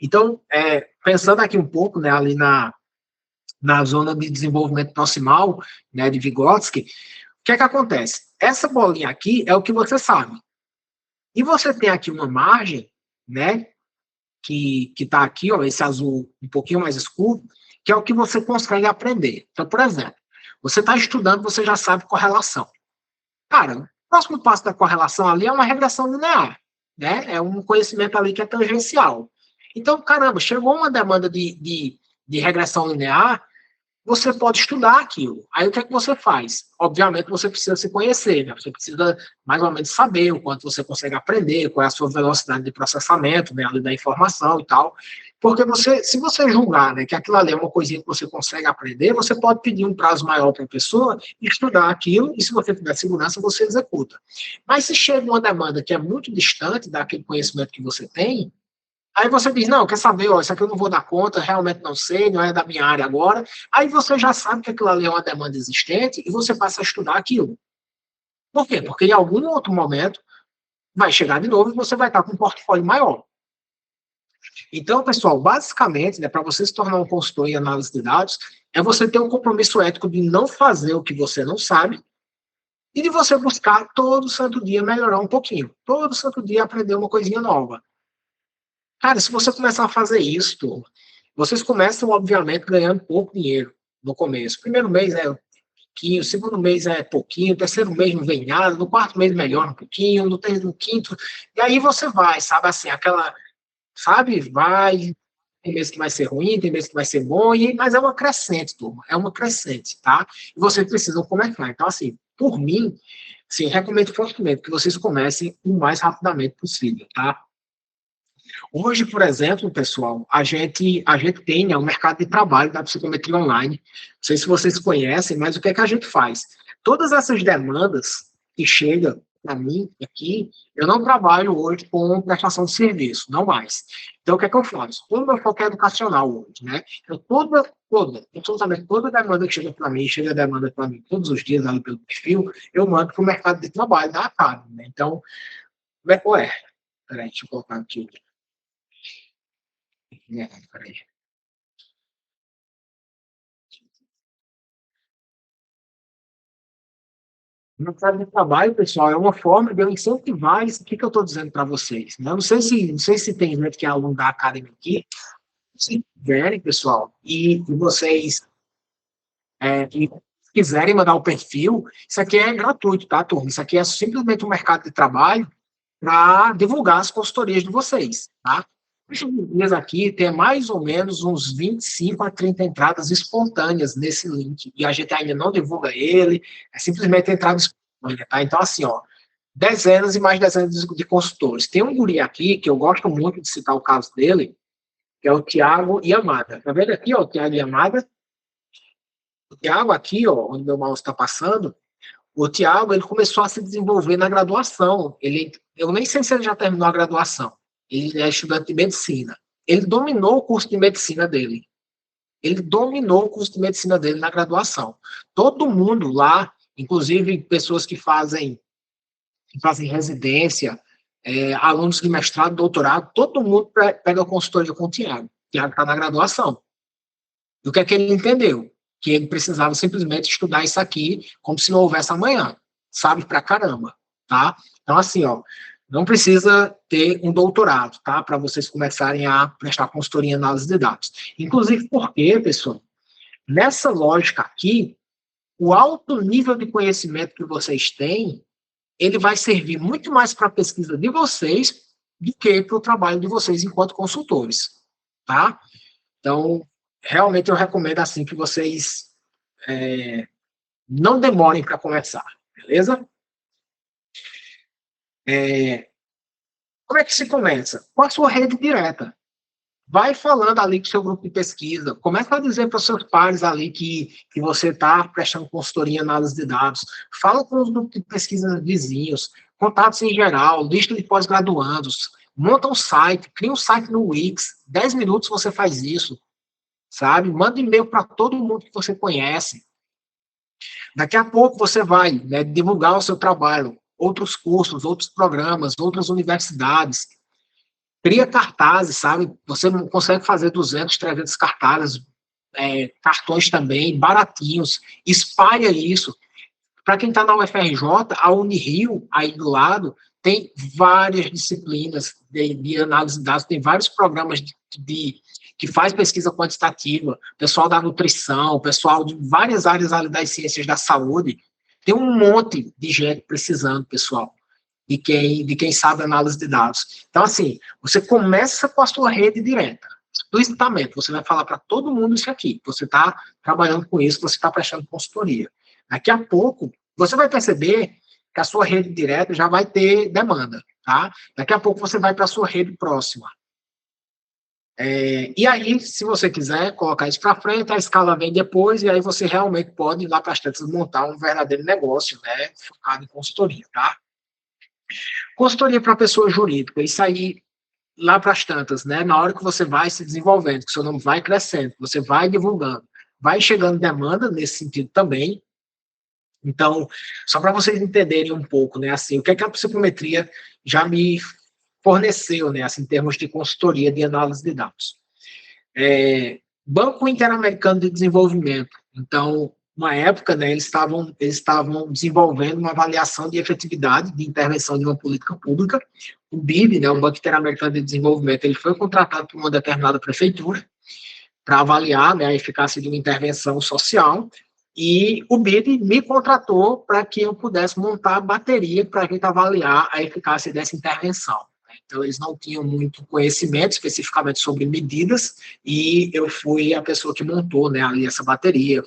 Então, pensando aqui um pouco, né, ali na zona de desenvolvimento proximal, né, de Vygotsky, o que é que acontece? Essa bolinha aqui é o que você sabe. E você tem aqui uma margem, né, que está aqui, ó, esse azul um pouquinho mais escuro, que é o que você consegue aprender. Então, por exemplo, você está estudando, você já sabe correlação. Cara, o próximo passo da correlação ali é uma regressão linear, né? É um conhecimento ali que é tangencial. Então, caramba, chegou uma demanda de regressão linear, você pode estudar aquilo. Aí o que é que você faz? Obviamente você precisa se conhecer, né? Você precisa mais ou menos saber o quanto você consegue aprender, qual é a sua velocidade de processamento, né, da informação e tal. Porque se você julgar, né, que aquilo ali é uma coisinha que você consegue aprender, você pode pedir um prazo maior para a pessoa e estudar aquilo, e se você tiver segurança, você executa. Mas se chega uma demanda que é muito distante daquele conhecimento que você tem, aí você diz, não, quer saber, ó, isso aqui eu não vou dar conta, realmente não sei, não é da minha área agora. Aí você já sabe que aquilo ali é uma demanda existente e você passa a estudar aquilo. Por quê? Porque em algum outro momento vai chegar de novo e você vai estar com um portfólio maior. Então, pessoal, basicamente, né, para você se tornar um consultor em análise de dados, é você ter um compromisso ético de não fazer o que você não sabe e de você buscar todo santo dia melhorar um pouquinho. Todo santo dia aprender uma coisinha nova. Cara, se você começar a fazer isso, turma, vocês começam, obviamente, ganhando pouco dinheiro no começo. Primeiro mês é pouquinho, segundo mês é pouquinho, terceiro mês não vem nada, no quarto mês melhora um pouquinho, no quinto, e aí você vai, sabe, assim, aquela, sabe, vai, tem mês que vai ser ruim, tem mês que vai ser bom, mas é uma crescente, turma, é uma crescente, tá? E vocês precisam começar. Então, assim, por mim, assim, recomendo fortemente que vocês comecem o mais rapidamente possível, tá? Hoje, por exemplo, pessoal, a gente tem, né, o mercado de trabalho da psicometria online. Não sei se vocês conhecem, mas o que é que a gente faz? Todas essas demandas que chegam para mim aqui, eu não trabalho hoje com prestação de serviço, não mais. Então, o que é que eu faço? Como meu foco é educacional hoje, né? Então, absolutamente toda demanda que chega para mim, chega demanda para mim todos os dias ali pelo perfil, eu mando para o mercado de trabalho da Academy, né? Então, peraí, deixa eu colocar aqui. Peraí. O mercado de trabalho, pessoal, é uma forma de eu incentivar isso aqui que eu estou dizendo para vocês. Né? Não sei se tem gente que é aluno da Academy aqui. Se tiverem, pessoal, e vocês e quiserem mandar o perfil, isso aqui é gratuito, tá, turma? Isso aqui é simplesmente um mercado de trabalho para divulgar as consultorias de vocês, tá? Dias aqui tem mais ou menos uns 25 a 30 entradas espontâneas nesse link, e a gente ainda não divulga ele, é simplesmente entrada espontânea, tá? Então, assim, ó, dezenas e mais dezenas de consultores. Tem um guri aqui, que eu gosto muito de citar o caso dele, que é o Tiago Yamada. Tá vendo aqui, ó, o Tiago Yamada? O Tiago aqui, ó, onde meu mouse está passando, o Tiago, ele começou a se desenvolver na graduação. Eu nem sei se ele já terminou a graduação. Ele é estudante de medicina. Ele dominou o curso de medicina dele. Ele dominou o curso de medicina dele na graduação. Todo mundo lá, inclusive pessoas que fazem residência, alunos de mestrado, doutorado, todo mundo pega a consultoria com o Tiago. O Tiago está na graduação. E o que é que ele entendeu? Que ele precisava simplesmente estudar isso aqui como se não houvesse amanhã. Sabe pra caramba, tá? Então, assim, ó, não precisa ter um doutorado, tá? Para vocês começarem a prestar consultoria em análise de dados. Inclusive porque, pessoal, nessa lógica aqui, o alto nível de conhecimento que vocês têm, ele vai servir muito mais para a pesquisa de vocês do que para o trabalho de vocês enquanto consultores, tá? Então, realmente eu recomendo assim que vocês não demorem para começar, beleza? Como é que se começa? Com a sua rede direta. Vai falando ali com o seu grupo de pesquisa, começa a dizer para os seus pares ali que você está prestando consultoria em análise de dados, fala com os grupos de pesquisa vizinhos, contatos em geral, lista de pós-graduandos, monta um site, cria um site no Wix, 10 minutos você faz isso, sabe? Manda e-mail para todo mundo que você conhece. Daqui a pouco você vai, né, divulgar o seu trabalho, outros cursos, outros programas, outras universidades. Cria cartazes, sabe? Você consegue fazer 200, 300 cartazes, cartões também, baratinhos. Espalha isso. Para quem está na UFRJ, a Unirio, aí do lado, tem várias disciplinas de análise de dados, tem vários programas que faz pesquisa quantitativa, pessoal da nutrição, pessoal de várias áreas ali das ciências da saúde, tem um monte de gente precisando, pessoal, de quem sabe análise de dados. Então, assim, você começa com a sua rede direta, explicitamente, você vai falar para todo mundo isso aqui, você está trabalhando com isso, você está prestando consultoria. Daqui a pouco, você vai perceber que a sua rede direta já vai ter demanda, tá? Daqui a pouco você vai para a sua rede próxima. E aí, se você quiser colocar isso para frente, a escala vem depois, e aí você realmente pode ir lá para as tantas montar um verdadeiro negócio, né, focado em consultoria, tá? Consultoria para pessoa jurídica, isso aí, lá para as tantas, né, na hora que você vai se desenvolvendo, que o seu nome vai crescendo, você vai divulgando, vai chegando demanda nesse sentido também. Então, só para vocês entenderem um pouco, né, assim, o que é que a psicometria já me forneceu, né, assim, em termos de consultoria de análise de dados. Banco Interamericano de Desenvolvimento. Então, uma época, né, eles estavam desenvolvendo uma avaliação de efetividade de intervenção de uma política pública. O BID, né, o Banco Interamericano de Desenvolvimento, ele foi contratado por uma determinada prefeitura para avaliar, né, a eficácia de uma intervenção social, e o BID me contratou para que eu pudesse montar a bateria para a gente avaliar a eficácia dessa intervenção. Então, eles não tinham muito conhecimento especificamente sobre medidas, e eu fui a pessoa que montou, né, ali essa bateria,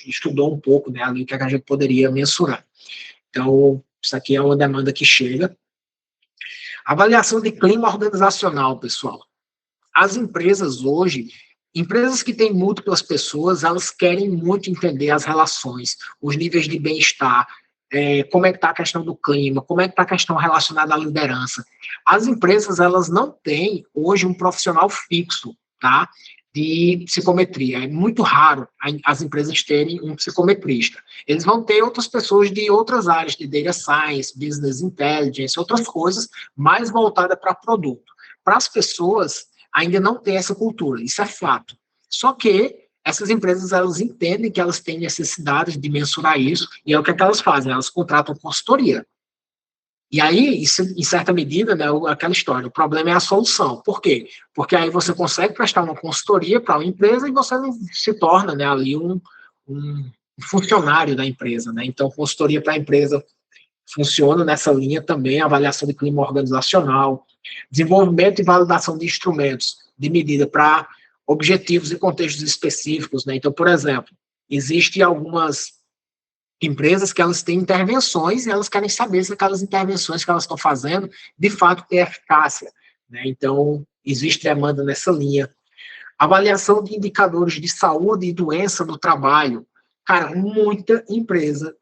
estudou um pouco, né, ali o que a gente poderia mensurar. Então, isso aqui é uma demanda que chega. Avaliação de clima organizacional, pessoal. As empresas hoje, empresas que têm múltiplas pessoas, elas querem muito entender as relações, os níveis de bem-estar, como é que está a questão do clima, como é que está a questão relacionada à liderança. As empresas, elas não têm hoje um profissional fixo, tá, de psicometria. É muito raro as empresas terem um psicometrista. Eles vão ter outras pessoas de outras áreas, de data science, business intelligence, outras coisas, mais voltadas para produto. Para as pessoas, ainda não tem essa cultura, isso é fato. Só que essas empresas, elas entendem que elas têm necessidade de mensurar isso, e é o que elas fazem, elas contratam consultoria. E aí, isso, em certa medida, né, aquela história, o problema é a solução. Por quê? Porque aí você consegue prestar uma consultoria para uma empresa e você se torna, né, ali um funcionário da empresa, né? Então, consultoria para a empresa funciona nessa linha também, avaliação de clima organizacional, desenvolvimento e validação de instrumentos de medida para objetivos e contextos específicos, né? Então, por exemplo, existem algumas empresas que elas têm intervenções e elas querem saber se aquelas intervenções que elas estão fazendo, de fato, têm eficácia, né? Então, existe demanda nessa linha. Avaliação de indicadores de saúde e doença no trabalho. Cara, muita empresa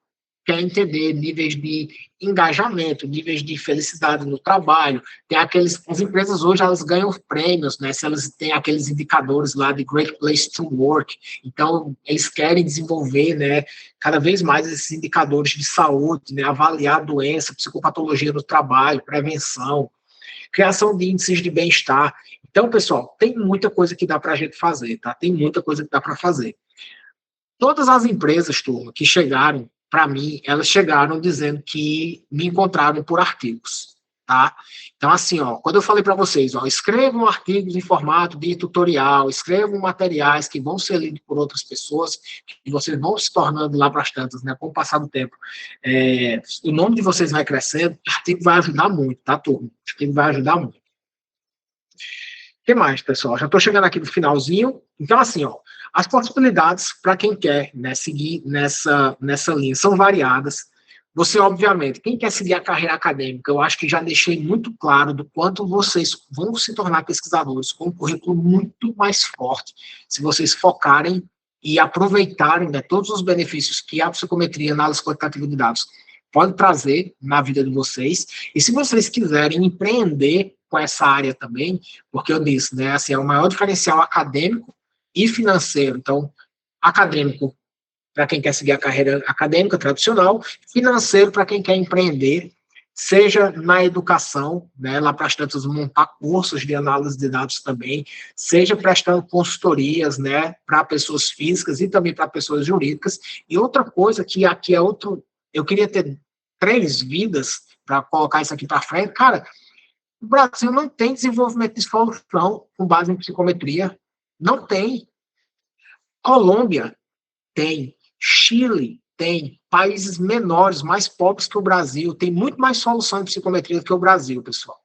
quer entender níveis de engajamento, níveis de felicidade no trabalho. Tem as empresas hoje, elas ganham prêmios, né, se elas têm aqueles indicadores lá de Great Place to Work. Então, eles querem desenvolver, né, cada vez mais esses indicadores de saúde, né, avaliar doença, psicopatologia no trabalho, prevenção, criação de índices de bem-estar. Então, pessoal, tem muita coisa que dá para a gente fazer, tá? Tem muita coisa que dá para fazer. Todas as empresas, turma, que chegaram para mim, elas chegaram dizendo que me encontraram por artigos, tá? Então, assim, ó, quando eu falei para vocês, ó, escrevam artigos em formato de tutorial, escrevam materiais que vão ser lidos por outras pessoas, que vocês vão se tornando lá para as tantas, né, com o passar do tempo. O nome de vocês vai crescendo, o artigo vai ajudar muito, tá, turma? O artigo vai ajudar muito. O que mais, pessoal? Já estou chegando aqui no finalzinho. Então, assim, ó, as possibilidades para quem quer, né, seguir nessa linha são variadas. Você, obviamente, quem quer seguir a carreira acadêmica, eu acho que já deixei muito claro do quanto vocês vão se tornar pesquisadores com um currículo muito mais forte, se vocês focarem e aproveitarem, né, todos os benefícios que a psicometria, análise quantitativa de dados pode trazer na vida de vocês. E se vocês quiserem empreender com essa área também, porque eu disse, né, assim, é o maior diferencial acadêmico e financeiro. Então, acadêmico para quem quer seguir a carreira acadêmica tradicional, financeiro para quem quer empreender, seja na educação, né, lá para as tantas montar cursos de análise de dados também, seja prestando consultorias, né, para pessoas físicas e também para pessoas jurídicas. E outra coisa que aqui é outro, eu queria ter 3 vidas para colocar isso aqui para frente, cara, o Brasil não tem desenvolvimento de solução com base em psicometria, não tem. Colômbia tem, Chile tem, países menores, mais pobres que o Brasil, tem muito mais solução em psicometria do que o Brasil, pessoal.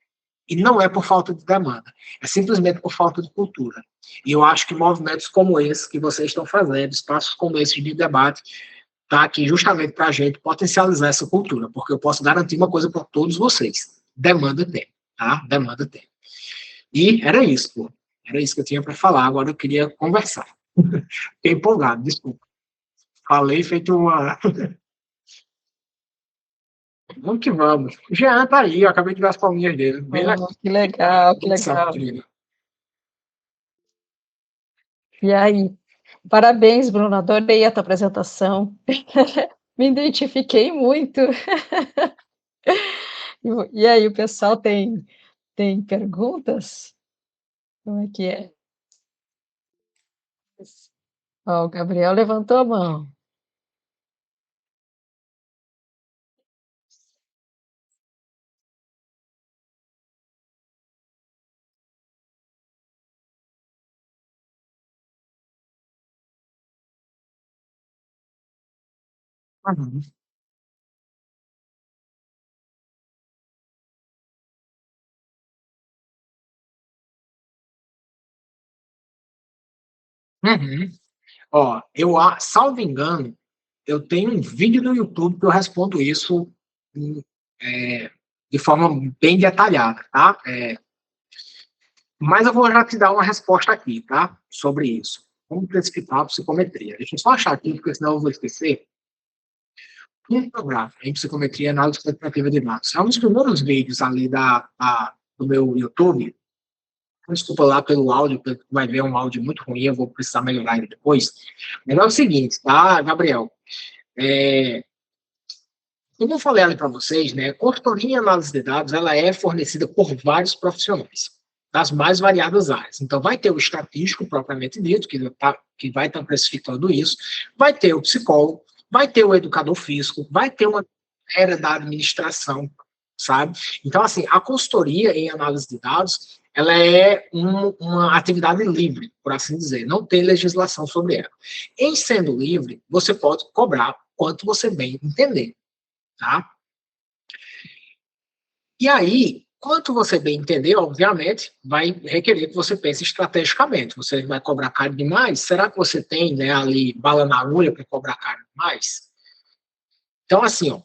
E não é por falta de demanda, é simplesmente por falta de cultura. E eu acho que movimentos como esse que vocês estão fazendo, espaços como esse de debate, está aqui justamente para a gente potencializar essa cultura, porque eu posso garantir uma coisa para todos vocês: demanda tem, tá? Demanda tem. E era isso, pô. Era isso que eu tinha para falar, agora eu queria conversar. Fiquei empolgado, desculpa. Falei feito uma. Vamos que vamos. Jean tá aí, eu acabei de ver as palminhas dele. Que legal, que legal. E aí? Parabéns, Bruno, adorei a tua apresentação. Me identifiquei muito. E aí, o pessoal tem perguntas? Como é que é? Ó, o Gabriel levantou a mão. Uhum. Uhum. Ó, salvo engano, eu tenho um vídeo no YouTube que eu respondo isso é, de forma bem detalhada, tá? Mas eu vou já te dar uma resposta aqui, tá? Sobre isso. Como precipitar a psicometria. Deixa eu só achar aqui, porque senão eu vou esquecer. Um programa em psicometria e análise quantitativa de dados. É um dos primeiros vídeos ali do meu YouTube. Desculpa lá pelo áudio, porque vai ver um áudio muito ruim, eu vou precisar melhorar ele depois. Mas é o seguinte, tá, Gabriel? Como eu falei ali para vocês, né, consultoria em análise de dados, ela é fornecida por vários profissionais, das mais variadas áreas. Então, vai ter o estatístico, propriamente dito, que vai estar precificando isso, vai ter o psicólogo, vai ter o educador físico, vai ter uma área da administração, sabe? Então, assim, a consultoria em análise de dados, ela é uma atividade livre, por assim dizer, não tem legislação sobre ela. Em sendo livre, você pode cobrar quanto você bem entender. Tá? E aí, quanto você bem entender, obviamente, vai requerer que você pense estrategicamente. Você vai cobrar caro demais? Será que você tem, né, ali bala na agulha para cobrar caro demais? Então, assim, ó,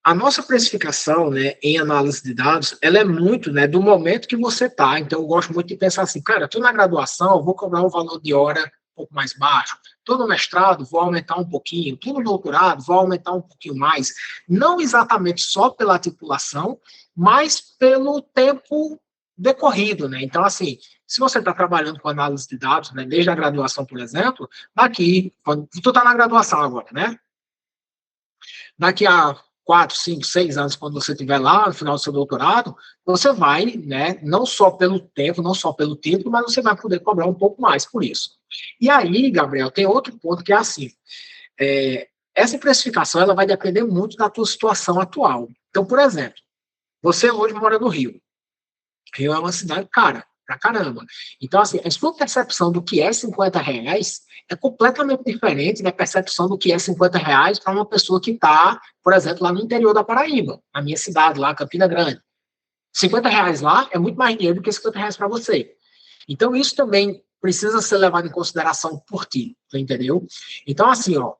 a nossa precificação, né, em análise de dados, ela é muito, né, do momento que você está. Então, eu gosto muito de pensar assim, cara, estou na graduação, eu vou cobrar um valor de hora um pouco mais baixo. Estou no mestrado, vou aumentar um pouquinho. Estou no doutorado, vou aumentar um pouquinho mais. Não exatamente só pela titulação, mas pelo tempo decorrido, né? Então, assim, se você está trabalhando com análise de dados, né, desde a graduação, por exemplo, daqui, quando tu está na graduação agora, né? Daqui a 4, 5, 6 anos, quando você estiver lá no final do seu doutorado, você vai, né, não só pelo tempo, não só pelo título, mas você vai poder cobrar um pouco mais por isso. E aí, Gabriel, tem outro ponto que é assim, essa precificação ela vai depender muito da tua situação atual. Então, por exemplo, você hoje mora no Rio. Rio é uma cidade cara, pra caramba. Então, assim, a sua percepção do que é R$ 50 é completamente diferente da percepção do que é R$ 50 para uma pessoa que está, por exemplo, lá no interior da Paraíba, na minha cidade, lá, Campina Grande. R$ 50 lá é muito mais dinheiro do que R$ 50 para você. Então, isso também precisa ser levado em consideração por ti, entendeu? Então, assim, ó,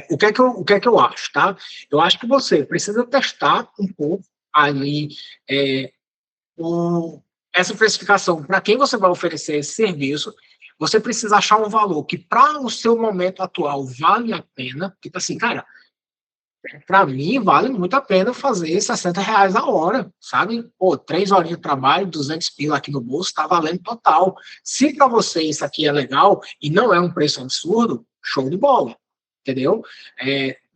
o que é que eu acho, tá? Eu acho que você precisa testar um pouco ali essa precificação para quem você vai oferecer esse serviço. Você precisa achar um valor que, para o seu momento atual, vale a pena. Tipo assim, cara, Para mim, vale muito a pena fazer R$ 60 a hora, sabe? Pô, 3 horinhas de trabalho, 200 pila aqui no bolso, tá valendo total. Se para você isso aqui é legal e não é um preço absurdo, show de bola, entendeu?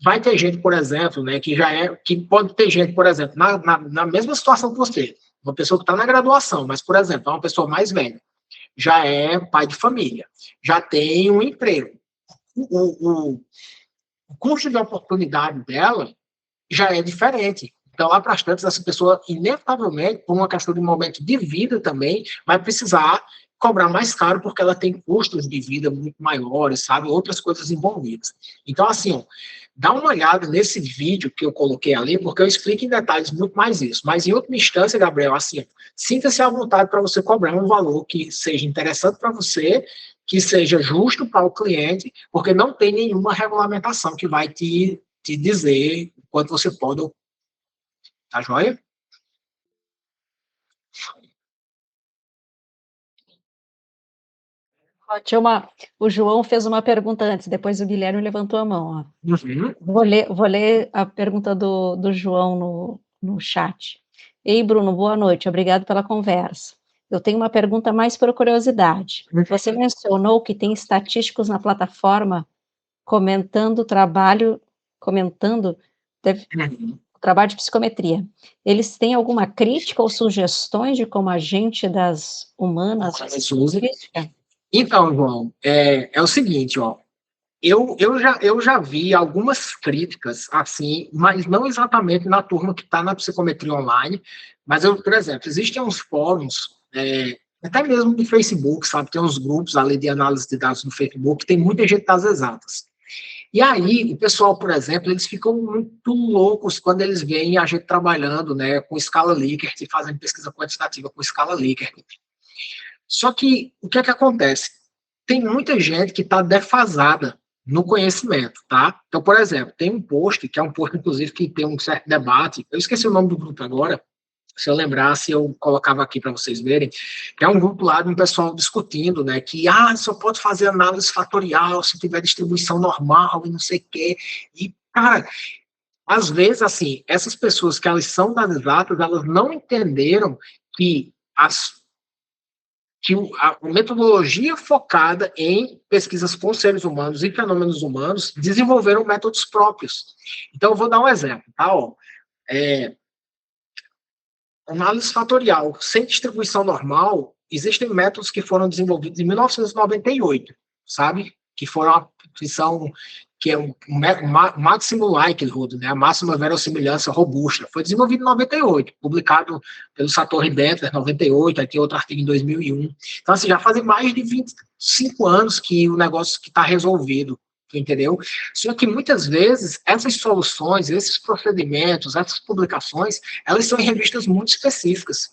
Vai ter gente, por exemplo, né, que pode ter gente, por exemplo, na mesma situação que você, uma pessoa que está na graduação, mas, por exemplo, é uma pessoa mais velha, já é pai de família, já tem um emprego. O custo de oportunidade dela já é diferente. Então, lá para as tantas, essa pessoa, inevitavelmente, por uma questão de momento de vida também, vai precisar cobrar mais caro, porque ela tem custos de vida muito maiores, sabe? Outras coisas envolvidas. Então, assim, ó, dá uma olhada nesse vídeo que eu coloquei ali, porque eu explico em detalhes muito mais isso. Mas, em última instância, Gabriel, assim, sinta-se à vontade para você cobrar um valor que seja interessante para você, que seja justo para o cliente, porque não tem nenhuma regulamentação que vai te dizer quanto você pode. Tá joia? O João fez uma pergunta antes, depois o Guilherme levantou a mão. Ó. Uhum. Vou ler a pergunta do João no chat. Ei, Bruno, boa noite, obrigado pela conversa. Eu tenho uma pergunta mais por curiosidade. Você mencionou que tem estatísticos na plataforma comentando o trabalho de psicometria. Eles têm alguma crítica ou sugestões de como agente das humanas usa? Então, João, é o seguinte, ó. Eu já vi algumas críticas, assim, mas não exatamente na turma que está na psicometria online, mas, por exemplo, existem uns fóruns, até mesmo do Facebook, sabe? Tem uns grupos ali de análise de dados no Facebook, tem muita gente das exatas. E aí, o pessoal, por exemplo, eles ficam muito loucos quando eles veem a gente trabalhando, né, com escala Likert e fazendo pesquisa quantitativa com escala Likert. Só que, o que é que acontece? Tem muita gente que está defasada no conhecimento, tá? Então, por exemplo, tem um post, que é um post, inclusive, que tem um certo debate, eu esqueci o nome do grupo agora, se eu lembrasse, eu colocava aqui para vocês verem, que é um grupo lá de um pessoal discutindo, né, que, só pode fazer análise fatorial se tiver distribuição normal e não sei o quê, e, cara, às vezes, assim, essas pessoas que elas são das exatas, elas não entenderam que a metodologia focada em pesquisas com seres humanos e fenômenos humanos desenvolveram métodos próprios. Então, eu vou dar um exemplo, tá? Análise fatorial sem distribuição normal, existem métodos que foram desenvolvidos em 1998, sabe? Que é um máximo likelihood, né? A máxima verossimilhança robusta. Foi desenvolvido em 98, publicado pelo Satori Bettler em 98, aqui outro artigo em 2001. Então, assim, já fazem mais de 25 anos que o negócio que está resolvido, entendeu? Só que muitas vezes essas soluções, esses procedimentos, essas publicações, elas são em revistas muito específicas.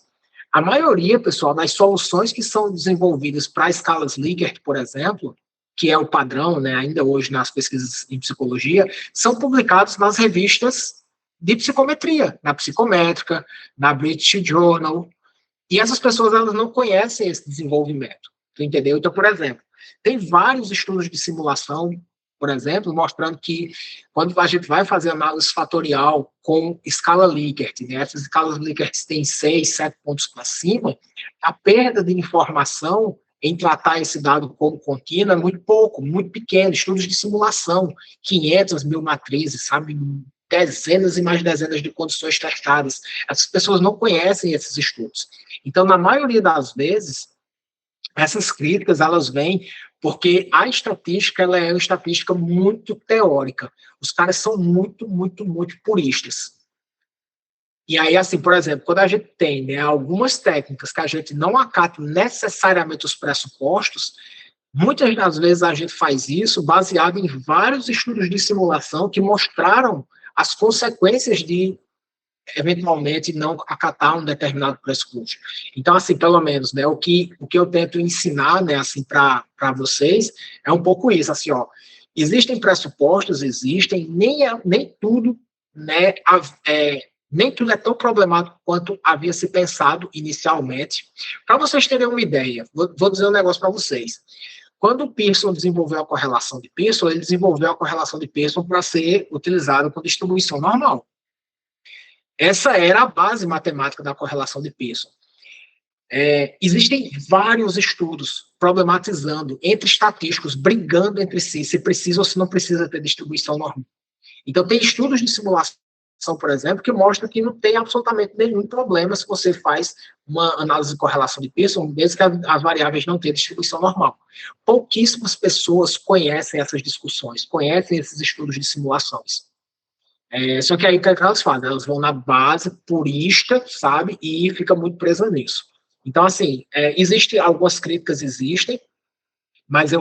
A maioria, pessoal, das soluções que são desenvolvidas para escalas Likert, por exemplo, que é o padrão, né, ainda hoje nas pesquisas em psicologia, são publicados nas revistas de psicometria, na Psicométrica, na British Journal, e essas pessoas elas não conhecem esse desenvolvimento, entendeu? Então, por exemplo, tem vários estudos de simulação, por exemplo, mostrando que quando a gente vai fazer análise fatorial com escala Likert, né, essas escalas Likert têm 6, 7 pontos para cima, a perda de informação em tratar esse dado como contínuo é muito pouco, muito pequeno. Estudos de simulação, 500 mil matrizes, sabe? Dezenas e mais dezenas de condições testadas. Essas pessoas não conhecem esses estudos. Então, na maioria das vezes, essas críticas, elas vêm porque a estatística, ela é uma estatística muito teórica. Os caras são muito, muito, muito puristas. E aí, assim, por exemplo, quando a gente tem, né, algumas técnicas que a gente não acata necessariamente os pressupostos, muitas das vezes a gente faz isso baseado em vários estudos de simulação que mostraram as consequências de, eventualmente, não acatar um determinado pressuposto. Então, assim, pelo menos, né, o que eu tento ensinar, né, assim, para vocês, é um pouco isso, assim, ó, existem pressupostos, nem tudo, né, nem tudo é tão problemático quanto havia se pensado inicialmente. Para vocês terem uma ideia, vou dizer um negócio para vocês. Quando o Pearson desenvolveu a correlação de Pearson, ele desenvolveu a correlação de Pearson para ser utilizada com distribuição normal. Essa era a base matemática da correlação de Pearson. Existem vários estudos problematizando entre estatísticos, brigando entre si, se precisa ou se não precisa ter distribuição normal. Então, tem estudos de simulação, por exemplo, que mostram que não tem absolutamente nenhum problema se você faz uma análise de correlação de Pearson, desde que as variáveis não tenham distribuição normal. Pouquíssimas pessoas conhecem essas discussões, conhecem esses estudos de simulações. Só que aí o que elas fazem? Elas vão na base purista, sabe, e fica muito presa nisso. Então, assim, existem algumas críticas, mas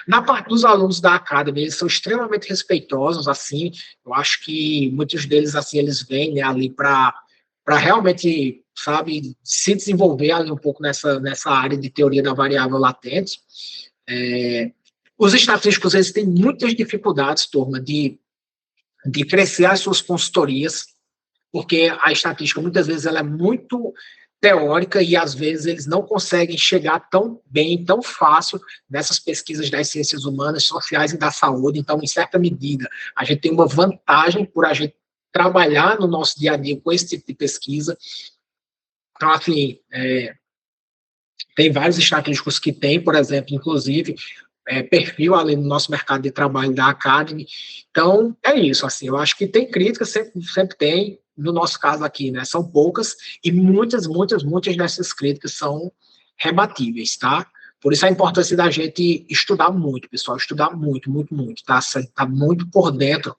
na parte dos alunos da Academy, eles são extremamente respeitosos, assim, eu acho que muitos deles, assim, eles vêm, né, ali para realmente, sabe, se desenvolver ali um pouco nessa área de teoria da variável latente. Os estatísticos, eles têm muitas dificuldades, turma, de crescer as suas consultorias, porque a estatística, muitas vezes, ela é muito teórica e, às vezes, eles não conseguem chegar tão bem, tão fácil nessas pesquisas das ciências humanas, sociais e da saúde. Então, em certa medida, a gente tem uma vantagem por a gente trabalhar no nosso dia a dia com esse tipo de pesquisa. Então, assim, tem vários estatísticos que têm, por exemplo, inclusive, perfil ali no nosso mercado de trabalho da Academy. Então, é isso, assim, eu acho que tem críticas, sempre tem, no nosso caso aqui, né, são poucas, e muitas dessas críticas são rebatíveis, tá? Por isso a importância da gente estudar muito, pessoal, estudar muito, tá? Tá muito por dentro,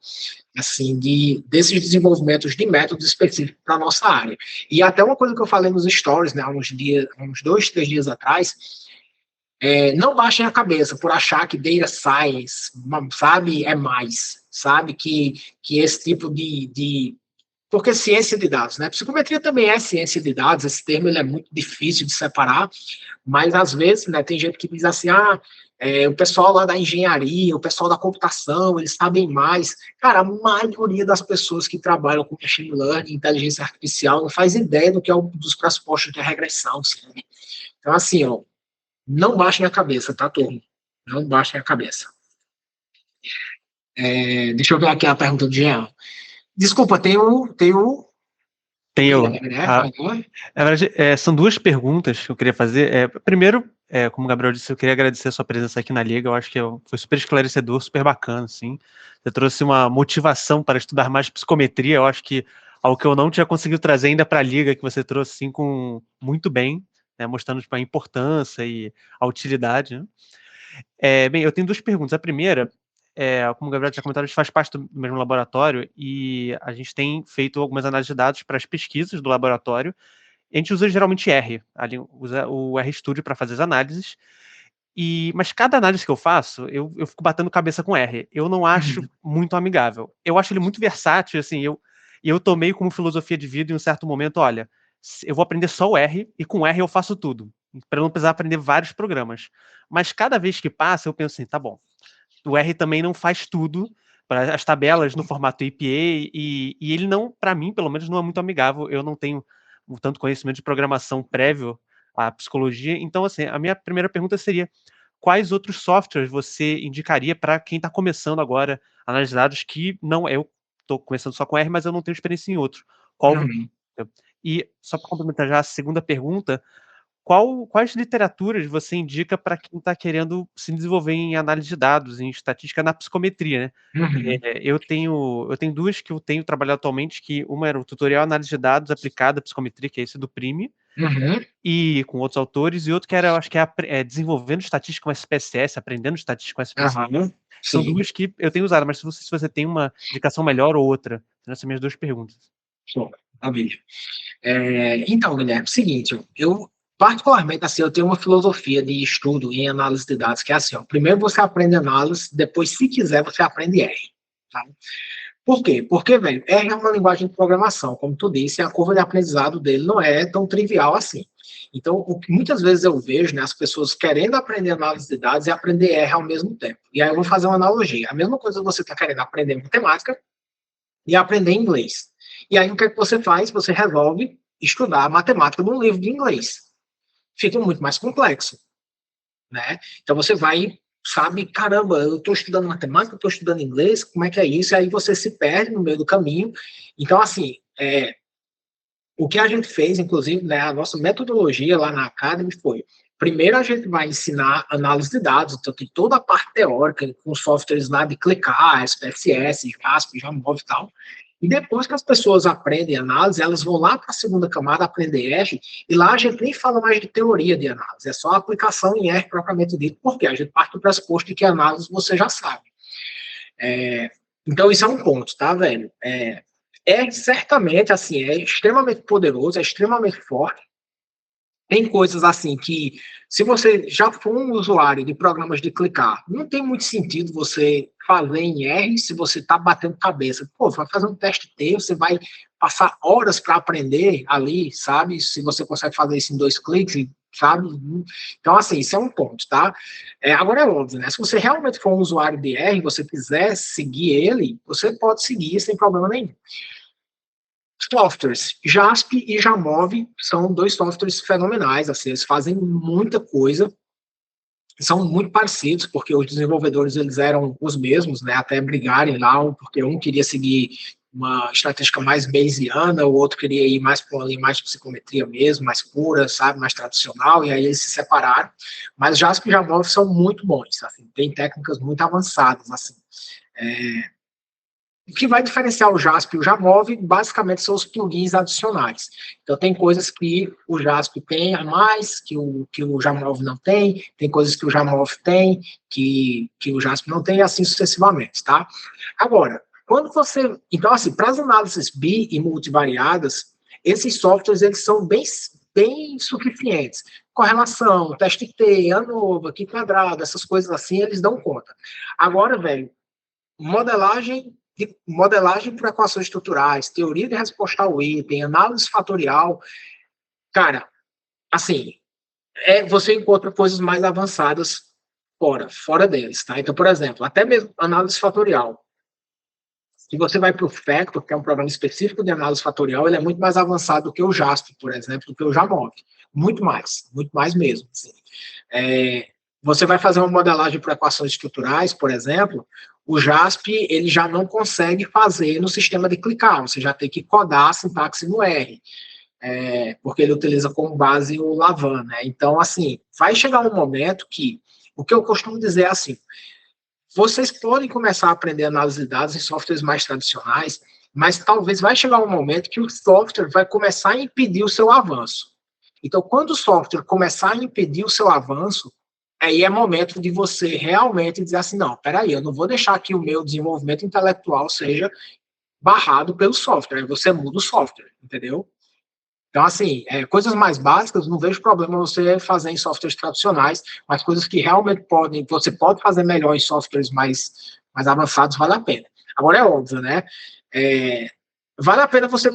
assim, desses desenvolvimentos de métodos específicos para a nossa área. E até uma coisa que eu falei nos stories, né, há uns 2, 3 dias atrás, não baixem a cabeça por achar que data science, sabe, é mais, sabe, que esse tipo de porque ciência de dados, né? Psicometria também é ciência de dados, esse termo ele é muito difícil de separar, mas às vezes, né, tem gente que diz assim, o pessoal lá da engenharia, o pessoal da computação, eles sabem mais. Cara, a maioria das pessoas que trabalham com machine learning, inteligência artificial, não faz ideia do que é um dos pressupostos de regressão, sabe? Então, assim, ó, não baixem a cabeça, tá, turma? Não baixem a cabeça. Deixa eu ver aqui a pergunta do Jean. Desculpa, tem o... Na verdade, são duas perguntas que eu queria fazer. Primeiro, como o Gabriel disse, eu queria agradecer a sua presença aqui na Liga. Eu acho que foi super esclarecedor, super bacana, assim. Você trouxe uma motivação para estudar mais psicometria. Eu acho que algo que eu não tinha conseguido trazer ainda para a Liga, que você trouxe assim, muito bem, né, mostrando tipo, a importância e a utilidade. Né? Bem, eu tenho duas perguntas. A primeira, como o Gabriel tinha comentado, a gente faz parte do mesmo laboratório e a gente tem feito algumas análises de dados para as pesquisas do laboratório. A gente usa geralmente R, ali usa o RStudio para fazer as análises, mas cada análise que eu faço, eu fico batendo cabeça com R. Eu não acho muito amigável. Eu acho ele muito versátil, assim, eu tomei como filosofia de vida em um certo momento, olha, eu vou aprender só o R, e com R eu faço tudo, para não precisar aprender vários programas. Mas cada vez que passa, eu penso assim, tá bom, o R também não faz tudo, para as tabelas no formato APA, e ele não, para mim, pelo menos, não é muito amigável. Eu não tenho tanto conhecimento de programação prévio à psicologia. Então, assim, a minha primeira pergunta seria, quais outros softwares você indicaria para quem está começando agora a analisar dados que não... Eu estou começando só com R, mas eu não tenho experiência em outro. E, só para complementar já a segunda pergunta, quais literaturas você indica para quem está querendo se desenvolver em análise de dados, em estatística na psicometria, né? Eu tenho duas que eu tenho trabalhado atualmente, que uma era o tutorial análise de dados aplicada à psicometria, que é esse do Prime, e com outros autores, e outro que era, eu acho que desenvolvendo estatística com SPSS, aprendendo estatística com SPSS. São duas que eu tenho usado, mas se você tem uma indicação melhor ou outra, essas são minhas duas perguntas. Maravilha. Então, Guilherme, seguinte, eu particularmente, assim, eu tenho uma filosofia de estudo em análise de dados, que é assim, ó, primeiro você aprende análise, depois, se quiser, você aprende R, tá? Por quê? Porque, velho, R é uma linguagem de programação, como tu disse, e a curva de aprendizado dele não é tão trivial assim. Então, o que muitas vezes eu vejo, né, as pessoas querendo aprender análise de dados e aprender R ao mesmo tempo. E aí eu vou fazer uma analogia. A mesma coisa que você está querendo aprender matemática e aprender inglês. E aí o que é que você faz? Você resolve estudar matemática num livro de inglês. Fica muito mais complexo, né? Então você vai sabe, caramba, eu estou estudando matemática, eu estou estudando inglês, como é que é isso? E aí você se perde no meio do caminho. Então, assim, o que a gente fez, inclusive, né, a nossa metodologia lá na Academy foi, primeiro a gente vai ensinar análise de dados, então tem toda a parte teórica, com softwares lá de clicar, SPSS, JASP, Jamov e tal, e depois que as pessoas aprendem análise, elas vão lá para a segunda camada aprender R, e lá a gente nem fala mais de teoria de análise, é só a aplicação em R propriamente dito, porque a gente parte do pressuposto de que análise você já sabe. Então, isso é um ponto, tá, velho? Certamente, assim, é extremamente poderoso, é extremamente forte. Tem coisas assim que, se você já for um usuário de programas de clicar, não tem muito sentido você fazer em R se você está batendo cabeça. Pô, você vai fazer um teste T, você vai passar horas para aprender ali, sabe? Se você consegue fazer isso em 2 cliques, sabe? Então, assim, isso é um ponto, tá? Agora é óbvio, né? Se você realmente for um usuário de R, você quiser seguir ele, você pode seguir sem problema nenhum. Softwares, JASP e Jamov são 2 softwares fenomenais, assim, eles fazem muita coisa, são muito parecidos, porque os desenvolvedores eles eram os mesmos, né, até brigarem lá, porque um queria seguir uma estratégia mais bayesiana, o outro queria ir mais para uma linha mais de psicometria mesmo, mais pura, sabe, mais tradicional, e aí eles se separaram, mas JASP e Jamov são muito bons, assim, tem técnicas muito avançadas, assim. O que vai diferenciar o JASP e o Jamov, basicamente, são os plugins adicionais. Então, tem coisas que o JASP tem a mais, que o Jamov não tem coisas que o Jamov tem, que o JASP não tem, e assim sucessivamente, tá? Agora, quando você... Então, assim, para as análises bi e multivariadas, esses softwares, eles são bem suficientes. Correlação, teste T, ANOVA, Q quadrado, essas coisas assim, eles dão conta. Agora, velho, modelagem por equações estruturais, teoria de resposta ao item, análise fatorial, cara, assim, você encontra coisas mais avançadas fora deles, tá? Então, por exemplo, até mesmo análise fatorial. Se você vai para o Factor, que é um programa específico de análise fatorial, ele é muito mais avançado do que o JASP, por exemplo, do que o Jamov. Muito mais mesmo. Assim. Você vai fazer uma modelagem por equações estruturais, por exemplo, o JASP ele já não consegue fazer no sistema de clicar, você já tem que codar a sintaxe no R, porque ele utiliza como base o Lavan, né? Então, assim, vai chegar um momento que, o que eu costumo dizer é assim, vocês podem começar a aprender análise de dados em softwares mais tradicionais, mas talvez vai chegar um momento que o software vai começar a impedir o seu avanço. Então, quando o software começar a impedir o seu avanço, aí é momento de você realmente dizer assim, não, peraí, eu não vou deixar que o meu desenvolvimento intelectual seja barrado pelo software, aí você muda o software, entendeu? Então, assim, coisas mais básicas, não vejo problema você fazer em softwares tradicionais, mas coisas que realmente você pode fazer melhor em softwares mais avançados, vale a pena. Agora, é óbvio, né? Vale a pena você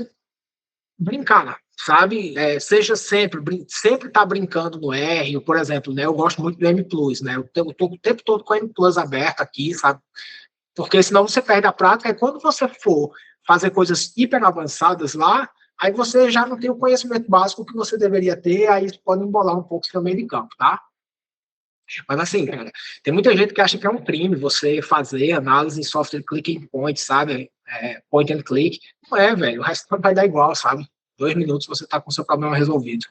brincar, sabe? Seja sempre tá brincando no R, por exemplo, né? Eu gosto muito do M+, né? Eu tô o tempo todo com o M+ aberto aqui, sabe? Porque senão você perde a prática, e quando você for fazer coisas hiper avançadas lá, aí você já não tem o conhecimento básico que você deveria ter, aí isso pode embolar um pouco o seu meio de campo, tá? Mas assim, cara, tem muita gente que acha que é um crime você fazer análise em software click and point, sabe? Point and click. Não é, velho. O resto vai dar igual, sabe? 2 minutos você tá com o seu problema resolvido.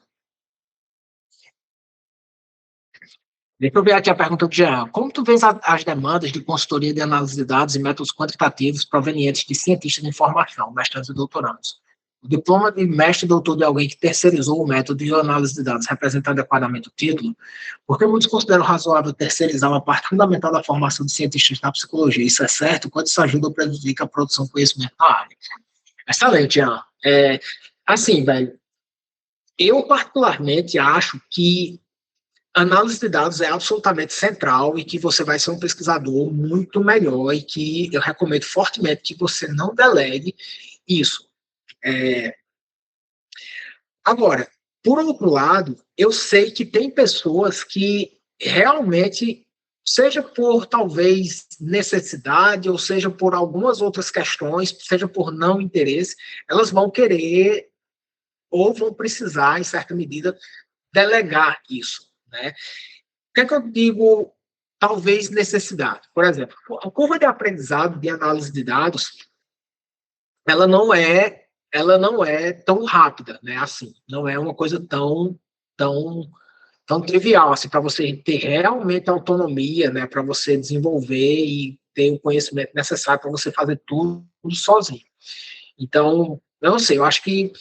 Deixa eu ver aqui a pergunta do Jean. Como tu vês as demandas de consultoria de análise de dados e métodos quantitativos provenientes de cientistas de informação, mestrandos e doutorandos? O diploma de mestre e doutor de alguém que terceirizou o método de análise de dados representa adequadamente o título? Porque muitos consideram razoável terceirizar uma parte fundamental da formação de cientistas na psicologia. Isso é certo? Quando isso ajuda ou prejudica a produção de conhecimento na área? Excelente, Jean. Assim, velho, eu particularmente acho que análise de dados é absolutamente central e que você vai ser um pesquisador muito melhor e que eu recomendo fortemente que você não delegue isso. Agora, por outro lado, eu sei que tem pessoas que realmente, seja por talvez necessidade, ou seja por algumas outras questões, seja por não interesse, elas vão querer ou vão precisar, em certa medida, delegar isso, né? O que é que eu digo talvez necessidade. Por exemplo, a curva de aprendizado de análise de dados, ela não é tão rápida, né? Assim, não é uma coisa tão trivial assim para você ter realmente autonomia, né? Para você desenvolver e ter o conhecimento necessário para você fazer tudo sozinho. Então, eu não sei, eu acho que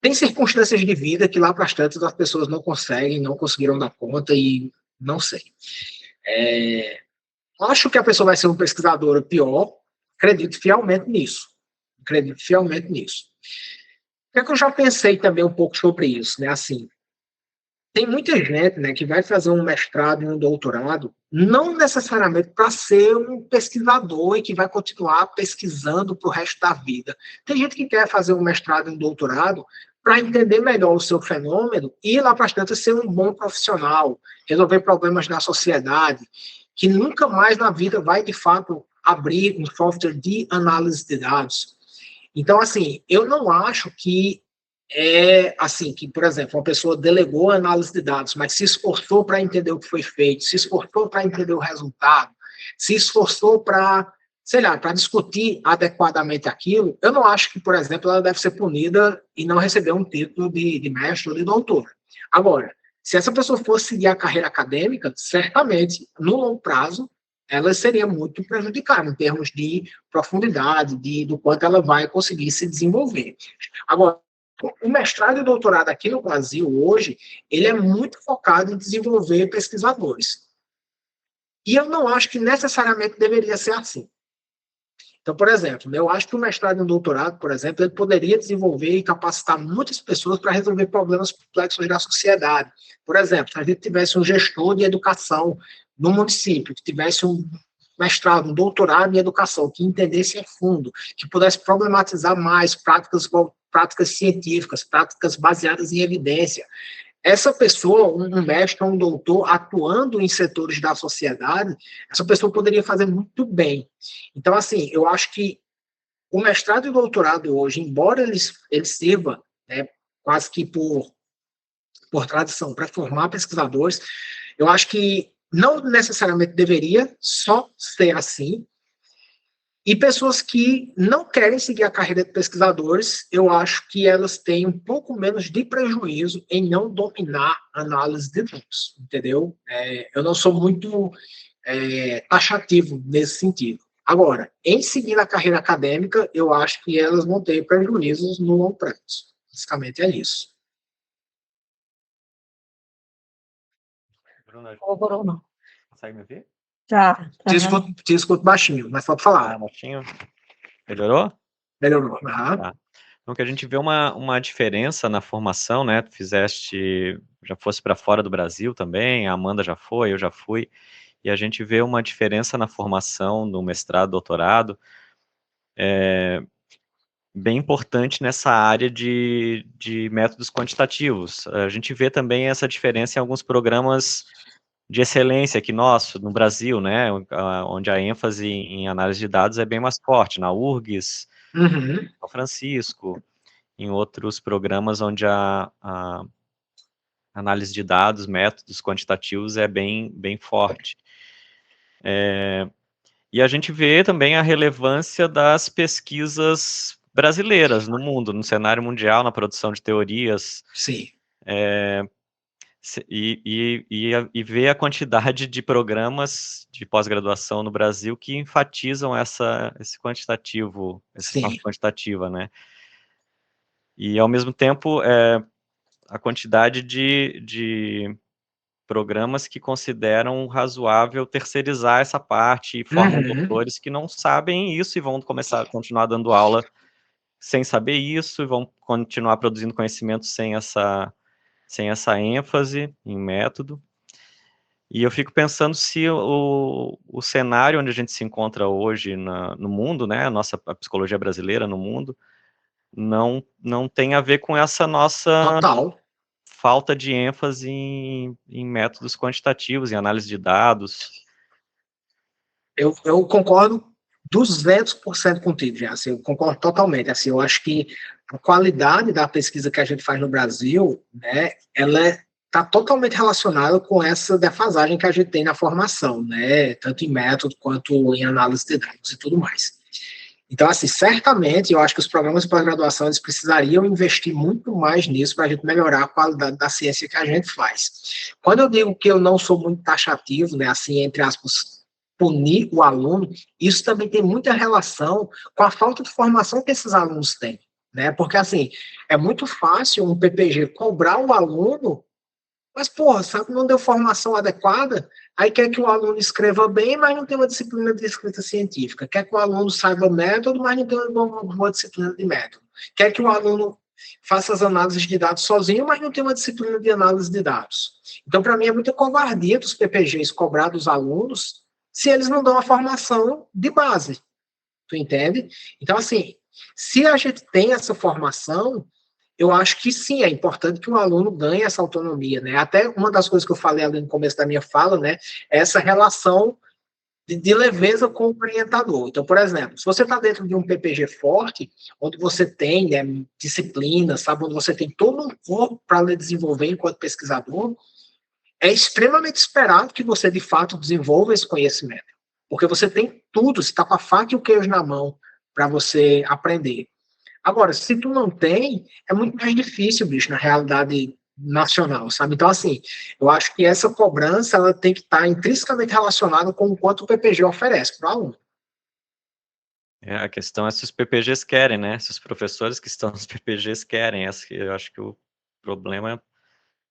tem circunstâncias de vida que lá para as tantas as pessoas não conseguem, não conseguiram dar conta e não sei. Acho que a pessoa vai ser uma pesquisadora pior, acredito fielmente nisso. Acredito fielmente nisso. O que eu já pensei também um pouco sobre isso, né? Assim, tem muita gente, né, que vai fazer um mestrado e um doutorado, não necessariamente para ser um pesquisador e que vai continuar pesquisando para o resto da vida. Tem gente que quer fazer um mestrado e um doutorado para entender melhor o seu fenômeno e, lá para as tantas, ser um bom profissional, resolver problemas da sociedade, que nunca mais na vida vai, de fato, abrir um software de análise de dados. Então, assim, eu não acho que assim, que, por exemplo, uma pessoa delegou a análise de dados, mas se esforçou para entender o que foi feito, se esforçou para entender o resultado, se esforçou para, sei lá, para discutir adequadamente aquilo, eu não acho que, por exemplo, ela deve ser punida e não receber um título de mestre ou de doutor. Agora, se essa pessoa fosse seguir a carreira acadêmica, certamente, no longo prazo, ela seria muito prejudicada em termos de profundidade, do quanto ela vai conseguir se desenvolver. Agora, o mestrado e doutorado aqui no Brasil, hoje, ele é muito focado em desenvolver pesquisadores. E eu não acho que necessariamente deveria ser assim. Então, por exemplo, eu acho que o mestrado e o doutorado, por exemplo, ele poderia desenvolver e capacitar muitas pessoas para resolver problemas complexos da sociedade. Por exemplo, se a gente tivesse um gestor de educação no município, que tivesse um mestrado, um doutorado em educação, que entendesse a fundo, que pudesse problematizar mais práticas científicas, práticas baseadas em evidência. Essa pessoa, um mestre ou um doutor, atuando em setores da sociedade, essa pessoa poderia fazer muito bem. Então, assim, eu acho que o mestrado e o doutorado hoje, embora ele sirva, né, quase que por tradição, para formar pesquisadores, eu acho que não necessariamente deveria só ser assim. E pessoas que não querem seguir a carreira de pesquisadores, eu acho que elas têm um pouco menos de prejuízo em não dominar a análise de dados, entendeu? Eu não sou muito taxativo nesse sentido. Agora, em seguir a carreira acadêmica, eu acho que elas vão ter prejuízos no longo prazo. Basicamente é isso. Bruno. Consegue me ver? Tá. Te escuto baixinho, mas pode falar. Baixinho. Melhorou? Melhorou. Tá. Então, que a gente vê uma diferença na formação, né? Tu já fosse para fora do Brasil também, a Amanda já foi, eu já fui, e a gente vê uma diferença na formação do mestrado, doutorado, bem importante nessa área de métodos quantitativos. A gente vê também essa diferença em alguns programas de excelência aqui nosso, no Brasil, né, onde a ênfase em análise de dados é bem mais forte, na URGS, São Francisco, em outros programas onde a análise de dados, métodos quantitativos é bem forte. E a gente vê também a relevância das pesquisas brasileiras no mundo, no cenário mundial, na produção de teorias. Sim. E ver a quantidade de programas de pós-graduação no Brasil que enfatizam esse quantitativo, essa parte quantitativa, né? E, ao mesmo tempo, a quantidade de programas que consideram razoável terceirizar essa parte e formam doutores que não sabem isso e vão continuar dando aula sem saber isso e vão continuar produzindo conhecimento sem essa ênfase em método. E eu fico pensando se o cenário onde a gente se encontra hoje no mundo, né, a psicologia brasileira no mundo, não tem a ver com essa nossa falta de ênfase em métodos quantitativos, em análise de dados. Eu concordo 200% contigo, já. Assim, eu concordo totalmente. Assim, eu acho que a qualidade da pesquisa que a gente faz no Brasil, né, ela está totalmente relacionado com essa defasagem que a gente tem na formação, né? Tanto em método quanto em análise de dados e tudo mais. Então, assim, certamente, eu acho que os programas de pós-graduação, eles precisariam investir muito mais nisso para a gente melhorar a qualidade da ciência que a gente faz. Quando eu digo que eu não sou muito taxativo, né, assim, entre aspas, punir o aluno, isso também tem muita relação com a falta de formação que esses alunos têm, né, porque, assim, é muito fácil um PPG cobrar o aluno, mas, porra, sabe, não deu formação adequada, aí quer que o aluno escreva bem, mas não tem uma disciplina de escrita científica. Quer que o aluno saiba método, mas não tem uma disciplina de método. Quer que o aluno faça as análises de dados sozinho, mas não tem uma disciplina de análise de dados. Então, para mim, é muita covardia dos PPGs cobrar dos alunos se eles não dão a formação de base. Tu entende? Então, assim, se a gente tem essa formação, eu acho que sim, é importante que o aluno ganhe essa autonomia, né? Até uma das coisas que eu falei ali no começo da minha fala, né, é essa relação de leveza com o orientador. Então, por exemplo, se você está dentro de um PPG forte, onde você tem, né, disciplina, sabe, onde você tem todo um corpo para desenvolver enquanto pesquisador, é extremamente esperado que você, de fato, desenvolva esse conhecimento. Porque você tem tudo, você está com a faca e o queijo na mão para você aprender. Agora, se tu não tem, é muito mais difícil, bicho, na realidade nacional, sabe? Então, assim, eu acho que essa cobrança, ela tem que estar intrinsecamente relacionada com o quanto o PPG oferece para o aluno. A questão é se os PPGs querem, né? Se os professores que estão nos PPGs querem. Eu acho que o problema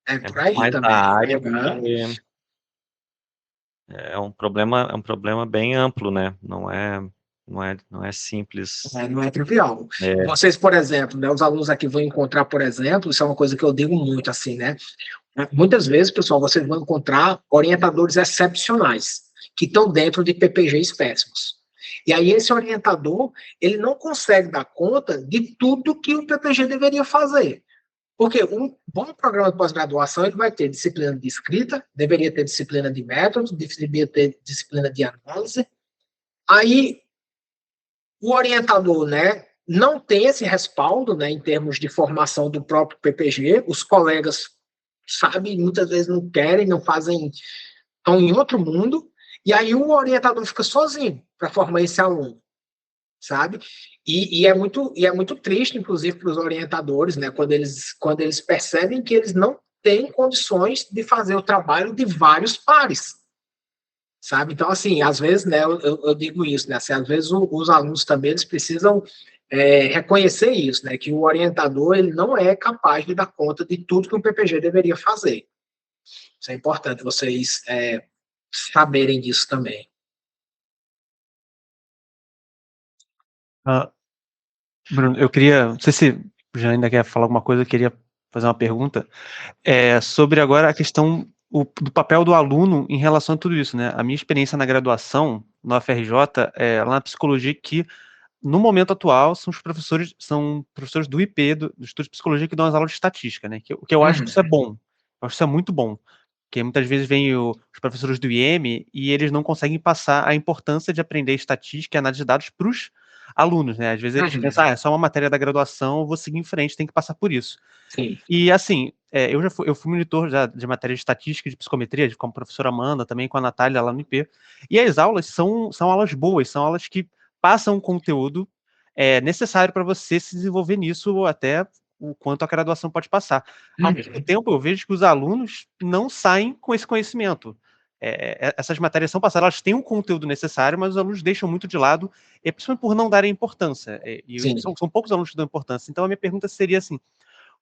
É por aí mais também. da área, Uhum. porque é um problema bem amplo, né? Não é simples. Não é trivial. É. Vocês, por exemplo, né, os alunos aqui vão encontrar, por exemplo, isso é uma coisa que eu digo muito, assim, né? Muitas vezes, pessoal, vocês vão encontrar orientadores excepcionais, que estão dentro de PPGs péssimos. E aí esse orientador, ele não consegue dar conta de tudo que o PPG deveria fazer. Porque um bom programa de pós-graduação, ele vai ter disciplina de escrita, deveria ter disciplina de método, deveria ter disciplina de análise. Aí o orientador, né, não tem esse respaldo, né, em termos de formação do próprio PPG, os colegas sabem, muitas vezes não querem, não fazem, estão em outro mundo, e aí o orientador fica sozinho para formar esse aluno, sabe? E é muito triste, inclusive, para os orientadores, né, quando eles percebem que eles não têm condições de fazer o trabalho de vários pares, sabe? Então, assim, às vezes, né, eu digo isso, né, assim, às vezes os alunos também, eles precisam reconhecer isso, né, que o orientador, ele não é capaz de dar conta de tudo que um PPG deveria fazer. Isso é importante vocês saberem disso também. Bruno, eu queria, não sei se já ainda quer falar alguma coisa, eu queria fazer uma pergunta sobre agora a questão do papel do aluno em relação a tudo isso, né? A minha experiência na graduação, na UFRJ, lá na psicologia, que no momento atual são professores do IP, do Instituto de Psicologia, que dão as aulas de estatística, né? O que eu acho que isso é bom, eu acho que isso é muito bom, porque muitas vezes vêm os professores do IEM e eles não conseguem passar a importância de aprender estatística e análise de dados para os alunos, né? Às vezes eles pensam, é só uma matéria da graduação, eu vou seguir em frente, tem que passar por isso. Sim. E assim, eu fui monitor já de matéria de estatística e de psicometria, com a professora Amanda, também com a Natália lá no IP. E as aulas são aulas boas, são aulas que passam um conteúdo necessário para você se desenvolver nisso, ou até o quanto a graduação pode passar. Ao mesmo tempo, eu vejo que os alunos não saem com esse conhecimento. Essas matérias são passadas, elas têm um conteúdo necessário, mas os alunos deixam muito de lado, principalmente por não darem importância. E são poucos alunos que dão importância. Então, a minha pergunta seria assim,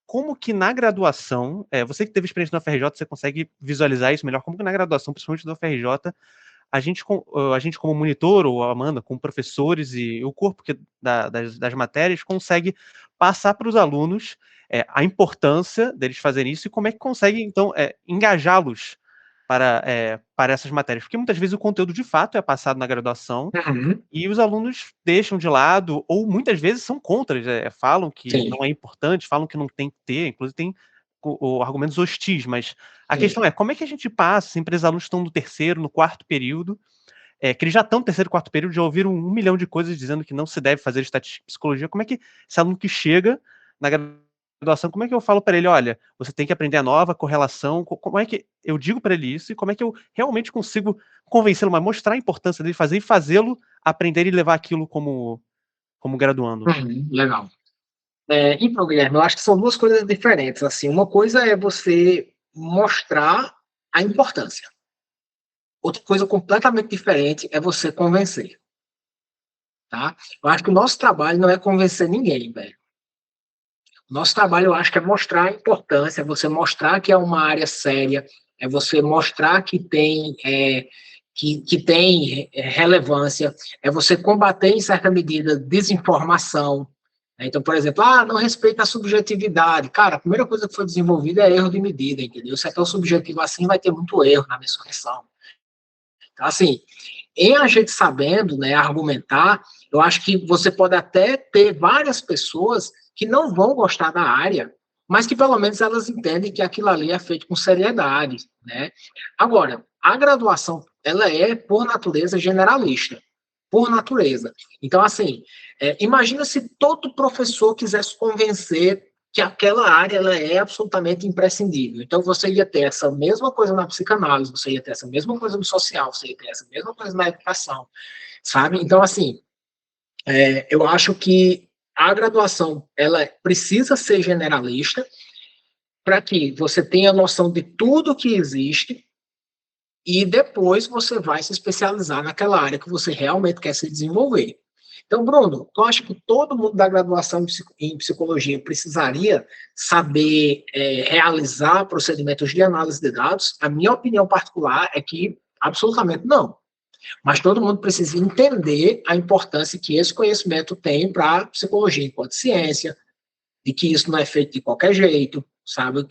como que na graduação, você que teve experiência na UFRJ, você consegue visualizar isso melhor, como que na graduação, principalmente da UFRJ, a gente como monitor, ou a Amanda, com professores e o corpo das matérias, consegue passar para os alunos a importância deles fazerem isso e como é que consegue, então, engajá-los para essas matérias. Porque muitas vezes o conteúdo de fato é passado na graduação e os alunos deixam de lado, ou muitas vezes são contra, falam que não é importante, falam que não tem que ter, inclusive tem argumentos hostis, mas a questão é, como é que a gente passa, sempre os alunos estão no terceiro, no quarto período, que eles já estão no terceiro, quarto período, já ouviram 1 milhão de coisas dizendo que não se deve fazer estatística e psicologia, como é que esse aluno que chega na graduação, como é que eu falo para ele, olha, você tem que aprender a nova correlação, como é que eu digo para ele isso e como é que eu realmente consigo convencê-lo, mas mostrar a importância dele fazer e fazê-lo aprender e levar aquilo como graduando. Legal. Então, Guilherme, eu acho que são duas coisas diferentes. Assim, uma coisa é você mostrar a importância. Outra coisa completamente diferente é você convencer. Tá? Eu acho que o nosso trabalho não é convencer ninguém, velho. O nosso trabalho, eu acho que é mostrar a importância, é você mostrar que é uma área séria, é você mostrar que tem, que tem relevância, é você combater, em certa medida, desinformação. Então, por exemplo, não respeita a subjetividade. Cara, a primeira coisa que foi desenvolvida é erro de medida, entendeu? Se é tão subjetivo assim, vai ter muito erro na mensuração. Então, assim, em a gente sabendo, né, argumentar, eu acho que você pode até ter várias pessoas que não vão gostar da área, mas que pelo menos elas entendem que aquilo ali é feito com seriedade, né? Agora, a graduação, ela é, por natureza, generalista, por natureza. Então, assim, imagina se todo professor quisesse convencer que aquela área ela é absolutamente imprescindível. Então, você ia ter essa mesma coisa na psicanálise, você ia ter essa mesma coisa no social, você ia ter essa mesma coisa na educação, sabe? Então, assim, eu acho que a graduação ela precisa ser generalista para que você tenha noção de tudo que existe e depois você vai se especializar naquela área que você realmente quer se desenvolver. Então, Bruno, eu acho que todo mundo da graduação em psicologia precisaria saber realizar procedimentos de análise de dados? A minha opinião particular é que absolutamente não. Mas todo mundo precisa entender a importância que esse conhecimento tem para a psicologia enquanto ciência, de que isso não é feito de qualquer jeito, sabe?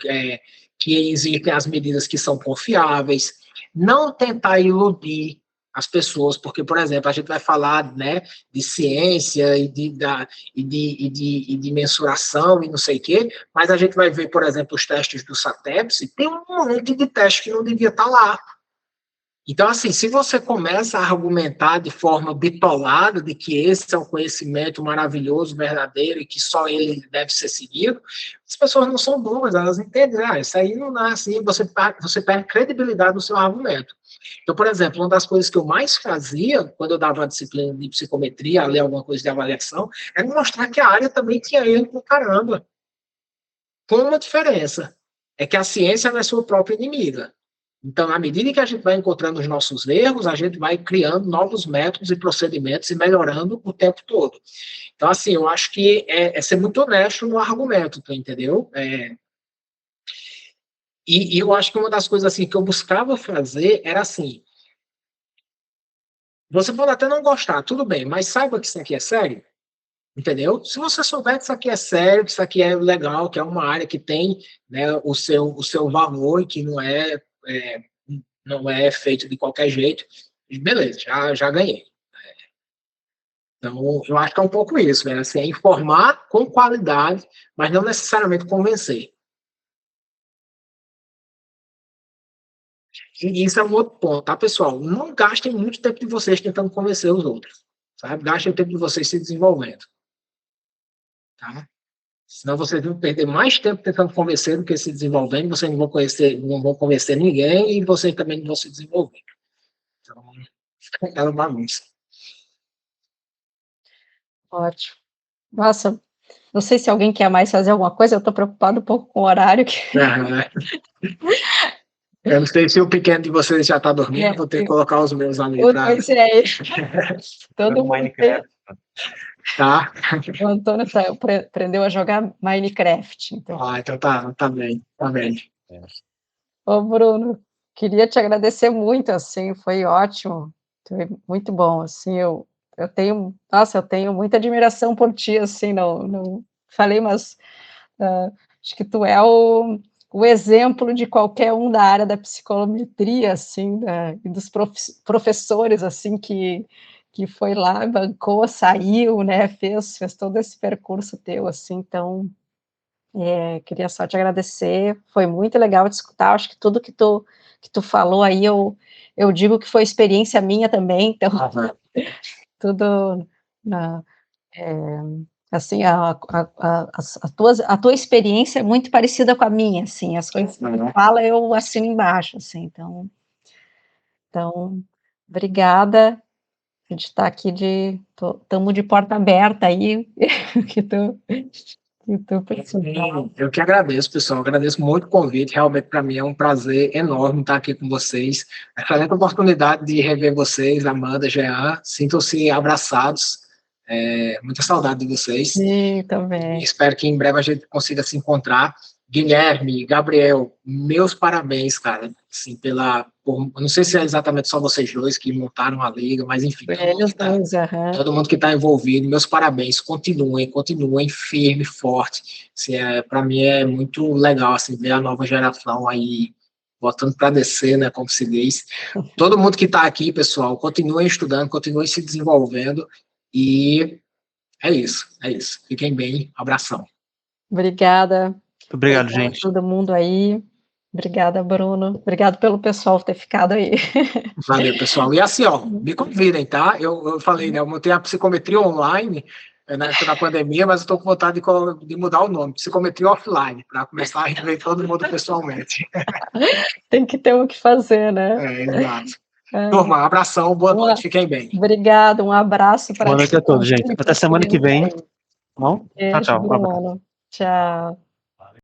Que existem as medidas que são confiáveis, não tentar iludir as pessoas, porque, por exemplo, a gente vai falar, né, de ciência e de mensuração e não sei o quê, mas a gente vai ver, por exemplo, os testes do SATEPS, tem um monte de teste que não devia estar lá. Então, assim, se você começa a argumentar de forma bitolada de que esse é um conhecimento maravilhoso, verdadeiro e que só ele deve ser seguido, as pessoas não são burras, elas entendem, isso aí não é assim, você perde credibilidade no seu argumento. Então, por exemplo, uma das coisas que eu mais fazia quando eu dava a disciplina de psicometria, ler alguma coisa de avaliação, era mostrar que a área também tinha erro com caramba. Com uma diferença, é que a ciência não é sua própria inimiga. Então, na medida que a gente vai encontrando os nossos erros, a gente vai criando novos métodos e procedimentos e melhorando o tempo todo. Então, assim, eu acho que é ser muito honesto no argumento, tu entendeu? E eu acho que uma das coisas assim que eu buscava fazer era assim, você pode até não gostar, tudo bem, mas saiba que isso aqui é sério, entendeu? Se você souber que isso aqui é sério, que isso aqui é legal, que é uma área que tem, né, o seu valor e que não é feito de qualquer jeito, beleza, já ganhei. Então, eu acho que é um pouco isso, né? Assim, é informar com qualidade, mas não necessariamente convencer. E isso é um outro ponto, tá, pessoal? Não gastem muito tempo de vocês tentando convencer os outros, sabe? Gastem o tempo de vocês se desenvolvendo, tá? Senão vocês vão perder mais tempo tentando convencer do que se desenvolvendo, vocês não vão convencer ninguém e vocês também não vão se desenvolver. Então, fica aquela bagunça. Ótimo. Nossa, não sei se alguém quer mais fazer alguma coisa, eu estou preocupado um pouco com o horário. Eu não sei se o pequeno de vocês já está dormindo, vou ter que colocar os meus ali para... Pois é, todo mundo Minecraft. Tá? O Antônio aprendeu a jogar Minecraft. Então, então tá bem, tá bem. Ô, Bruno, queria te agradecer muito, assim, foi ótimo, foi muito bom, assim, eu tenho muita admiração por ti, assim, não falei, mas acho que tu é o exemplo de qualquer um da área da psicometria, assim, e dos professores, assim, que foi lá, bancou, saiu, né, fez todo esse percurso teu, assim, então, queria só te agradecer, foi muito legal te escutar, acho que tudo que tu falou aí, eu digo que foi experiência minha também, então, tudo Assim, a tua experiência é muito parecida com a minha, assim, as coisas que você fala, eu assino embaixo, assim, então, obrigada, a gente está aqui estamos de porta aberta aí, que tu precisar. Eu que agradeço, pessoal. Agradeço muito o convite. Realmente, para mim, é um prazer enorme estar aqui com vocês. Excelente oportunidade de rever vocês, Amanda, Jean. Sintam-se abraçados. Muita saudade de vocês. Sim, também. Espero que em breve a gente consiga se encontrar. Guilherme, Gabriel, meus parabéns, cara. Assim, eu não sei se é exatamente só vocês dois que montaram a liga, mas enfim. Todo mundo que está envolvido, meus parabéns. Continuem firme, forte. Assim, para mim é muito legal assim, ver a nova geração aí botando para descer, né, como se diz. Todo mundo que está aqui, pessoal, continuem estudando, continuem se desenvolvendo e é isso. Fiquem bem, abração. Obrigada. Obrigado, gente. Todo mundo aí. Obrigada, Bruno. Obrigado pelo pessoal ter ficado aí. Valeu, pessoal. E assim, ó, me convidem, tá? Eu falei, né? Eu montei a psicometria online na época da pandemia, mas eu estou com vontade de mudar o nome, psicometria offline, para começar a rever todo mundo pessoalmente. Tem que ter o que fazer, né? Exato. Turma, um abração, boa noite, fiquem bem. Obrigada, um abraço para boa noite a todos, gente. Até semana que vem. Bom? Beijo, Tchau. Bruno. Tchau.